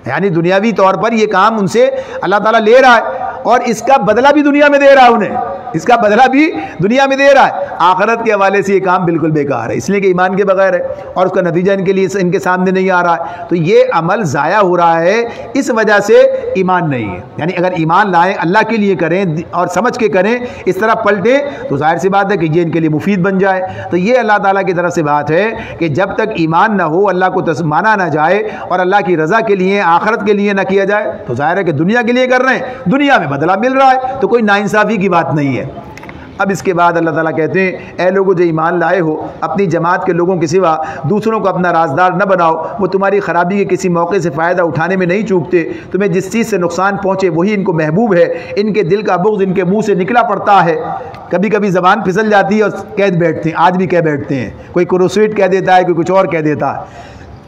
یعنی دنیاوی طور پر یہ کام ان سے اللہ تعالیٰ لے رہا ہے اور اس کا بدلہ بھی دنیا میں دے رہا ہے انہیں, اس کا بدلہ بھی دنیا میں دے رہا ہے. آخرت کے حوالے سے یہ کام بالکل بیکار ہے, اس لیے کہ ایمان کے بغیر ہے اور اس کا نتیجہ ان کے سامنے نہیں آ رہا ہے. تو یہ عمل ضائع ہو رہا ہے, اس وجہ سے ایمان نہیں ہے. یعنی اگر ایمان لائیں, اللہ کے لیے کریں اور سمجھ کے کریں, اس طرح پلٹیں, تو ظاہر سی بات ہے کہ یہ ان کے لیے مفید بن جائے. تو یہ اللہ تعالیٰ کی طرف سے بات ہے کہ جب تک ایمان نہ ہو, اللہ کو مانا نہ جائے اور اللہ کی رضا کے لیے, آخرت کے لیے نہ کیا جائے, تو ظاہر ہے کہ دنیا کے لیے کر رہے ہیں, دنیا میں بدلہ مل رہا ہے, تو کوئی ناانصافی کی بات نہیں ہے. اب اس کے بعد اللہ تعالیٰ کہتے ہیں اے لوگوں جو ایمان لائے ہو, اپنی جماعت کے لوگوں کے سوا دوسروں کو اپنا رازدار نہ بناؤ, وہ تمہاری خرابی کے کسی موقع سے فائدہ اٹھانے میں نہیں چوکتے. تمہیں جس چیز سے نقصان پہنچے وہی ان کو محبوب ہے, ان کے دل کا بغض ان کے منہ سے نکلا پڑتا ہے. کبھی کبھی زبان پھسل جاتی ہے اور کہہ بیٹھتے ہیں, آج بھی کہہ بیٹھتے ہیں, کوئی کروسویٹ کہہ دیتا ہے, کوئی کچھ اور کہہ دیتا ہے.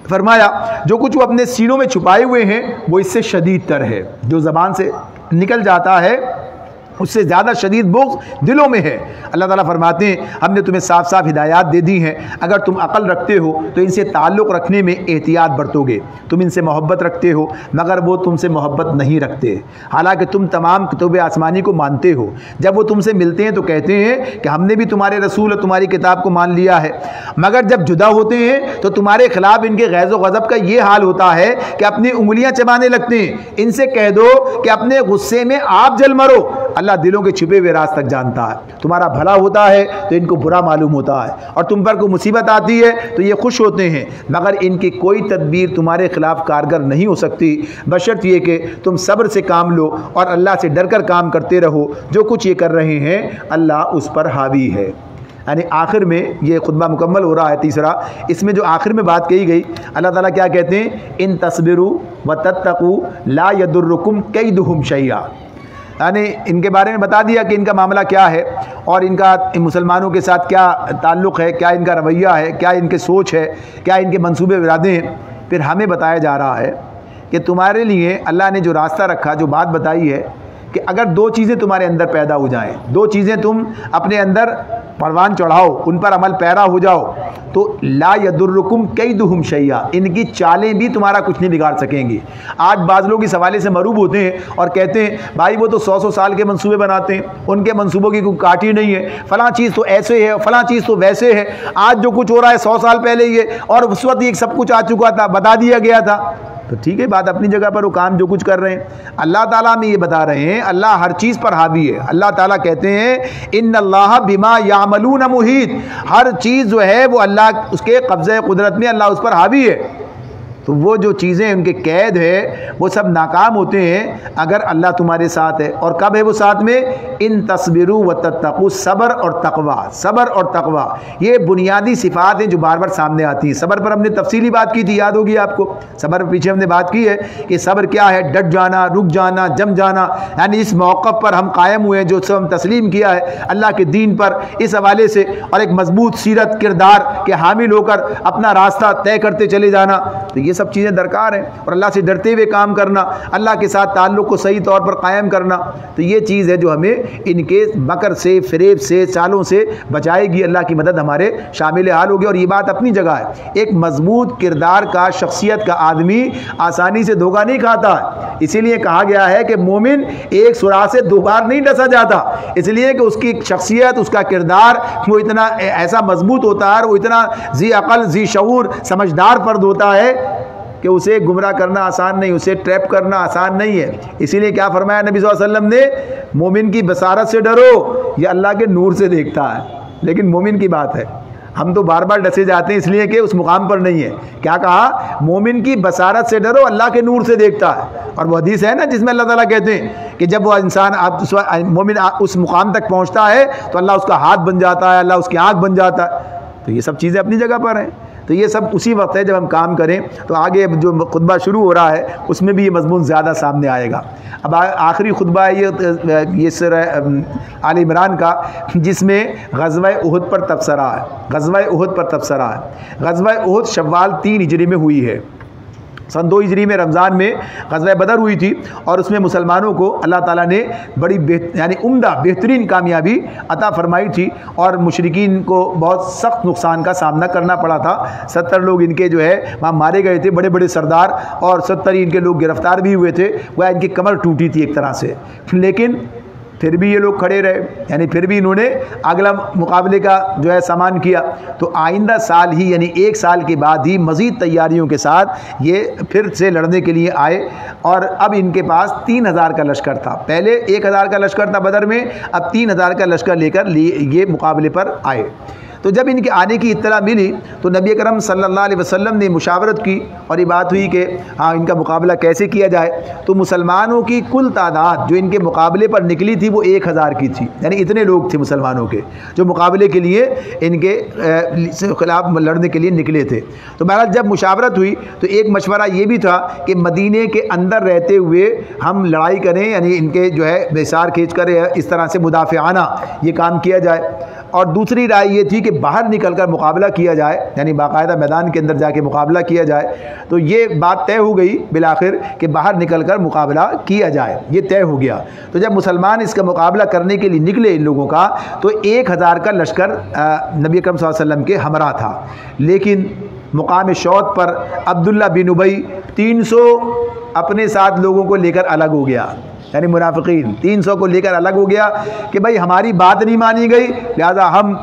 فرمایا جو کچھ وہ اپنے سینوں میں چھپائے ہوئے ہیں وہ اس سے شدید تر ہے. جو زبان سے نکل جاتا ہے اس سے زیادہ شدید بغض دلوں میں ہے. اللہ تعالیٰ فرماتے ہیں ہم نے تمہیں صاف صاف ہدایات دے دی ہیں, اگر تم عقل رکھتے ہو تو ان سے تعلق رکھنے میں احتیاط برتو گے. تم ان سے محبت رکھتے ہو مگر وہ تم سے محبت نہیں رکھتے, حالانکہ تم تمام کتب آسمانی کو مانتے ہو. جب وہ تم سے ملتے ہیں تو کہتے ہیں کہ ہم نے بھی تمہارے رسول اور تمہاری کتاب کو مان لیا ہے, مگر جب جدا ہوتے ہیں تو تمہارے خلاف ان کے غیظ و غضب کا یہ حال ہوتا ہے کہ اپنی انگلیاں چبانے لگتے ہیں. ان سے کہہ دو کہ اپنے غصے میں آپ جل مرو, اللہ دلوں کے چھپے ہوئے راز تک جانتا ہے. تمہارا بھلا ہوتا ہے تو ان کو برا معلوم ہوتا ہے، اور تم پر کوئی مصیبت آتی ہے تو یہ خوش ہوتے ہیں، مگر ان کی کوئی تدبیر تمہارے خلاف کارگر نہیں ہو سکتی بشرط یہ کہ تم صبر سے کام لو اور اللہ سے ڈر کر کام کرتے رہو. جو کچھ یہ کر رہے ہیں اللہ اس پر حاوی ہے. یعنی آخر میں یہ خطبہ مکمل ہو رہا ہے تیسرا. اس میں جو آخر میں بات کہی گئی، اللہ تعالیٰ کیا کہتے ہیں؟ ان تصبروا وتتقوا لا يضركم كيدهم شيئا. یعنی ان کے بارے میں بتا دیا کہ ان کا معاملہ کیا ہے اور ان کا مسلمانوں کے ساتھ کیا تعلق ہے، کیا ان کا رویہ ہے، کیا ان کے سوچ ہے، کیا ان کے منصوبے ارادے ہیں. پھر ہمیں بتایا جا رہا ہے کہ تمہارے لیے اللہ نے جو راستہ رکھا، جو بات بتائی ہے کہ اگر دو چیزیں تمہارے اندر پیدا ہو جائیں، دو چیزیں تم اپنے اندر پروان چڑھاؤ، ان پر عمل پیرا ہو جاؤ، تو لا یضرکم کیدہم شیئا، ان کی چالیں بھی تمہارا کچھ نہیں بگاڑ سکیں گی. آج بعض لوگ اس حوالے سے مروب ہوتے ہیں اور کہتے ہیں بھائی وہ تو 100 سال کے منصوبے بناتے ہیں، ان کے منصوبوں کی کوئی کاٹی نہیں ہے، فلاں چیز تو ایسے ہے، فلاں چیز تو ویسے ہے. آج جو کچھ ہو رہا ہے 100 سال پہلے یہ، اور اس وقت یہ سب کچھ آ چکا تھا، بتا دیا گیا تھا. تو ٹھیک ہے، بات اپنی جگہ پر، وہ کام جو کچھ کر رہے ہیں. اللہ تعالیٰ میں یہ بتا رہے ہیں اللہ ہر چیز پر حاوی ہے. اللہ تعالیٰ کہتے ہیں ان اللہ بما یعملون محیط، ہر چیز جو ہے وہ اللہ اس کے قبضہ قدرت میں، اللہ اس پر حاوی ہے. تو وہ جو چیزیں ان کے قید ہے وہ سب ناکام ہوتے ہیں اگر اللہ تمہارے ساتھ ہے. اور کب ہے وہ ساتھ میں؟ ان تصبروا وتتقوا، صبر اور تقوی. صبر اور تقوی یہ بنیادی صفات ہیں جو بار بار سامنے آتی ہیں. صبر پر ہم نے تفصیلی بات کی تھی، یاد ہوگی آپ کو. صبر پیچھے ہم نے بات کی ہے کہ صبر کیا ہے؟ ڈٹ جانا، رک جانا، جم جانا. یعنی اس موقف پر ہم قائم ہوئے، جو سب ہم تسلیم کیا ہے اللہ کے دین پر، اس حوالے سے، اور ایک مضبوط سیرت کردار کے حامل ہو کر اپنا راستہ طے کرتے چلے جانا. تو یہ سب چیزیں درکار ہیں. اور اللہ سے ڈرتے ہوئے کام کرنا، اللہ کے ساتھ تعلق کو صحیح طور پر قائم کرنا، تو یہ چیز ہے جو ہمیں ان کے مکر سے، فریب سے، چالوں سے بچائے گی. اللہ کی مدد ہمارے شامل حال ہوگی. اور یہ بات اپنی جگہ ہے، ایک مضبوط کردار کا، شخصیت کا آدمی آسانی سے دھوکہ نہیں کھاتا ہے. اسی لیے کہا گیا ہے کہ مومن ایک سوراخ سے 2 بار نہیں ڈسا جاتا، اس لیے کہ اس کی شخصیت، اس کا کردار وہ اتنا ایسا مضبوط ہوتا ہے، وہ اتنا ذی عقل، ذی شعور، سمجھدار فرد ہوتا ہے کہ اسے گمراہ کرنا آسان نہیں، اسے ٹریپ کرنا آسان نہیں ہے. اسی لیے کیا فرمایا نبی صلی اللہ علیہ وسلم نے؟ مومن کی بصارت سے ڈرو، یہ اللہ کے نور سے دیکھتا ہے. لیکن مومن کی بات ہے، ہم تو بار بار ڈسے جاتے ہیں اس لیے کہ اس مقام پر نہیں ہے. کیا کہا؟ مومن کی بصارت سے ڈرو، اللہ کے نور سے دیکھتا ہے. اور وہ حدیث ہے نا جس میں اللہ تعالیٰ کہتے ہیں کہ جب وہ انسان مومن اس مقام تک پہنچتا ہے تو اللہ اس کا ہاتھ بن جاتا ہے، اللہ اس کی آنکھ بن جاتا ہے. تو یہ سب چیزیں اپنی جگہ پر ہیں. تو یہ سب اسی وقت ہے جب ہم کام کریں. تو آگے جو خطبہ شروع ہو رہا ہے اس میں بھی یہ مضمون زیادہ سامنے آئے گا. اب آخری خطبہ ہے یہ سورہ آل عمران کا، جس میں غزوہ احد پر تبصرہ ہے. غزوہ احد پر تبصرہ ہے. غزوہ احد شوال 3 ہجری میں ہوئی ہے. سن 2 ہجری میں رمضان میں غزوہ بدر ہوئی تھی، اور اس میں مسلمانوں کو اللہ تعالیٰ نے بڑی یعنی عمدہ بہترین کامیابی عطا فرمائی تھی، اور مشرکین کو بہت سخت نقصان کا سامنا کرنا پڑا تھا. 70 لوگ ان کے جو ہے وہاں مارے گئے تھے، بڑے بڑے سردار، اور 70 ان کے لوگ گرفتار بھی ہوئے تھے. وہ ان کی کمر ٹوٹی تھی ایک طرح سے. لیکن پھر بھی یہ لوگ کھڑے رہے، یعنی پھر بھی انہوں نے اگلا مقابلے کا جو ہے سامان کیا. تو آئندہ سال ہی، یعنی 1 سال کے بعد ہی مزید تیاریوں کے ساتھ یہ پھر سے لڑنے کے لیے آئے. اور اب ان کے پاس 3000 کا لشکر تھا. پہلے 1000 کا لشکر تھا بدر میں، اب 3000 کا لشکر لے کر یہ مقابلے پر آئے. تو جب ان کے آنے کی اطلاع ملی تو نبی اکرم صلی اللہ علیہ وسلم نے مشاورت کی، اور یہ بات ہوئی کہ ہاں ان کا مقابلہ کیسے کیا جائے. تو مسلمانوں کی کل تعداد جو ان کے مقابلے پر نکلی تھی وہ 1000 کی تھی. یعنی اتنے لوگ تھے مسلمانوں کے جو مقابلے کے لیے ان کے خلاف لڑنے کے لیے نکلے تھے. تو بہرحال جب مشاورت ہوئی تو ایک مشورہ یہ بھی تھا کہ مدینے کے اندر رہتے ہوئے ہم لڑائی کریں، یعنی ان کے جو ہے بیسار کھینچ کر اس طرح سے مدافعانہ یہ کام کیا جائے. اور دوسری رائے یہ تھی کہ باہر نکل کر مقابلہ کیا جائے، یعنی باقاعدہ میدان کے اندر جا کے مقابلہ کیا جائے. تو یہ بات طے ہو گئی بالآخر کہ باہر نکل کر مقابلہ کیا جائے، یہ طے ہو گیا. تو جب مسلمان اس کا مقابلہ کرنے کے لیے نکلے ان لوگوں کا، تو 1000 کا لشکر نبی اکرم صلی اللہ علیہ وسلم کے ہمراہ تھا. لیکن مقام شوط پر عبداللہ بن ابی 300 اپنے ساتھ لوگوں کو لے کر الگ ہو گیا. یعنی منافقین 300 کو لے کر الگ ہو گیا کہ بھائی ہماری بات نہیں مانی گئی، لہذا ہم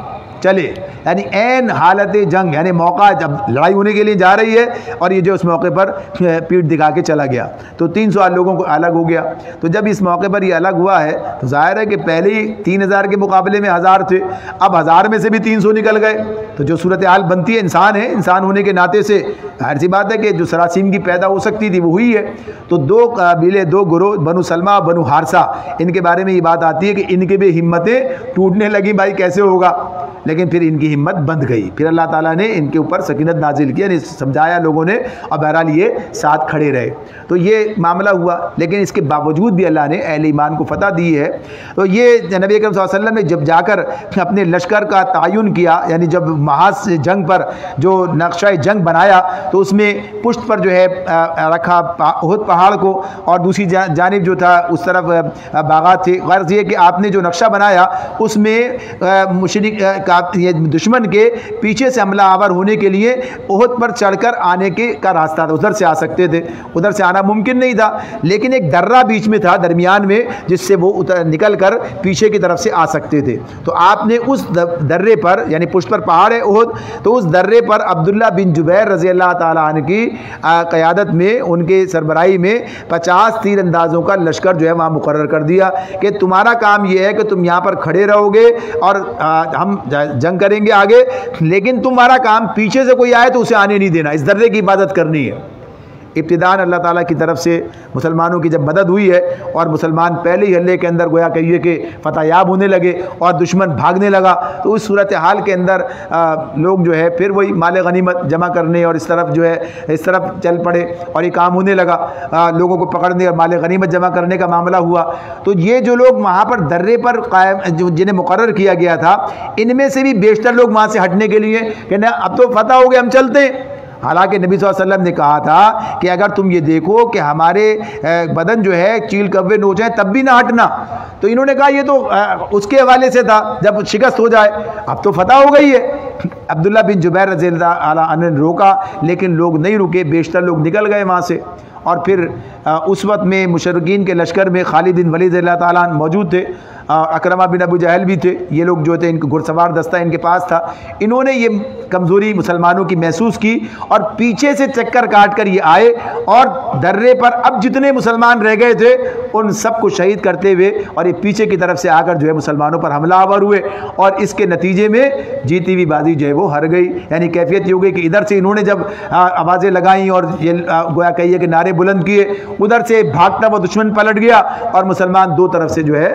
چلے، یعنی عین حالت جنگ، یعنی موقع جب لڑائی ہونے کے لیے جا رہی ہے اور یہ جو اس موقع پر پیٹھ دکھا کے چلا گیا تو 300 لوگوں کو الگ ہو گیا۔ تو جب اس موقع پر یہ الگ ہوا ہے تو ظاہر ہے کہ پہلے ہی 3000 کے مقابلے میں 1000 تھے، اب 1000 میں سے بھی 300 نکل گئے، تو جو صورتحال بنتی ہے، انسان ہے، انسان ہونے کے ناطے سے ظاہر سی بات ہے کہ جو سراسیم کی پیدا ہو سکتی تھی وہ ہوئی ہے۔ تو 2 قبیلے، 2 گروہ، بنو سلمہ اور بنو حارثہ، ان کے بارے میں یہ بات آتی ہے کہ ان کے بھی ہمتیں ٹوٹنے لگیں، بھائی کیسے ہوگا، لیکن پھر ان کی ہمت بند گئی، پھر اللہ تعالیٰ نے ان کے اوپر سکینت نازل کیا، یعنی سمجھایا لوگوں نے، اور بہرحال یہ ساتھ کھڑے رہے۔ تو یہ معاملہ ہوا، لیکن اس کے باوجود بھی اللہ نے اہل ایمان کو فتح دی ہے۔ تو یہ نبی اکرم صلی اللہ علیہ وسلم نے جب جا کر اپنے لشکر کا تعین کیا، یعنی جب محاذ جنگ پر جو نقشہ جنگ بنایا تو اس میں پشت پر جو ہے رکھا احد پہاڑ کو، اور دوسری جانب جو تھا اس طرف باغات تھے۔ غرض یہ کہ آپ نے جو نقشہ بنایا اس میں مشرک دشمن کے پیچھے سے حملہ آور ہونے کے لیے احد پر چڑھ کر آنے کا راستہ تھا، ادھر سے آ سکتے تھے، ادھر سے آنا ممکن نہیں تھا، لیکن ایک درہ بیچ میں تھا درمیان میں جس سے وہ نکل کر پیچھے کی طرف سے آ سکتے تھے۔ تو آپ نے اس درے پر، یعنی پشت پر پہاڑ ہے احد، تو اس درے پر عبداللہ بن جبیر رضی اللہ تعالیٰ عنہ کی قیادت میں، ان کے سربراہی میں 50 تیر اندازوں کا لشکر جو ہے وہاں مقرر کر دیا کہ تمہارا کام یہ ہے کہ تم یہاں پر کھڑے رہو گے اور ہم جنگ کریں گے آگے، لیکن تمہارا کام پیچھے سے کوئی آئے تو اسے آنے نہیں دینا، اس درے کی حفاظت کرنی ہے۔ ابتداءً اللہ تعالیٰ کی طرف سے مسلمانوں کی جب مدد ہوئی ہے اور مسلمان پہلے ہی حملے کے اندر گویا کہیے کہ فتح یاب ہونے لگے اور دشمن بھاگنے لگا، تو اس صورتحال کے اندر لوگ جو ہے پھر وہی مال غنیمت جمع کرنے اور اس طرف جو ہے اس طرف چل پڑے اور یہ کام ہونے لگا، لوگوں کو پکڑنے اور مال غنیمت جمع کرنے کا معاملہ ہوا۔ تو یہ جو لوگ وہاں پر درے پر قائم جنہیں مقرر کیا گیا تھا، ان میں سے بھی بیشتر لوگ وہاں سے ہٹنے کے لیے کہ نہ اب تو فتح ہو گیا، ہم چلتے ہیں۔ حالانکہ نبی صلی اللہ علیہ وسلم نے کہا تھا کہ اگر تم یہ دیکھو کہ ہمارے بدن جو ہے چیل کوے نوچ ہیں تب بھی نہ ہٹنا، تو انہوں نے کہا یہ تو اس کے حوالے سے تھا جب شکست ہو جائے، اب تو فتح ہو گئی ہے۔ عبداللہ بن جبیر رضی اللہ عنہ نے روکا، لیکن لوگ نہیں رکے، بیشتر لوگ نکل گئے وہاں سے۔ اور پھر اس وقت میں مشرکین کے لشکر میں خالد بن ولید رضی اللہ تعالیٰ عنہ موجود تھے، اکرمہ بن ابو جہل بھی تھے، یہ لوگ جو تھے ان کو گھڑ سوار دستہ ان کے پاس تھا۔ انہوں نے یہ کمزوری مسلمانوں کی محسوس کی اور پیچھے سے چکر کاٹ کر یہ آئے اور درے پر اب جتنے مسلمان رہ گئے تھے ان سب کو شہید کرتے ہوئے اور یہ پیچھے کی طرف سے آ کر جو ہے مسلمانوں پر حملہ آور ہوئے، اور اس کے نتیجے میں جیتی ہوئی بازی جو ہے وہ ہار گئی۔ یعنی کیفیت یہ ہو گئی کہ ادھر سے انہوں نے جب آوازیں لگائیں اور یہ گویا کہیے کہ نعرے بلند کیے، ادھر سے بھاگتا وہ دشمن پلٹ گیا اور مسلمان دو طرف سے جو ہے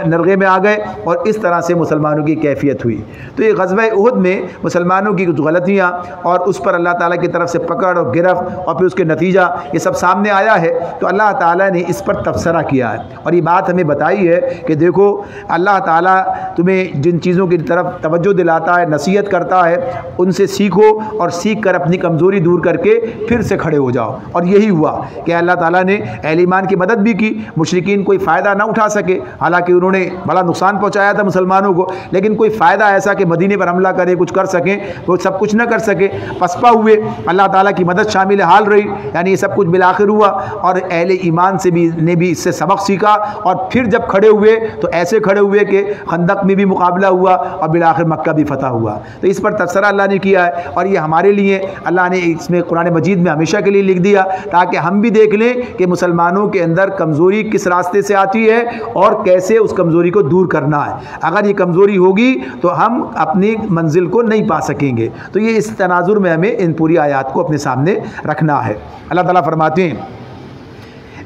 نرغے میں آ گئے، اور اس طرح سے مسلمانوں کی کیفیت ہوئی۔ تو یہ غزوہ احد میں مسلمانوں کی کچھ غلطیاں اور اس پر اللہ تعالیٰ کی طرف سے پکڑ اور گرفت اور پھر اس کے نتیجہ یہ سب سامنے آیا ہے۔ تو اللہ تعالیٰ نے اس پر تبصرہ کیا ہے اور یہ بات ہمیں بتائی ہے کہ دیکھو اللہ تعالیٰ تمہیں جن چیزوں کی طرف توجہ دلاتا ہے، نصیحت کرتا ہے، ان سے سیکھو اور سیکھ کر اپنی کمزوری دور کر کے پھر سے کھڑے ہو جاؤ۔ اور یہی ہوا کہ اللہ تعالیٰ نے اہل ایمان کی مدد بھی کی، مشرکین کوئی فائدہ نہ اٹھا سکے، حالانکہ انہوں نے بڑا نقصان پہنچایا تھا مسلمانوں کو، لیکن کوئی فائدہ ایسا کہ مدینے پر حملہ کرے کچھ کر سکیں وہ سب کچھ نہ کر سکے، پسپا ہوئے۔ اللہ تعالیٰ کی مدد شامل حال رہی، یعنی یہ سب کچھ بالآخر ہوا اور اہل ایمان سے بھی نے بھی اس سے سبق سیکھا، اور پھر جب کھڑے ہوئے تو ایسے کھڑے ہوئے کہ خندق میں بھی مقابلہ ہوا اور بالآخر مکہ بھی فتح ہوا۔ تو اس پر تبصرہ اللہ نے کیا ہے اور یہ ہمارے لیے اللہ نے اس میں قرآن مجید میں ہمیشہ کے لیے لکھ دیا تاکہ ہم بھی دیکھ لیں کہ مسلمانوں کے اندر کمزوری کس راستے سے آتی ہے اور کیسے اس کمزوری کو دور کرنا ہے۔ اگر یہ کمزوری ہوگی تو ہم اپنی منزل کو نہیں پا سکیں گے۔ تو یہ اس تناظر میں ہمیں ان پوری آیات کو اپنے سامنے رکھنا ہے۔ اللہ تعالیٰ فرماتے ہیں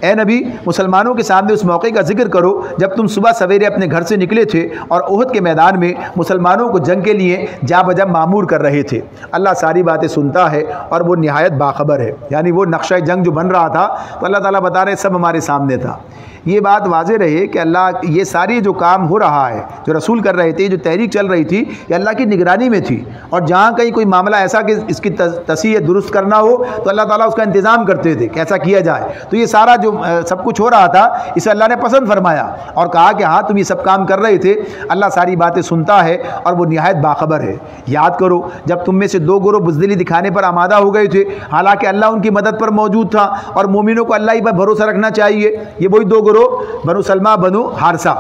اے نبی مسلمانوں کے سامنے اس موقع کا ذکر کرو جب تم صبح سویرے اپنے گھر سے نکلے تھے اور احد کے میدان میں مسلمانوں کو جنگ کے لیے جا بجا معمور کر رہے تھے۔ اللہ ساری باتیں سنتا ہے اور وہ نہایت باخبر ہے، یعنی وہ نقشہ جنگ جو بن رہا تھا تو اللہ تعالیٰ بتا رہے سب ہمارے سامنے تھا۔ یہ بات واضح رہے کہ اللہ یہ ساری جو کام ہو رہا ہے، جو رسول کر رہے تھے، جو تحریک چل رہی تھی، یہ اللہ کی نگرانی میں تھی، اور جہاں کہیں کوئی معاملہ ایسا کہ اس کی تصحیح درست کرنا ہو تو اللہ تعالیٰ اس کا انتظام کرتے تھے کہ ایسا کیا جائے۔ تو یہ سارا جو جو سب کچھ ہو رہا تھا اسے اللہ نے پسند فرمایا اور کہا کہ ہاں تم یہ سب کام کر رہے تھے، اللہ ساری باتیں سنتا ہے اور وہ نہایت باخبر ہے۔ یاد کرو جب تم میں سے دو گروہ بزدلی دکھانے پر آمادہ ہو گئے تھے، حالانکہ اللہ ان کی مدد پر موجود تھا اور مومنوں کو اللہ ہی پر بھروسہ رکھنا چاہیے۔ یہ وہی دو گروہ بنو سلمہ بنو حارثہ،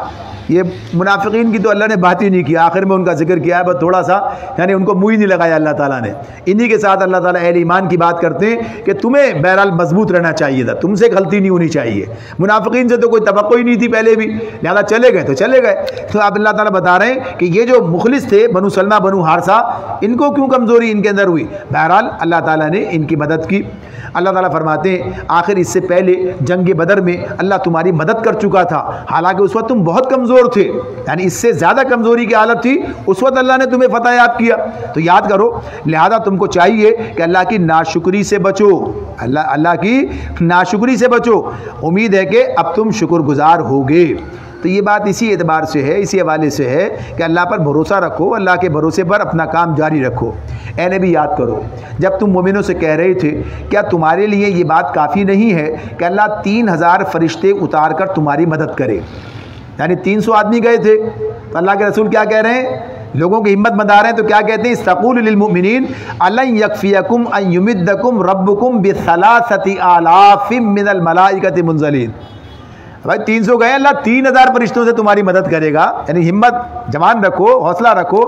یہ منافقین کی تو اللہ نے بات ہی نہیں کیا، آخر میں ان کا ذکر کیا ہے بس تھوڑا سا، یعنی ان کو منہ ہی نہیں لگایا اللہ تعالیٰ نے۔ انہی کے ساتھ اللہ تعالیٰ اہل ایمان کی بات کرتے ہیں کہ تمہیں بہرحال مضبوط رہنا چاہیے تھا، تم سے غلطی نہیں ہونی چاہیے۔ منافقین سے تو کوئی توقع ہی نہیں تھی پہلے بھی، لہذا چلے گئے تو چلے گئے۔ تو اب اللہ تعالیٰ بتا رہے ہیں کہ یہ جو مخلص تھے بنو سلمہ بنو حارثہ، ان کو کیوں کمزوری ان کے اندر ہوئی؟ بہرحال اللہ تعالیٰ نے ان کی مدد کی۔ اللہ تعالیٰ فرماتے ہیں آخر اس سے پہلے جنگ بدر میں اللہ تمہاری مدد کر چکا تھا، حالانکہ اس وقت تم بہت کمزور تھے، یعنی اس سے زیادہ کمزوری کی حالت تھی، اس وقت اللہ نے تمہیں فتح یاب کیا۔ تو یاد کرو، لہذا تم کو چاہیے کہ اللہ کی ناشکری سے بچو، اللہ کی ناشکری سے بچو۔ امید ہے کہ اب تم شکر گزار ہوگے۔ تو یہ بات اسی اعتبار سے ہے، اسی حوالے سے ہے کہ اللہ پر بھروسہ رکھو، اللہ کے بھروسے پر اپنا کام جاری رکھو۔ اے نبی یاد کرو جب تم مومنوں سے کہہ رہے تھے کیا تمہارے لیے یہ بات کافی نہیں ہے کہ اللہ 3000 فرشتے اتار کر تمہاری مدد کرے؟ یعنی 300 آدمی گئے تھے تو اللہ کے رسول کیا کہہ رہے ہیں؟ لوگوں کی ہمت بندھا رہے ہیں تو کیا کہتے ہیں؟ استقول للمؤمنین الن یکفیکم ان یمدکم ربکم بثلاثۃ آلاف من الملائکۃ منزلین۔ بھائی 300 گئے، اللہ 3000 فرشتوں سے تمہاری مدد کرے گا، یعنی ہمت جوان رکھو، حوصلہ رکھو،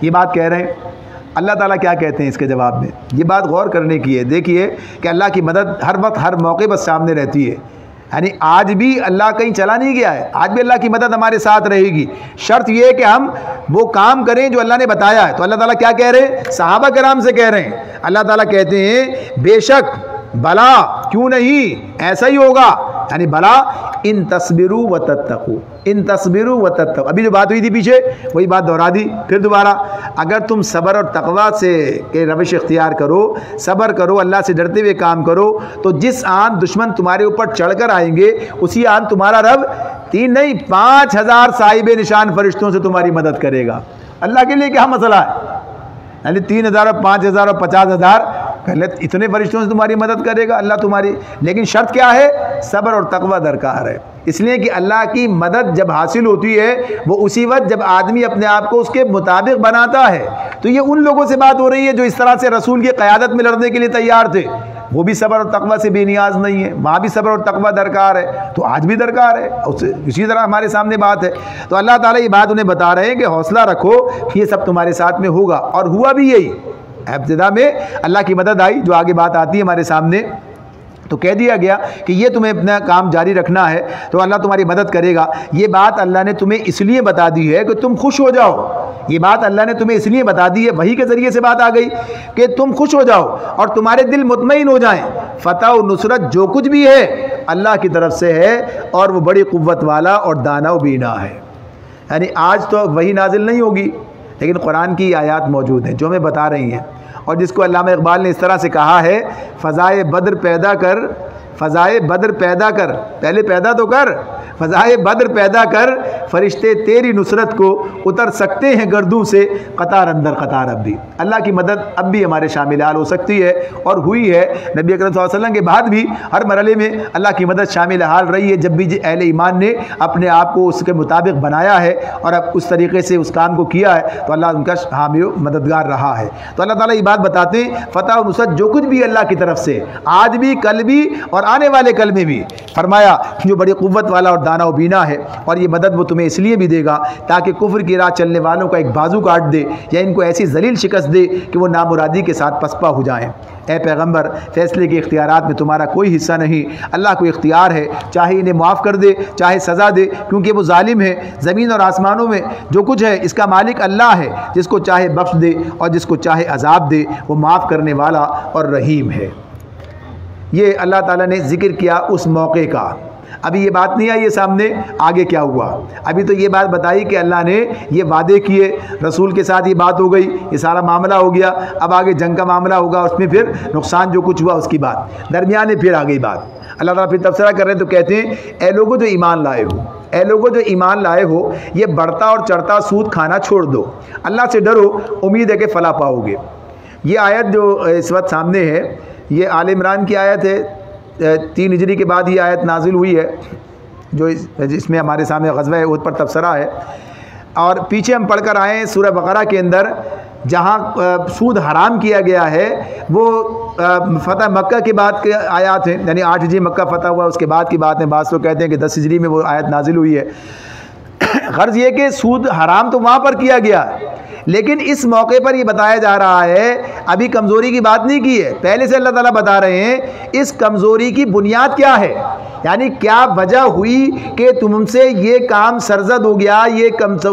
یہ بات کہہ رہے ہیں۔ اللہ تعالیٰ کیا کہتے ہیں اس کے جواب میں؟ یہ بات غور کرنے کی ہے۔ دیکھیے کہ اللہ کی مدد ہر وقت ہر موقع پر سامنے رہتی ہے، یعنی آج بھی اللہ کہیں چلا نہیں گیا ہے، آج بھی اللہ کی مدد ہمارے ساتھ رہے گی۔ شرط یہ ہے کہ ہم وہ کام کریں جو اللہ نے بتایا ہے۔ تو اللہ تعالیٰ کیا کہہ رہے ہیں؟ صحابہ کرام سے کہہ رہے ہیں۔ اللہ تعالیٰ کہتے ہیں بے شک، بلا، کیوں نہیں، ایسا ہی ہوگا، یعنی بلا ان تصبروا وتتقوا، ان تصبروا وتتقوا۔ ابھی جو بات ہوئی تھی پیچھے وہی بات دہرا دی پھر دوبارہ۔ اگر تم صبر اور تقوی سے کہ روش اختیار کرو، صبر کرو، اللہ سے ڈرتے ہوئے کام کرو، تو جس آن دشمن تمہارے اوپر چڑھ کر آئیں گے اسی آن تمہارا رب 3 نہیں 5000 صاحب نشان فرشتوں سے تمہاری مدد کرے گا۔ اللہ کے لیے کیا مسئلہ ہے؟ یعنی 3000 اور 5000 اور 50000 پہلے اتنے فرشتوں سے تمہاری مدد کرے گا اللہ تمہاری، لیکن شرط کیا ہے؟ صبر اور تقوی درکار ہے۔ اس لیے کہ اللہ کی مدد جب حاصل ہوتی ہے وہ اسی وقت جب آدمی اپنے آپ کو اس کے مطابق بناتا ہے۔ تو یہ ان لوگوں سے بات ہو رہی ہے جو اس طرح سے رسول کی قیادت میں لڑنے کے لیے تیار تھے، وہ بھی صبر اور تقوی سے بے نیاز نہیں ہے، وہاں بھی صبر اور تقوی درکار ہے، تو آج بھی درکار ہے، اسی طرح ہمارے سامنے بات ہے۔ تو اللہ تعالیٰ یہ بات انہیں بتا رہے ہیں کہ حوصلہ رکھو، یہ سب تمہارے ساتھ میں ہوگا، اور ہوا بھی یہی۔ ابتدا میں اللہ کی مدد آئی، جو آگے بات آتی ہے ہمارے سامنے، تو کہہ دیا گیا کہ یہ تمہیں اپنا کام جاری رکھنا ہے تو اللہ تمہاری مدد کرے گا۔ یہ بات اللہ نے تمہیں اس لیے بتا دی ہے کہ تم خوش ہو جاؤ، یہ بات اللہ نے تمہیں اس لیے بتا دی ہے، وحی کے ذریعے سے بات آ گئی کہ تم خوش ہو جاؤ اور تمہارے دل مطمئن ہو جائیں۔ فتح و نصرت جو کچھ بھی ہے اللہ کی طرف سے ہے، اور وہ بڑی قوت والا اور دانا و بینا ہے۔ یعنی آج تو وحی نازل نہیں ہوگی، لیکن قرآن کی آیات موجود ہیں جو ہمیں بتا رہی ہیں، اور جس کو علامہ اقبال نے اس طرح سے کہا ہے، فضائے بدر پیدا کر، فضائے بدر پیدا کر، پہلے پیدا تو کر، فضائے بدر پیدا کر، فرشتے تیری نصرت کو اتر سکتے ہیں گردوں سے قطار اندر قطار۔ اب بھی اللہ کی مدد اب بھی ہمارے شامل حال ہو سکتی ہے، اور ہوئی ہے۔ نبی اکرم صلی اللہ علیہ وسلم کے بعد بھی ہر مرحلے میں اللہ کی مدد شامل حال رہی ہے، جب بھی اہل ایمان نے اپنے آپ کو اس کے مطابق بنایا ہے اور اب اس طریقے سے اس کام کو کیا ہے تو اللہ ان کا حامی و مددگار رہا ہے۔ تو اللہ تعالیٰ یہ بات بتاتے ہیں فتح و نصرت جو کچھ بھی اللہ کی طرف سے، آج بھی، کل بھی اور آنے والے کل میں بھی، فرمایا جو بڑی قوت والا اور دانا و بینا ہے، اور یہ مدد وہ تمہیں اس لیے بھی دے گا تاکہ کفر کی راہ چلنے والوں کا ایک بازو کاٹ دے، یا ان کو ایسی ذلیل شکست دے کہ وہ نامرادی کے ساتھ پسپا ہو جائیں۔ اے پیغمبر، فیصلے کے اختیارات میں تمہارا کوئی حصہ نہیں، اللہ کو اختیار ہے، چاہے انہیں معاف کر دے چاہے سزا دے، کیونکہ وہ ظالم ہے۔ زمین اور آسمانوں میں جو کچھ ہے اس کا مالک اللہ ہے، جس کو چاہے بخش دے اور جس کو چاہے عذاب دے، وہ معاف کرنے والا اور رحیم ہے۔ یہ اللہ تعالیٰ نے ذکر کیا اس موقع کا۔ ابھی یہ بات نہیں آئی ہے سامنے آگے کیا ہوا، ابھی تو یہ بات بتائی کہ اللہ نے یہ وعدے کیے، رسول کے ساتھ یہ بات ہو گئی، یہ سارا معاملہ ہو گیا، اب آگے جنگ کا معاملہ ہوگا، اس میں پھر نقصان جو کچھ ہوا اس کی بات، درمیان میں پھر آ گئی بات۔ اللہ تعالیٰ پھر تبصرہ کر رہے ہیں تو کہتے ہیں اے لوگوں جو ایمان لائے ہو، اے لوگوں جو ایمان لائے ہو، یہ بڑھتا اور چڑھتا سود کھانا چھوڑ دو، اللہ سے ڈرو، امید ہے کہ فلاح پاؤ گے۔ یہ آیت جو اس وقت سامنے ہے یہ آل عمران کی آیت ہے، 3 ہجری کے بعد یہ آیت نازل ہوئی ہے جو اس میں ہمارے سامنے غزوہ احد پر تبصرہ ہے. اور پیچھے ہم پڑھ کر آئے ہیں سورہ بقرہ کے اندر جہاں سود حرام کیا گیا ہے وہ فتح مکہ کے بعد کے آیات ہیں، یعنی 8 ہجری مکہ فتح ہوا اس کے بعد کی بات ہے. بعض تو کہتے ہیں کہ 10 ہجری میں وہ آیت نازل ہوئی ہے. غرض یہ کہ سود حرام تو وہاں پر کیا گیا ہے، لیکن اس موقع پر یہ بتایا جا رہا ہے، ابھی کمزوری کی بات نہیں کی ہے، پہلے سے اللہ تعالیٰ بتا رہے ہیں اس کمزوری کی بنیاد کیا ہے، یعنی کیا وجہ ہوئی کہ تم سے یہ کام سرزد ہو گیا، یہ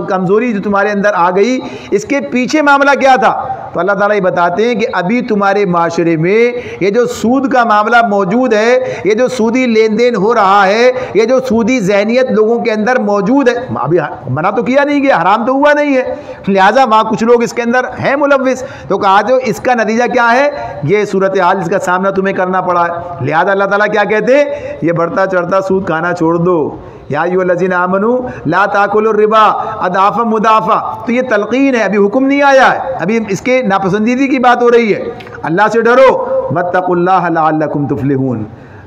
کمزوری جو تمہارے اندر آ گئی، اس کے پیچھے معاملہ کیا تھا. تو اللہ تعالیٰ یہ بتاتے ہیں کہ ابھی تمہارے معاشرے میں یہ جو سود کا معاملہ موجود ہے، یہ جو سودی لین دین ہو رہا ہے، یہ جو سودی ذہنیت لوگوں کے اندر موجود ہے، ابھی منع تو کیا نہیں گیا، حرام تو ہوا نہیں ہے، لہٰذا وہاں کچھ لوگ اس کے اندر ہیں ملوث. تو کہا جو اس کا نتیجہ کیا ہے، یہ صورتحال اس کا سامنا تمہیں کرنا پڑا ہے. لہٰذا اللہ تعالیٰ کیا کہتے ہیں، یہ بڑھتا چڑھتا سود کھانا چھوڑ دو. یا ایھا الذین آمنوا لا تاکلوا الربا اضعافا مضاعفا. تو یہ تلقین ہے، ابھی حکم نہیں آیا ہے، ابھی اس کے ناپسندیدگی کی بات ہو رہی ہے. اللہ سے ڈرو، واتقوا اللہ لعلکم تفلحون،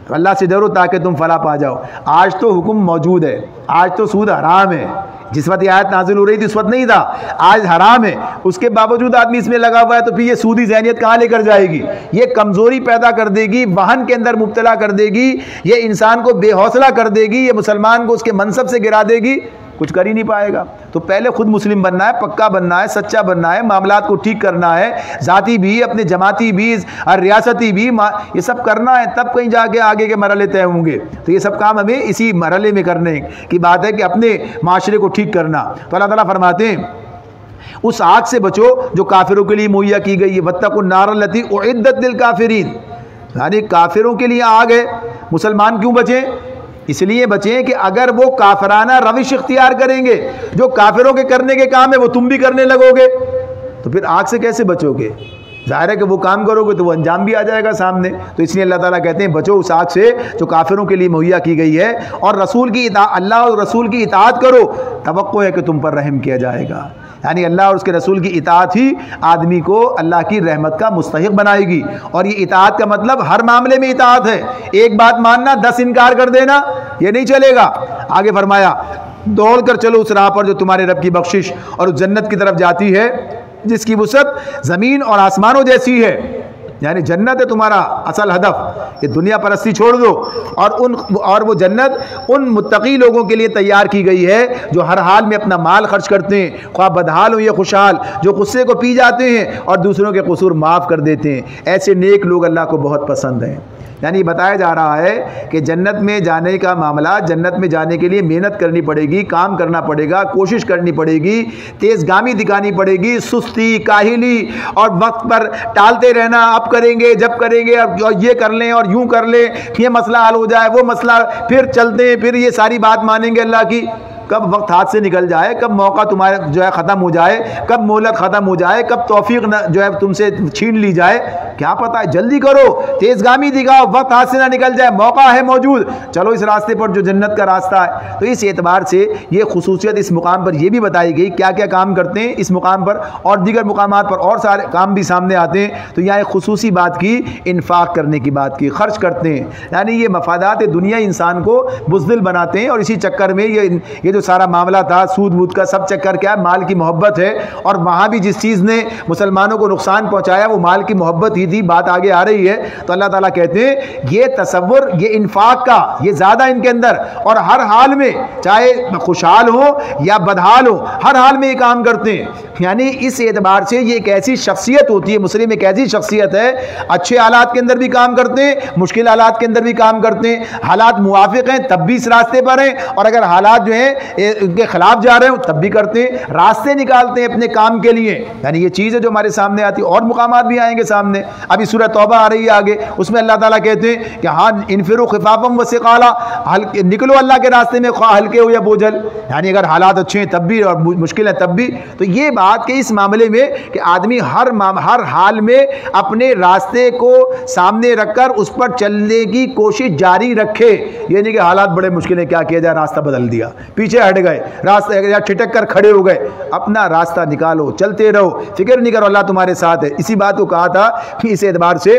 اللہ سے ڈرو تاکہ تم فلاح پا جاؤ. آج تو حکم موجود ہے، آج تو سود حرام ہے. جس وقت یہ آیت نازل ہو رہی تھی اس وقت نہیں تھا، آج حرام ہے. اس کے باوجود آدمی اس میں لگا ہوا ہے، تو پھر یہ سودی ذہنیت کہاں لے کر جائے گی، یہ کمزوری پیدا کر دے گی، وہن کے اندر مبتلا کر دے گی، یہ انسان کو بے حوصلہ کر دے گی، یہ مسلمان کو اس کے منصب سے گرا دے گی، کچھ کر ہی نہیں پائے گا. تو پہلے خود مسلم بننا ہے، پکا بننا ہے، سچا بننا ہے، معاملات کو ٹھیک کرنا ہے، ذاتی بھی، اپنے جماعتی بھی اور ریاستی بھی، یہ سب کرنا ہے، تب کہیں جا کے آگے کے مرحلے طے ہوں گے. تو یہ سب کام ہمیں اسی مرحلے میں کرنے کی بات ہے کہ اپنے معاشرے کو ٹھیک کرنا. تو اللہ تعالیٰ فرماتے ہیں اس آگ سے بچو جو کافروں کے لیے مہیا کی گئی ہے. واتقوا النار التی اعدت للکافرین، یعنی کافروں کے لیے آگ ہے. مسلمان کیوں بچیں؟ اس لیے بچیں کہ اگر وہ کافرانہ روش اختیار کریں گے، جو کافروں کے کرنے کے کام ہے وہ تم بھی کرنے لگو گے، تو پھر آگ سے کیسے بچو گے؟ ظاہر ہے کہ وہ کام کرو گے تو وہ انجام بھی آ جائے گا سامنے. تو اس لیے اللہ تعالیٰ کہتے ہیں بچو اس آگ سے جو کافروں کے لیے مہیا کی گئی ہے، اور رسول کی اللہ اور رسول کی اطاعت کرو، توقع ہے کہ تم پر رحم کیا جائے گا. یعنی اللہ اور اس کے رسول کی اطاعت ہی آدمی کو اللہ کی رحمت کا مستحق بنائے گی. اور یہ اطاعت کا مطلب ہر معاملے میں اطاعت ہے، ایک بات ماننا 10 انکار کر دینا یہ نہیں چلے گا. آگے فرمایا دوڑ کر چلو اس راہ پر جو تمہارے رب کی بخشش اور اس جنت کی طرف جاتی ہے جس کی وسعت زمین اور آسمانوں جیسی ہے. یعنی جنت ہے تمہارا اصل ہدف، یہ دنیا پرستی چھوڑ دو. اور وہ جنت ان متقی لوگوں کے لیے تیار کی گئی ہے جو ہر حال میں اپنا مال خرچ کرتے ہیں، خواہ بدحال ہو یا خوشحال، جو غصے کو پی جاتے ہیں اور دوسروں کے قصور معاف کر دیتے ہیں. ایسے نیک لوگ اللہ کو بہت پسند ہیں. یعنی بتایا جا رہا ہے کہ جنت میں جانے کا معاملہ، جنت میں جانے کے لیے محنت کرنی پڑے گی، کام کرنا پڑے گا، کوشش کرنی پڑے گی، تیز گامی دکھانی پڑے گی، سستی، کاہلی اور وقت پر ٹالتے رہنا، اب کریں گے، جب کریں گے، اور یہ کر لیں اور یوں کر لیں، یہ مسئلہ حل ہو جائے، وہ مسئلہ، پھر چلتے ہیں، پھر یہ ساری بات مانیں گے اللہ کی. کب وقت ہاتھ سے نکل جائے، کب موقع تمہارے جو ہے ختم ہو جائے، کب مہلت ختم ہو جائے، کب توفیق جو ہے تم سے چھین لی جائے، کیا پتہ ہے. جلدی کرو، تیز گامی دکھاؤ، وقت ہاتھ سے نہ نکل جائے، موقع ہے موجود، چلو اس راستے پر جو جنت کا راستہ ہے. تو اس اعتبار سے یہ خصوصیت اس مقام پر یہ بھی بتائی گئی کیا کیا کام کرتے ہیں اس مقام پر، اور دیگر مقامات پر اور سارے کام بھی سامنے آتے ہیں. تو یہاں ایک خصوصی بات کی، انفاق کرنے کی بات کی، خرچ کرتے ہیں. یعنی یہ مفادات دنیا انسان کو بزدل بناتے ہیں، اور اسی چکر میں یہ جو سارا معاملہ تھا سود وود کا، سب چکر کیا ہے، مال کی محبت ہے. اور وہاں بھی جس چیز نے مسلمانوں کو نقصان پہنچایا وہ مال کی محبت ہی تھی. بات آگے آ رہی ہے. تو اللہ تعالیٰ کہتے ہیں یہ تصور، یہ انفاق کا یہ زیادہ ان کے اندر، اور ہر حال میں چاہے خوشحال ہو یا بدحال ہو، ہر حال میں یہ کام کرتے ہیں. یعنی اس اعتبار سے یہ ایک ایسی شخصیت ہوتی ہے، مسلم ایک ایسی شخصیت ہے، اچھے حالات کے اندر بھی کام کرتے ہیں، مشکل حالات کے اندر بھی کام کرتے ہیں، حالات موافق ہیں تب بھی اس راستے پر ہیں، اور اگر حالات جو ہیں ان کے خلاف جا رہے ہوں تب بھی کرتے ہیں، راستے نکالتے ہیں اپنے کام کے لیے. یعنی یہ چیز ہے جو ہمارے سامنے آتی ہے، اور مقامات بھی آئیں گے سامنے. ابھی سورہ توبہ آ رہی ہے آگے، اس میں اللہ تعالیٰ کہتے ہیں کہ ہاں انفروا خفافا وثقالا، نکلو اللہ کے راستے میں، خواہ ہلکے ہو یا بوجھل. یعنی اگر حالات اچھے ہیں تب بھی اور مشکل ہیں تب بھی. تو یہ بات کہ اس معاملے میں کہ آدمی ہر حال میں اپنے راستے کو سامنے رکھ کر اس پر چلنے کی کوشش جاری رکھے. یہ نہیں کہ حالات بڑے مشکل ہیں، کیا کیا جائے، راستہ بدل دیا، پیچھے ہٹ گئے، راستہ یا چھٹک کر کھڑے ہو گئے. اپنا راستہ نکالو، چلتے رہو، فکر نہیں کرو، اللہ تمہارے ساتھ ہے. اسی بات کو کہا تھا کہ اس اعتبار سے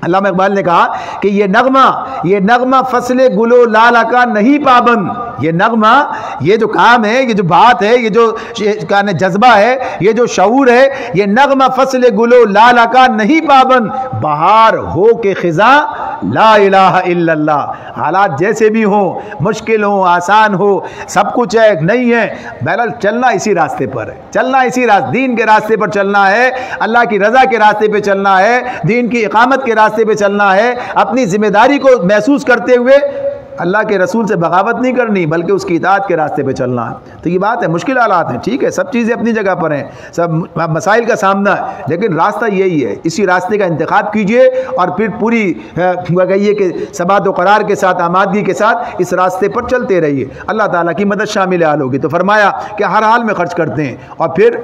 علامہ اقبال نے کہا کہ یہ نغمہ فصل گل و لالہ کا نہیں پابند، یہ نغمہ، یہ جو کام ہے، یہ جو بات ہے، یہ جو جذبہ ہے، یہ جو شعور ہے، یہ نغمہ فصل گل و لالہ کا نہیں پابند، بہار ہو کے خزاں لا الہ الا اللہ، حالات جیسے بھی ہوں، مشکل ہوں، آسان ہو، سب کچھ ہے نہیں ہے، بہرحال چلنا اسی راستے پر ہے، چلنا اسی راستے، دین کے راستے پر چلنا ہے، اللہ کی رضا کے راستے پہ چلنا ہے، دین کی اقامت کے راستے پہ چلنا ہے، اپنی ذمہ داری کو محسوس کرتے ہوئے اللہ کے رسول سے بغاوت نہیں کرنی بلکہ اس کی اطاعت کے راستے پہ چلنا ہے۔ تو یہ بات ہے، مشکل حالات ہیں، ٹھیک ہے، سب چیزیں اپنی جگہ پر ہیں، سب مسائل کا سامنا ہے، لیکن راستہ یہی ہے، اسی راستے کا انتخاب کیجئے اور پھر پوری کہیے کہ ثبات و قرار کے ساتھ، آمادگی کے ساتھ اس راستے پر چلتے رہیے، اللہ تعالیٰ کی مدد شامل حال ہوگی۔ تو فرمایا کہ ہر حال میں خرچ کرتے ہیں، اور پھر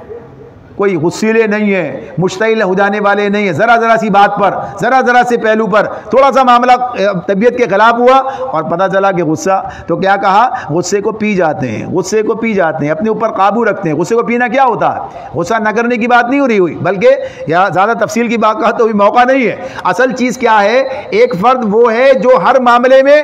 کوئی غصیلے نہیں ہیں، مشتعل ہو جانے والے نہیں ہیں، ذرا سی بات پر، ذرا سے پہلو پر تھوڑا سا معاملہ طبیعت کے خلاف ہوا اور پتہ چلا کہ غصہ، تو کیا کہا؟ غصے کو پی جاتے ہیں، غصے کو پی جاتے ہیں، اپنے اوپر قابو رکھتے ہیں۔ غصے کو پینا کیا ہوتا ہے؟ غصہ نہ کرنے کی بات نہیں ہو رہی ہوئی، بلکہ یا زیادہ تفصیل کی بات کا تو بھی موقع نہیں ہے۔ اصل چیز کیا ہے؟ ایک فرد وہ ہے جو ہر معاملے میں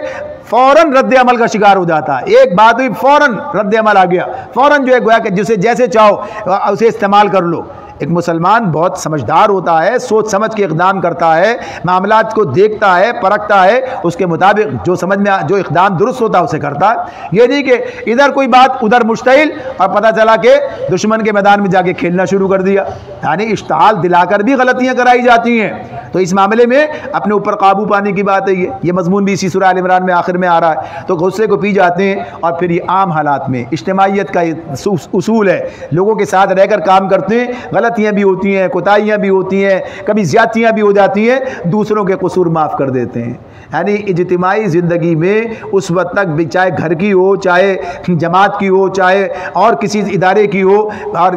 فوراً رد عمل کا شکار ہو جاتا ہے، ایک بات ہوئی فوراً رد عمل آ گیا، فوراً جو ہے گویا کہ جسے جیسے چاہو اسے استعمال کر لو۔ ایک مسلمان بہت سمجھدار ہوتا ہے، سوچ سمجھ کے اقدام کرتا ہے، معاملات کو دیکھتا ہے، پرکھتا ہے، اس کے مطابق جو سمجھ میں جو اقدام درست ہوتا ہے اسے کرتا ہے۔ یہ نہیں کہ ادھر کوئی بات ادھر مشتعل اور پتہ چلا کہ دشمن کے میدان میں جا کے کھیلنا شروع کر دیا، یعنی اشتعال دلا کر بھی غلطیاں کرائی جاتی ہیں۔ تو اس معاملے میں اپنے اوپر قابو پانے کی بات ہے، یہ مضمون بھی اسی سورہ آل عمران میں آخر میں آ رہا ہے۔ تو غصے کو پی جاتے ہیں، اور پھر یہ عام حالات میں اجتماعیت کا اصول ہے، لوگوں کے ساتھ رہ کر کام کرتے ہیں، غلطیاں بھی ہوتی ہیں، کوتاہیاں بھی ہوتی ہیں، کبھی زیادتیاں بھی ہو جاتی ہیں، دوسروں کے قصور معاف کر دیتے ہیں۔ یعنی اجتماعی زندگی میں اس وقت تک بھی، چاہے گھر کی ہو، چاہے جماعت کی ہو، چاہے اور کسی ادارے کی ہو، اور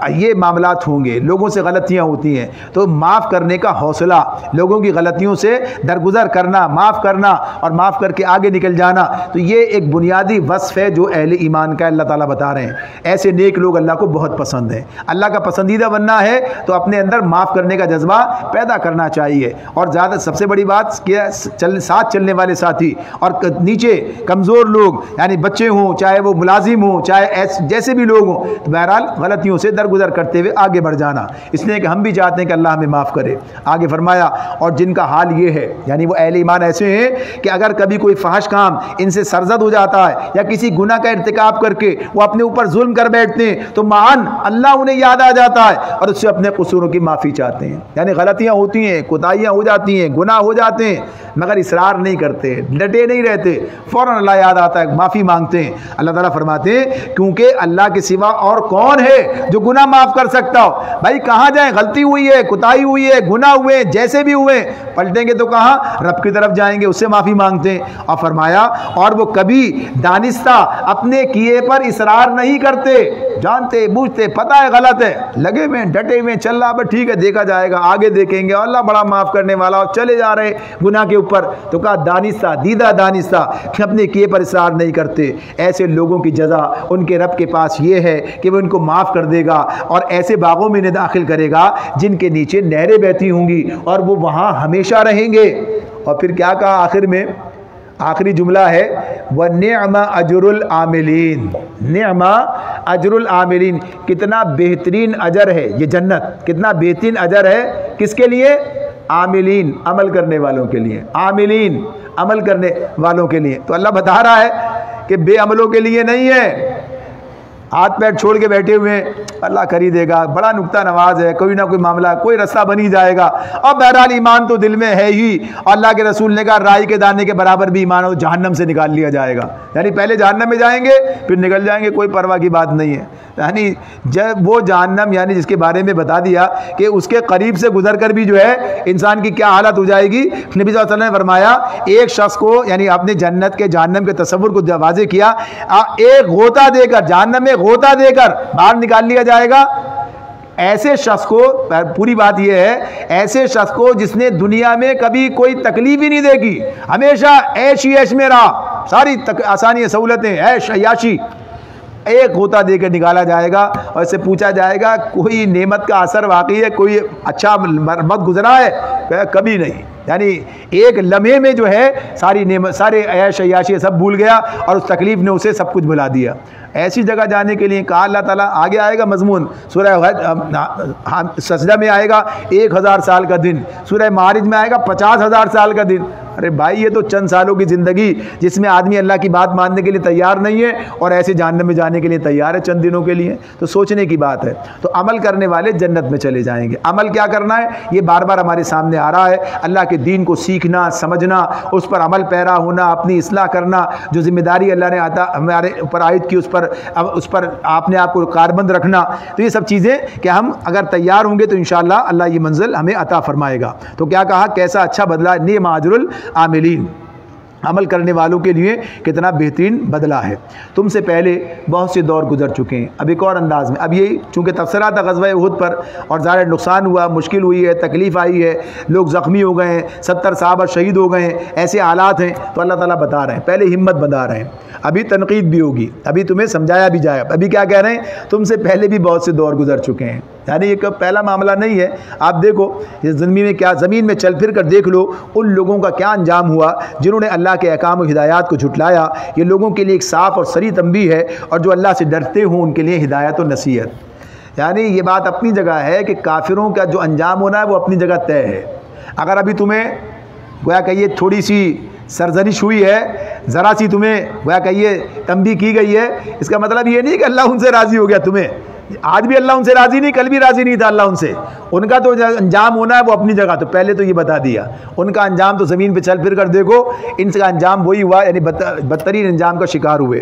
یہ معاملات ہوں گے، لوگوں سے غلطیاں ہوتی ہیں، تو معاف کرنے کا حوصلہ، لوگوں کی غلطیوں سے درگزر کرنا، معاف کرنا اور معاف کر کے آگے نکل جانا، تو یہ ایک بنیادی وصف ہے جو اہل ایمان کا اللہ تعالیٰ بتا رہے ہیں۔ ایسے نیک لوگ اللہ کو بہت پسند ہیں، اللہ کا پسندیدہ بننا ہے تو اپنے اندر معاف کرنے کا جذبہ پیدا کرنا چاہیے۔ اور زیادہ سب سے بڑی بات کیا، ساتھ چلنے والے ساتھی اور نیچے کمزور لوگ، یعنی بچے ہوں، چاہے وہ ملازم ہوں، چاہے جیسے بھی لوگ ہوں، تو بہرحال غلطیوں سے درگزر کرتے ہوئے آگے بڑھ جانا، اس لیے کہ ہم بھی چاہتے ہیں کہ اللہ ہمیں معاف کرے۔ آگے فرمایا، اور جن کا حال یہ ہے، یعنی وہ اہل ایمان ایسے ہیں کہ اگر کبھی کوئی فحش کام ان سے سرزد ہو جاتا ہے یا کسی گناہ کا ارتکاب کر کے وہ اپنے اوپر ظلم کر بیٹھتے ہیں، تو معاً اللہ انہیں یاد آ جاتا ہے اور اس سے اپنے قصوروں کی معافی چاہتے ہیں۔ یعنی غلطیاں ہوتی ہیں، کوتاہیاں ہو جاتی ہیں، گناہ ہو جاتے ہیں، مگر اصرار نہیں کرتے، ڈٹے نہیں رہتے، فوراً اللہ یاد آتا ہے، معافی مانگتے ہیں۔ اللہ تعالیٰ فرماتے ہیں کیونکہ اللہ کے سوا اور کون ہے جو گناہ معاف کر سکتا ہو؟ بھائی کہاں جائیں؟ غلطی ہوئی ہے، کوتاہی ہوئی ہے، گناہ ہوئے، جیسے بھی ہوئے، پلٹیں گے تو کہاں؟ رب کی طرف جائیں گے، اس سے معافی مانگتے ہیں۔ اور فرمایا، اور وہ کبھی دانستہ اپنے کیے پر اصرار نہیں کرتے، جانتے بوجھتے پتہ ہے غلط ہے، لگے ہوئے ڈٹے ہوئے، چل رہا بس ٹھیک ہے، دیکھا جائے گا، آگے دیکھیں گے، اللہ بڑا معاف کرنے والا، اور چلے جا رہے گناہ کے اوپر۔ تو کہا دانستہ، دیدہ دانستہ اپنے کیے پر اصرار نہیں کرتے، ایسے لوگوں کی جزا ان کے رب کے پاس یہ ہے کہ وہ ان کو معاف کر دے گا اور ایسے باغوں میں انہیں داخل کرے گا جن کے نیچے نہریں بہتی ہوں گی اور وہ وہاں ہمیشہ رہیں گے۔ اور پھر کیا کہا آخر میں؟ آخری جملہ ہے وَنِعْمَ أَجْرُ الْعَامِلِينَ، نعم اجر العاملین، کتنا بہترین اجر ہے یہ جنت، کتنا بہترین اجر ہے، کس کے لیے؟ عاملین، عمل کرنے والوں کے لیے، عاملین، عمل کرنے والوں کے لیے۔ تو اللہ بتا رہا ہے کہ بے عملوں کے لیے نہیں ہے، ہاتھ پیر چھوڑ کے بیٹھے ہوئے اللہ کر ہی دے گا، بڑا نکتہ نواز ہے، کوئی نہ کوئی معاملہ، کوئی رستہ بن ہی جائے گا۔ اور بہرحال ایمان تو دل میں ہے ہی، اور اللہ کے رسول نے کہا رائی کے دانے کے برابر بھی ایمان ہو جہنم سے نکال لیا جائے گا، یعنی پہلے جہنم میں جائیں گے پھر نکل جائیں گے، کوئی پرواہ کی بات نہیں ہے۔ یعنی جب وہ جہنم، یعنی جس کے بارے میں بتا دیا کہ اس کے قریب سے گزر کر بھی جو ہے انسان کی کیا حالت ہو جائے گی، نبی صلی اللہ علیہ وسلم نے فرمایا ایک شخص کو، یعنی اپنے جنت کے جہنم کے تصور کو واضح کیا، ایک غوطہ دے کر جہنم میں غوطہ دے کر باہر نکال لیا جائے گا۔ ایسے شخص کو، پوری بات یہ ہے، ایسے شخص کو جس نے دنیا میں کبھی کوئی تکلیف ہی نہیں دیکھی، ہمیشہ عیش ہی عیش میں رہا، ساری آسانیاں سہولتیں، عیش عیاشی، ایک غوطہ دے کے نکالا جائے گا اور اس سے پوچھا جائے گا کوئی نعمت کا اثر واقعی ہے، کوئی اچھا وقت گزرا ہے؟ کہا کبھی نہیں، یعنی ایک لمحے میں جو ہے ساری نعمت، سارے عیش عیاشی سب بھول گیا اور اس تکلیف نے اسے سب کچھ بھلا دیا۔ ایسی جگہ جانے کے لیے کہا اللہ تعالیٰ، آگے آئے گا مضمون سورہ سجدہ میں آئے گا 1000 سال کا دن، سورہ معارج میں آئے گا 50,000 سال کا دن۔ ارے بھائی یہ تو چند سالوں کی زندگی جس میں آدمی اللہ کی بات ماننے کے لیے تیار نہیں ہے اور ایسے جہنم میں جانے کے لیے تیار ہے چند دنوں کے لیے، تو سوچنے کی بات ہے۔ تو عمل کرنے والے جنت میں چلے جائیں گے۔ عمل کیا کرنا ہے یہ بار بار ہمارے سامنے آ رہا ہے، اللہ کے دین کو سیکھنا، سمجھنا، اس پر عمل پیرا ہونا، اپنی اصلاح کرنا، جو ذمہ داری اللہ نے ہمارے اوپر عائد کی اس پر آپ نے آپ کو کاربند رکھنا، تو یہ سب چیزیں کہ ہم اگر تیار ہوں گے تو انشاءاللہ اللہ یہ منزل ہمیں عطا فرمائے گا۔ تو کیا کہا، کیسا اچھا بدلہ، نعم اجر العاملین، عمل کرنے والوں کے لیے کتنا بہترین بدلہ ہے۔ تم سے پہلے بہت سے دور گزر چکے ہیں۔ اب ایک اور انداز میں، اب یہ چونکہ تبصرہ تھا غزوہ احد پر اور ظاہر نقصان ہوا، مشکل ہوئی ہے، تکلیف آئی ہے، لوگ زخمی ہو گئے ہیں، 70 صحابہ شہید ہو گئے ہیں، ایسے حالات ہیں، تو اللہ تعالیٰ بتا رہے ہیں، پہلے ہمت بندھا رہے ہیں، ابھی تنقید بھی ہوگی، ابھی تمہیں سمجھایا بھی جائے گا۔ ابھی کیا کہہ رہے ہیں، تم سے پہلے بھی بہت سے دور گزر چکے ہیں، یعنی یہ پہلا معاملہ نہیں ہے۔ آپ دیکھو زمین میں چل پھر کر دیکھ لو ان لوگوں کا کیا انجام ہوا جنہوں نے اللہ کے احکام و ہدایات کو جھٹلایا۔ یہ لوگوں کے لیے ایک صاف اور صریح تنبیہ ہے، اور جو اللہ سے ڈرتے ہوں ان کے لیے ہدایت و نصیحت۔ یعنی یہ بات اپنی جگہ ہے کہ کافروں کا جو انجام ہونا ہے وہ اپنی جگہ طے ہے۔ اگر ابھی تمہیں گویا کہ یہ تھوڑی سی سرزنش ہوئی ہے، ذرا سی تمہیں گویا کہ یہ تنبیہ کی گئی ہے، اس کا مطلب یہ نہیں کہ اللہ ان سے راضی ہو گیا تمہیں۔ آج بھی اللہ ان سے راضی نہیں، کل بھی راضی نہیں تھا اللہ ان سے۔ ان کا تو انجام ہونا ہے وہ اپنی جگہ، تو پہلے تو یہ بتا دیا ان کا انجام تو زمین پہ چل پھر کر دیکھو، ان کا انجام وہی ہوا، یعنی بدترین انجام کا شکار ہوئے۔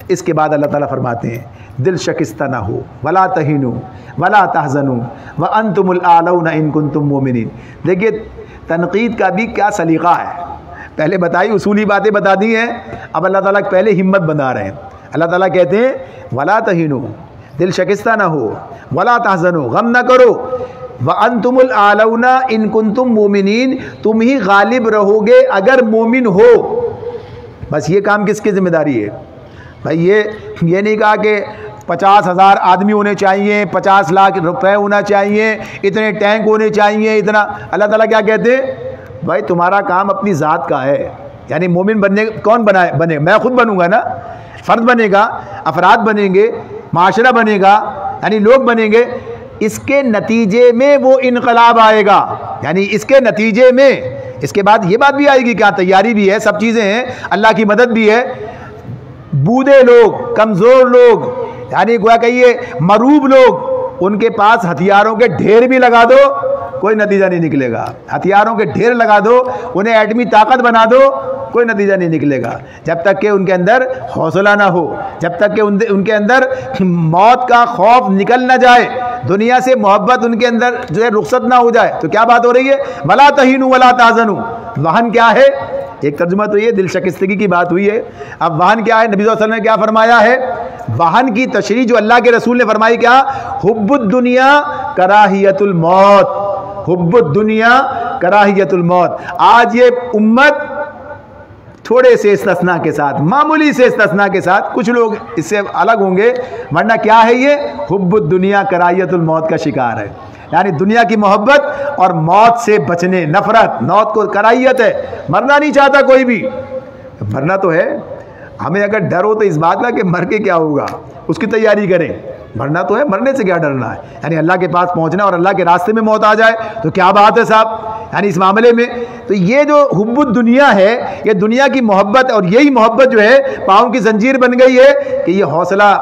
اس کے بعد اللہ تعالیٰ فرماتے ہیں دل شکستہ نہ ہو، ولا تہنوا ولا تحزنوا وانتم الاعلون ان کنتم مؤمنین۔ دیکھیے تنقید کا بھی کیا سلیقہ ہے، پہلے بتائی اصولی باتیں بتا دی ہیں، اب اللہ تعالیٰ پہلے ہمت بنا رہے ہیں۔ اللہ تعالیٰ کہتے ہیں ولا تہنوا، دل شکستہ نہ ہو، ولا تحزنوا، غم نہ کرو، وانتم الاعلون ان کنتم مؤمنین، تم ہی غالب رہو گے اگر مومن ہو۔ بس یہ کام کس کی ذمہ داری ہے بھائی؟ یہ نہیں کہا کہ 50,000 آدمی ہونے چاہیے، 50 لاکھ روپے ہونا چاہیے، اتنے ٹینک ہونے چاہیے، اتنا۔ اللہ تعالیٰ کیا کہتے ہیں بھائی تمہارا کام اپنی ذات کا ہے، یعنی مومن بننے کون بنے؟ میں خود بنوں گا نا، فرد بنے گا، افراد بنیں گے، معاشرہ بنے گا، یعنی لوگ بنیں گے۔ اس کے نتیجے میں وہ انقلاب آئے گا، یعنی اس کے نتیجے میں اس کے بعد یہ بات بھی آئے گی کہ تیاری بھی ہے، سب چیزیں ہیں، اللہ کی مدد بھی ہے۔ بوڑھے لوگ، کمزور لوگ، یعنی گویا کہ یہ مروب لوگ، ان کے پاس ہتھیاروں کے ڈھیر بھی لگا دو کوئی نتیجہ نہیں نکلے گا۔ ہتھیاروں کے ڈھیر لگا دو، انہیں ایٹمی طاقت بنا دو، کوئی نتیجہ نہیں نکلے گا، جب تک کہ ان کے اندر حوصلہ نہ ہو، جب تک کہ ان کے اندر موت کا خوف نکل نہ جائے، دنیا سے محبت ان کے اندر جو ہے رخصت نہ ہو جائے۔ تو کیا بات ہو رہی ہے؟ ولا تہنوا ولا تحزنوا۔ وہن کیا ہے؟ ایک ترجمہ تو یہ دل شکستگی کی بات ہوئی ہے، اب وہن کیا ہے؟ نبی صلی اللہ علیہ وسلم نے کیا فرمایا ہے؟ وہن کی تشریح جو اللہ کے رسول نے فرمائی کیا؟ حب الدنیا کراہیت الموت، حب الدنیا کراہیت الموت۔ آج یہ امت تھوڑے سے استثناء کے ساتھ، معمولی سے استثناء کے ساتھ، کچھ لوگ اس سے الگ ہوں گے، ورنہ کیا ہے یہ؟ حب الدنیا کراہیت الموت کا شکار ہے، یعنی دنیا کی محبت اور موت سے بچنے، نفرت، موت کو کراہیت ہے، مرنا نہیں چاہتا کوئی بھی۔ مرنا تو ہے، ہمیں اگر ڈر ہو تو اس بات کا کہ مر کے کیا ہوگا اس کی تیاری کریں، مرنا تو ہے، مرنے سے کیا ڈرنا ہے؟ یعنی اللہ کے پاس پہنچنا اور اللہ کے راستے میں موت آ جائے تو کیا بات ہے صاحب، یعنی اس معاملے میں تو یہ جو حب الدنیا ہے، یہ دنیا کی محبت، اور یہی محبت جو ہے پاؤں کی زنجیر بن گئی ہے کہ یہ حوصلہ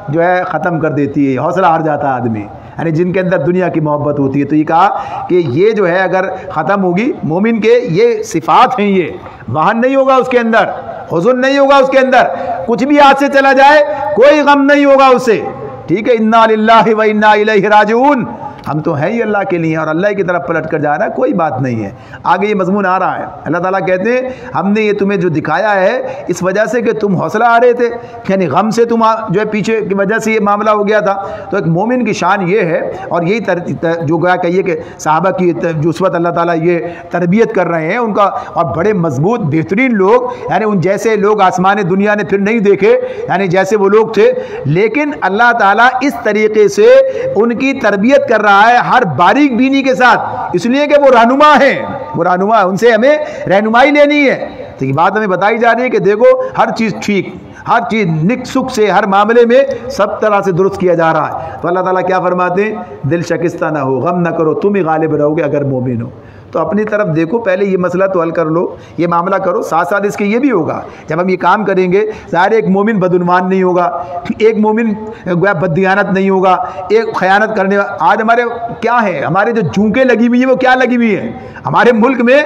جو ہے ختم کر دیتی ہے، حوصلہ ہار جاتا ہے آدمی، یعنی جن کے اندر دنیا کی محبت ہوتی ہے۔ تو یہ کہا کہ یہ جو ہے اگر ختم ہوگی، مومن کے یہ صفات ہیں، یہ وہن نہیں ہوگا اس کے اندر، حزن نہیں ہوگا اس کے اندر، کچھ بھی ہاتھ سے چلا جائے کوئی غم نہیں ہوگا اسے، ٹھیک ہے؟ انا للہ و انا الیہ راجعون، ہم تو ہیں ہی اللہ کے لیے اور اللہ کی طرف پلٹ کر جا رہا ہے، کوئی بات نہیں ہے۔ آگے یہ مضمون آ رہا ہے، اللہ تعالیٰ کہتے ہیں ہم نے یہ تمہیں جو دکھایا ہے اس وجہ سے کہ تم حوصلہ آ رہے تھے، یعنی غم سے تم جو ہے پیچھے کی وجہ سے یہ معاملہ ہو گیا تھا۔ تو ایک مومن کی شان یہ ہے، اور یہی جو گویا کہیے کہ صحابہ کی جو اس وقت اللہ تعالیٰ یہ تربیت کر رہے ہیں ان کا، اور بڑے مضبوط بہترین لوگ، یعنی ان جیسے لوگ آسمان دنیا نے پھر نہیں دیکھے، یعنی جیسے وہ لوگ تھے، لیکن اللہ تعالیٰ اس طریقے سے ان کی تربیت کر رہا رہا ہے ہر باریک بینی کے ساتھ، اس لیے کہ وہ رہنما ہیں، وہ رہنما، ان سے ہمیں رہنمائی لینی ہے۔ تو یہ بات ہمیں بتائی جا رہی ہے کہ دیکھو ہر چیز ٹھیک، ہر چیز نک سکھ سے، ہر معاملے میں سب طرح سے درست کیا جا رہا ہے۔ تو اللہ تعالیٰ کیا فرماتے ہیں؟ دل شکستہ نہ ہو، غم نہ کرو، تم ہی غالب رہو گے اگر مومن ہو۔ تو اپنی طرف دیکھو، پہلے یہ مسئلہ تو حل کر لو، یہ معاملہ کرو، ساتھ ساتھ اس کے یہ بھی ہوگا جب ہم یہ کام کریں گے، ظاہر ایک مومن بدعنوان نہیں ہوگا، ایک مومن بددیانت نہیں ہوگا، ایک خیانت کرنے والا۔ آج ہمارے کیا ہے، ہمارے جو جھونکیں لگی ہوئی ہیں وہ کیا لگی ہوئی ہیں ہمارے ملک میں؟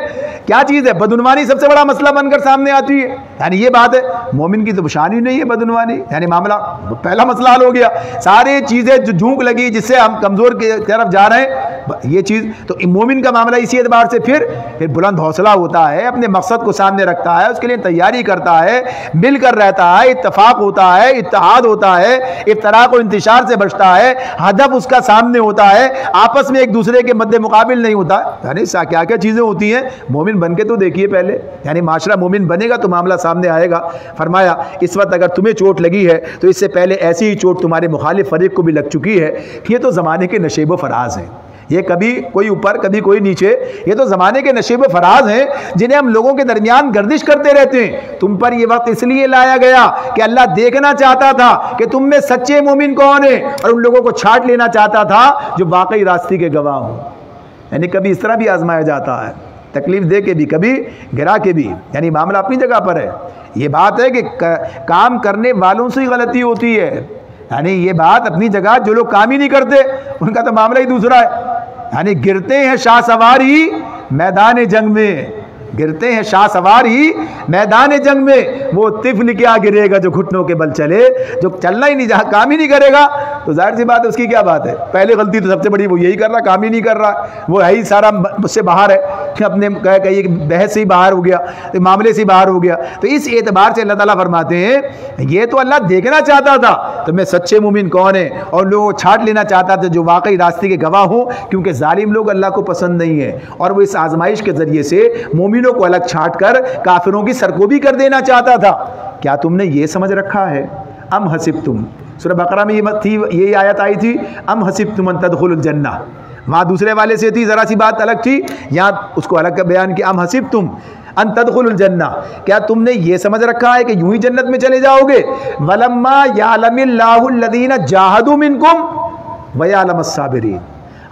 کیا چیز ہے؟ بدعنوانی سب سے بڑا مسئلہ بن کر سامنے آتی ہے۔ یعنی یہ بات ہے، مومن کی تو شان ہی نہیں ہے بدعنوانی، یعنی معاملہ پہلا مسئلہ حل ہو گیا۔ ساری چیزیں جو جھونک لگی جس سے ہم کمزور کی طرف جا رہے ہیں، یہ چیز تو مومن کا معاملہ اسی اعتبار سے پھر بلند حوصلہ ہوتا ہے، اپنے مقصد کو سامنے رکھتا ہے، اس کے لیے تیاری کرتا ہے، مل کر رہتا ہے، اتفاق ہوتا ہے، اتحاد ہوتا ہے، افتراق و انتشار سے بچتا ہے، ہدف اس کا سامنے ہوتا ہے، آپس میں ایک دوسرے کے مد مقابل نہیں ہوتا۔ یعنی کیا کیا چیزیں ہوتی ہیں، مومن بن کے تو دیکھیے پہلے، یعنی معاشرہ مومن بنے گا تو معاملہ سامنے آئے گا۔ فرمایا اس وقت اگر تمہیں چوٹ لگی ہے تو اس سے پہلے ایسی ہی چوٹ تمہارے مخالف فریق کو بھی لگ چکی ہے۔ یہ تو زمانے کے نشیب و فراز ہیں، یہ کبھی کوئی اوپر کبھی کوئی نیچے، یہ تو زمانے کے نشیب و فراز ہیں جنہیں ہم لوگوں کے درمیان گردش کرتے رہتے ہیں۔ تم پر یہ وقت اس لیے لایا گیا کہ اللہ دیکھنا چاہتا تھا کہ تم میں سچے مومن کون ہیں، اور ان لوگوں کو چھانٹ لینا چاہتا تھا جو واقعی راستے کے گواہ ہوں۔ یعنی کبھی اس طرح بھی آزمایا جاتا ہے، تکلیف دے کے بھی، کبھی گرا کے بھی، یعنی معاملہ اپنی جگہ پر ہے۔ یہ بات ہے کہ کام کرنے والوں سے ہی غلطی ہوتی ہے، یعنی یہ بات اپنی جگہ، جو لوگ کام ہی نہیں کرتے ان کا تو معاملہ ہی دوسرا ہے۔ یعنی گرتے ہیں شاہ سواری میدان جنگ میں، گرتے ہیں شاہ سواری میدان جنگ میں، وہ طفل کیا گرے گا جو گھٹنوں کے بل چلے، جو چلنا ہی نہیں، جہاں کام ہی نہیں کرے گا تو ظاہر سی بات ہے اس کی کیا بات ہے۔ پہلے غلطی تو سب سے بڑی وہ یہی کر رہا، کام ہی نہیں کر رہا، وہ ہے ہی سارا اس سے باہر ہے، اپنے کہیے بحث سے ہی باہر ہو گیا، معاملے سے ہی باہر ہو گیا۔ تو اس اعتبار سے اللہ تعالیٰ فرماتے ہیں یہ تو اللہ دیکھنا چاہتا تھا تو میں سچے مومن کون ہیں، اور لوگوں کو چھانٹ لینا چاہتا تھا جو واقعی راستے کے گواہ ہوں، کیونکہ ظالم لوگ اللہ کو پسند نہیں ہیں، اور وہ اس آزمائش کے ذریعے سے مومنوں کو الگ چھانٹ کر کافروں کی سرکوبی کر دینا چاہتا تھا۔ کیا تم نے یہ سمجھ رکھا ہے، ام حسبتم، سورہ بقرہ میں یہ آیت آئی تھی، ام حسبتم ان تدخلوا الجنہ، وہاں دوسرے والے سے تھی، ذرا سی بات الگ تھی، یہاں اس کو الگ کا بیان کیا، ام حسبتم ان تدخلوا الجنہ، کیا تم نے یہ سمجھ رکھا ہے کہ یوں ہی جنت میں چلے جاؤ گے؟ ولما یعلم اللہ الذین جاہدوا منکم ویعلم الصابرین،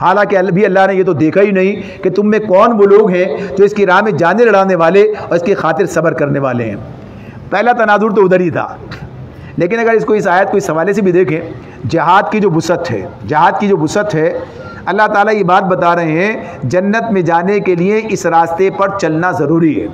حالانکہ ابھی اللہ نے یہ تو دیکھا ہی نہیں کہ تم میں کون وہ لوگ ہیں جو اس کی راہ میں جانیں لڑانے والے اور اس کی خاطر صبر کرنے والے ہیں۔ پہلا تناظر تو ادھر ہی تھا، لیکن اگر اس کو اس آیت کو اس حوالے سے بھی دیکھیں، جہاد کی جو وسعت ہے، جہاد کی جو وسعت ہے، اللہ تعالیٰ یہ بات بتا رہے ہیں جنت میں جانے کے لیے اس راستے پر چلنا ضروری ہے،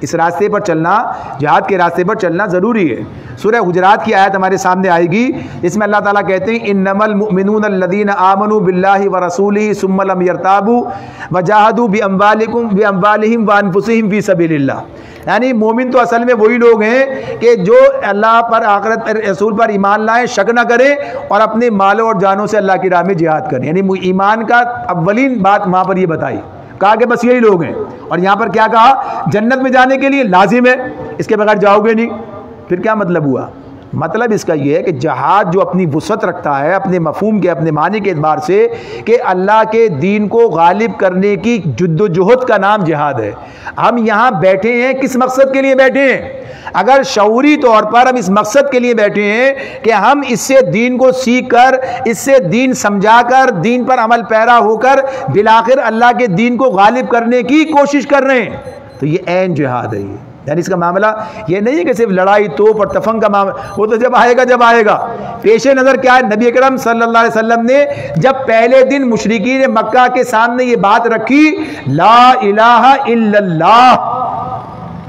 اس راستے پر چلنا، جہاد کے راستے پر چلنا ضروری ہے۔ سورہ حجرات کی آیت ہمارے سامنے آئے گی، اس میں اللہ تعالیٰ کہتے ہیں انما المؤمنون الذین آمنوا باللہ ورسولہ ثم لم یرتابوا وجاہدوا باموالہم وانفسہم فی سبیل اللہ، یعنی مومن تو اصل میں وہی لوگ ہیں کہ جو اللہ پر، آخرت پر، رسول پر ایمان لائیں، شک نہ کریں، اور اپنے مالوں اور جانوں سے اللہ کی راہ میں جہاد کریں۔ یعنی ایمان کا اولین بات وہاں پر یہ بتائی، کہا کہ بس یہی لوگ ہیں، اور یہاں پر کیا کہا؟ جنت میں جانے کے لیے لازم ہے، اس کے بغیر جاؤ گے نہیں۔ پھر کیا مطلب ہوا؟ مطلب اس کا یہ ہے کہ جہاد جو اپنی وسعت رکھتا ہے، اپنے مفہوم کے، اپنے معنی کے اعتبار سے، کہ اللہ کے دین کو غالب کرنے کی جد و جہد کا نام جہاد ہے۔ ہم یہاں بیٹھے ہیں کس مقصد کے لیے بیٹھے ہیں؟ اگر شعوری طور پر ہم اس مقصد کے لیے بیٹھے ہیں کہ ہم اس سے دین کو سیکھ کر، اس سے دین سمجھا کر، دین پر عمل پیرا ہو کر بالآخر اللہ کے دین کو غالب کرنے کی کوشش کر رہے ہیں، تو یہ عین جہاد ہے۔ یہ یعنی اس کا معاملہ یہ نہیں ہے کہ صرف لڑائی، توپ اور تفنگ کا معاملہ، وہ تو جب آئے گا۔ پیش نظر کیا ہے؟ نبی اکرم صلی اللہ علیہ وسلم نے جب پہلے دن مشرکین مکہ کے سامنے یہ بات رکھی، لا الہ الا اللہ،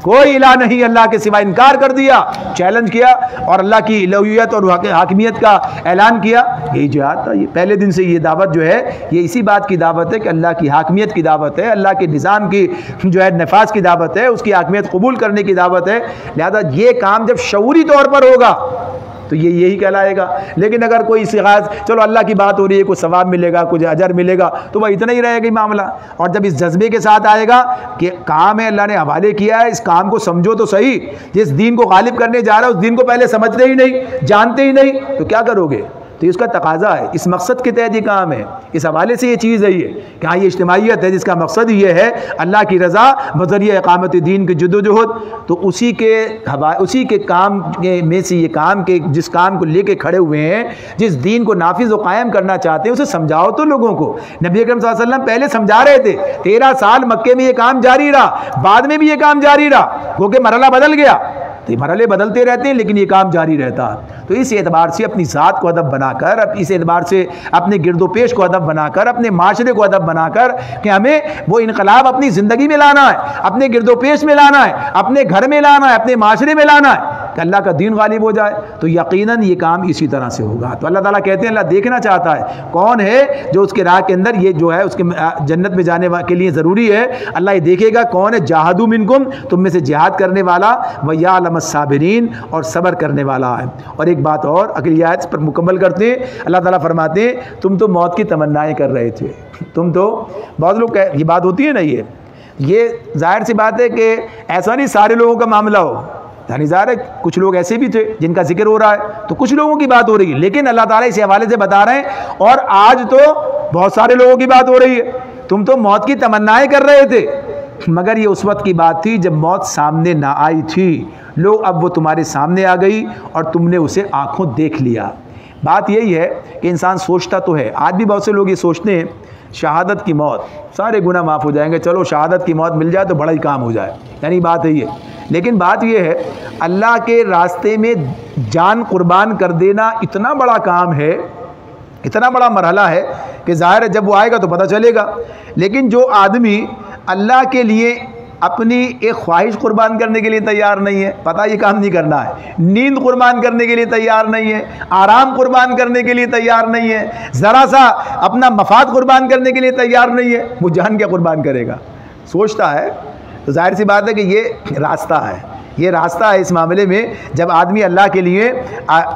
کوئی الہ نہیں اللہ کے سوا، انکار کر دیا، چیلنج کیا، اور اللہ کی الوہیت اور حاکمیت کا اعلان کیا، یہی جہاد تھا۔ یہ پہلے دن سے یہ دعوت جو ہے، یہ اسی بات کی دعوت ہے کہ اللہ کی حاکمیت کی دعوت ہے، اللہ کے نظام کی جو ہے نفاذ کی دعوت ہے، اس کی حاکمیت قبول کرنے کی دعوت ہے۔ لہذا یہ کام جب شعوری طور پر ہوگا تو یہ یہی کہلائے گا۔ لیکن اگر کوئی استغاث، چلو اللہ کی بات ہو رہی ہے، کوئی ثواب ملے گا، کچھ اجر ملے گا، تو وہ اتنا ہی رہے گا معاملہ۔ اور جب اس جذبے کے ساتھ آئے گا کہ کام ہے اللہ نے حوالے کیا ہے، اس کام کو سمجھو تو صحیح، جس دین کو غالب کرنے جا رہا ہے اس دین کو پہلے سمجھتے ہی نہیں، جانتے ہی نہیں، تو کیا کرو گے؟ تو اس کا تقاضا ہے، اس مقصد کے تحت یہ کام ہے، اس حوالے سے یہ چیز ہے یہ کہ ہاں یہ اجتماعیت ہے جس کا مقصد یہ ہے اللہ کی رضا بذریعہ اقامت دین کی جدوجہد، تو اسی کے کام میں سے یہ کام کے جس کام کو لے کے کھڑے ہوئے ہیں، جس دین کو نافذ و قائم کرنا چاہتے ہیں اسے سمجھاؤ تو لوگوں کو۔ نبی اکرم صلی اللہ علیہ وسلم پہلے سمجھا رہے تھے، 13 سال مکے میں یہ کام جاری رہا، بعد میں بھی یہ کام جاری رہا، کیونکہ مرحلہ بدل گیا، تو یہ مرحلے بدلتے رہتے ہیں لیکن یہ کام جاری رہتا ہے۔ تو اس اعتبار سے اپنی ذات کو ادب بنا کر، اس اعتبار سے اپنے گرد و پیش کو ادب بنا کر، اپنے معاشرے کو ادب بنا کر کہ ہمیں وہ انقلاب اپنی زندگی میں لانا ہے، اپنے گرد و پیش میں لانا ہے، اپنے گھر میں لانا ہے، اپنے معاشرے میں لانا ہے کہ اللہ کا دین غالب ہو جائے، تو یقیناً یہ کام اسی طرح سے ہوگا۔ تو اللہ تعالیٰ کہتے ہیں اللہ دیکھنا چاہتا ہے کون ہے جو اس کے راہ کے اندر یہ جو ہے اس کے جنت میں جانے کے لیے ضروری ہے، اللہ یہ دیکھے گا کون ہے جاہدوا منکم، تم میں سے جہاد کرنے والا، ویعلم الصابرین، اور صبر کرنے والا ہے۔ اور ایک بات اور اگلی آیت پر مکمل کرتے ہیں، اللہ تعالیٰ فرماتے ہیں تم تو موت کی تمنائیں کر رہے تھے، تم تو بہت لوگ یہ بات ہوتی ہے نا، یہ ظاہر سی بات ہے کہ ایسا نہیں سارے لوگوں کا معاملہ ہو، یعنی ظاہر ہے کچھ لوگ ایسے بھی تھے جن کا ذکر ہو رہا ہے تو کچھ لوگوں کی بات ہو رہی ہے، لیکن اللہ تعالیٰ اس حوالے سے بتا رہے ہیں اور آج تو بہت سارے لوگوں کی بات ہو رہی ہے، تم تو موت کی تمنائیں کر رہے تھے، مگر یہ اس وقت کی بات تھی جب موت سامنے نہ آئی تھی، لو اب وہ تمہارے سامنے آ گئی اور تم نے اسے آنکھوں دیکھ لیا۔ بات یہی ہے کہ انسان سوچتا تو ہے، آج بھی بہت سے لوگ یہ سوچتے ہیں شہادت کی موت، سارے گناہ معاف ہو جائیں گے، چلو شہادت کی موت مل جائے تو بڑا ہی کام ہو جائے، یعنی بات ہے یہ، لیکن بات یہ ہے اللہ کے راستے میں جان قربان کر دینا اتنا بڑا کام ہے، اتنا بڑا مرحلہ ہے کہ ظاہر ہے جب وہ آئے گا تو پتہ چلے گا۔ لیکن جو آدمی اللہ کے لیے اپنی ایک خواہش قربان کرنے کے لیے تیار نہیں ہے، پتہ یہ کام نہیں کرنا ہے، نیند قربان کرنے کے لیے تیار نہیں ہے، آرام قربان کرنے کے لیے تیار نہیں ہے، ذرا سا اپنا مفاد قربان کرنے کے لیے تیار نہیں ہے، وہ جان کیا قربان کرے گا؟ سوچتا ہے، تو ظاہر سی بات ہے کہ یہ راستہ ہے، یہ راستہ ہے اس معاملے میں، جب آدمی اللہ کے لیے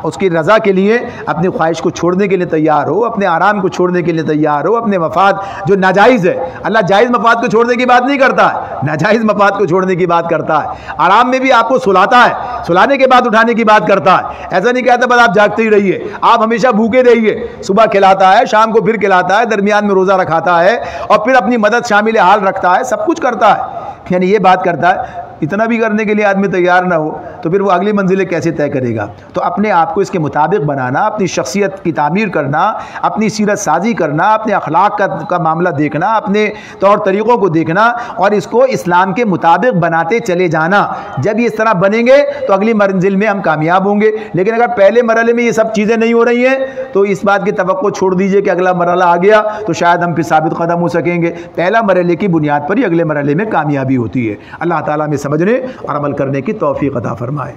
اس کی رضا کے لیے اپنی خواہش کو چھوڑنے کے لیے تیار ہو، اپنے آرام کو چھوڑنے کے لیے تیار ہو، اپنے مفاد جو ناجائز ہے، اللہ جائز مفاد کو چھوڑنے کی بات نہیں کرتا ہے، ناجائز مفاد کو چھوڑنے کی بات کرتا ہے، آرام میں بھی آپ کو سلاتا ہے، سلانے کے بعد اٹھانے کی بات کرتا ہے، ایسا نہیں کہتا بس آپ جاگتے ہی رہیے، آپ ہمیشہ بھوکے رہیے، صبح کھلاتا ہے، شام کو پھر کھلاتا ہے، درمیان میں روزہ رکھاتا ہے اور پھر اپنی مدد شامل حال رکھتا ہے، سب کچھ کرتا ہے، یعنی یہ بات کرتا ہے۔ اتنا بھی کرنے کے لیے آدمی تیار نہ ہو تو پھر وہ اگلی منزلیں کیسے طے کرے گا؟ تو اپنے آپ کو اس کے مطابق بنانا، اپنی شخصیت کی تعمیر کرنا، اپنی سیرت سازی کرنا، اپنے اخلاق کا معاملہ دیکھنا، اپنے طور طریقوں کو دیکھنا اور اس کو اسلام کے مطابق بناتے چلے جانا۔ جب یہ اس طرح بنیں گے تو اگلی منزل میں ہم کامیاب ہوں گے، لیکن اگر پہلے مرحلے میں یہ سب چیزیں نہیں ہو رہی ہیں تو اس بات کی توقع چھوڑ دیجئے کہ اگلا مرحلہ آ گیا تو شاید ہم پھر ثابت قدم ہو سکیں گے۔ پہلا مرحلے کی بنیاد پر ہی اگلے مرحلے میں کامیابی ہوتی ہے۔ اللہ تعالیٰ میں سمجھنے اور عمل کرنے کی توفیق عطا فرمائے۔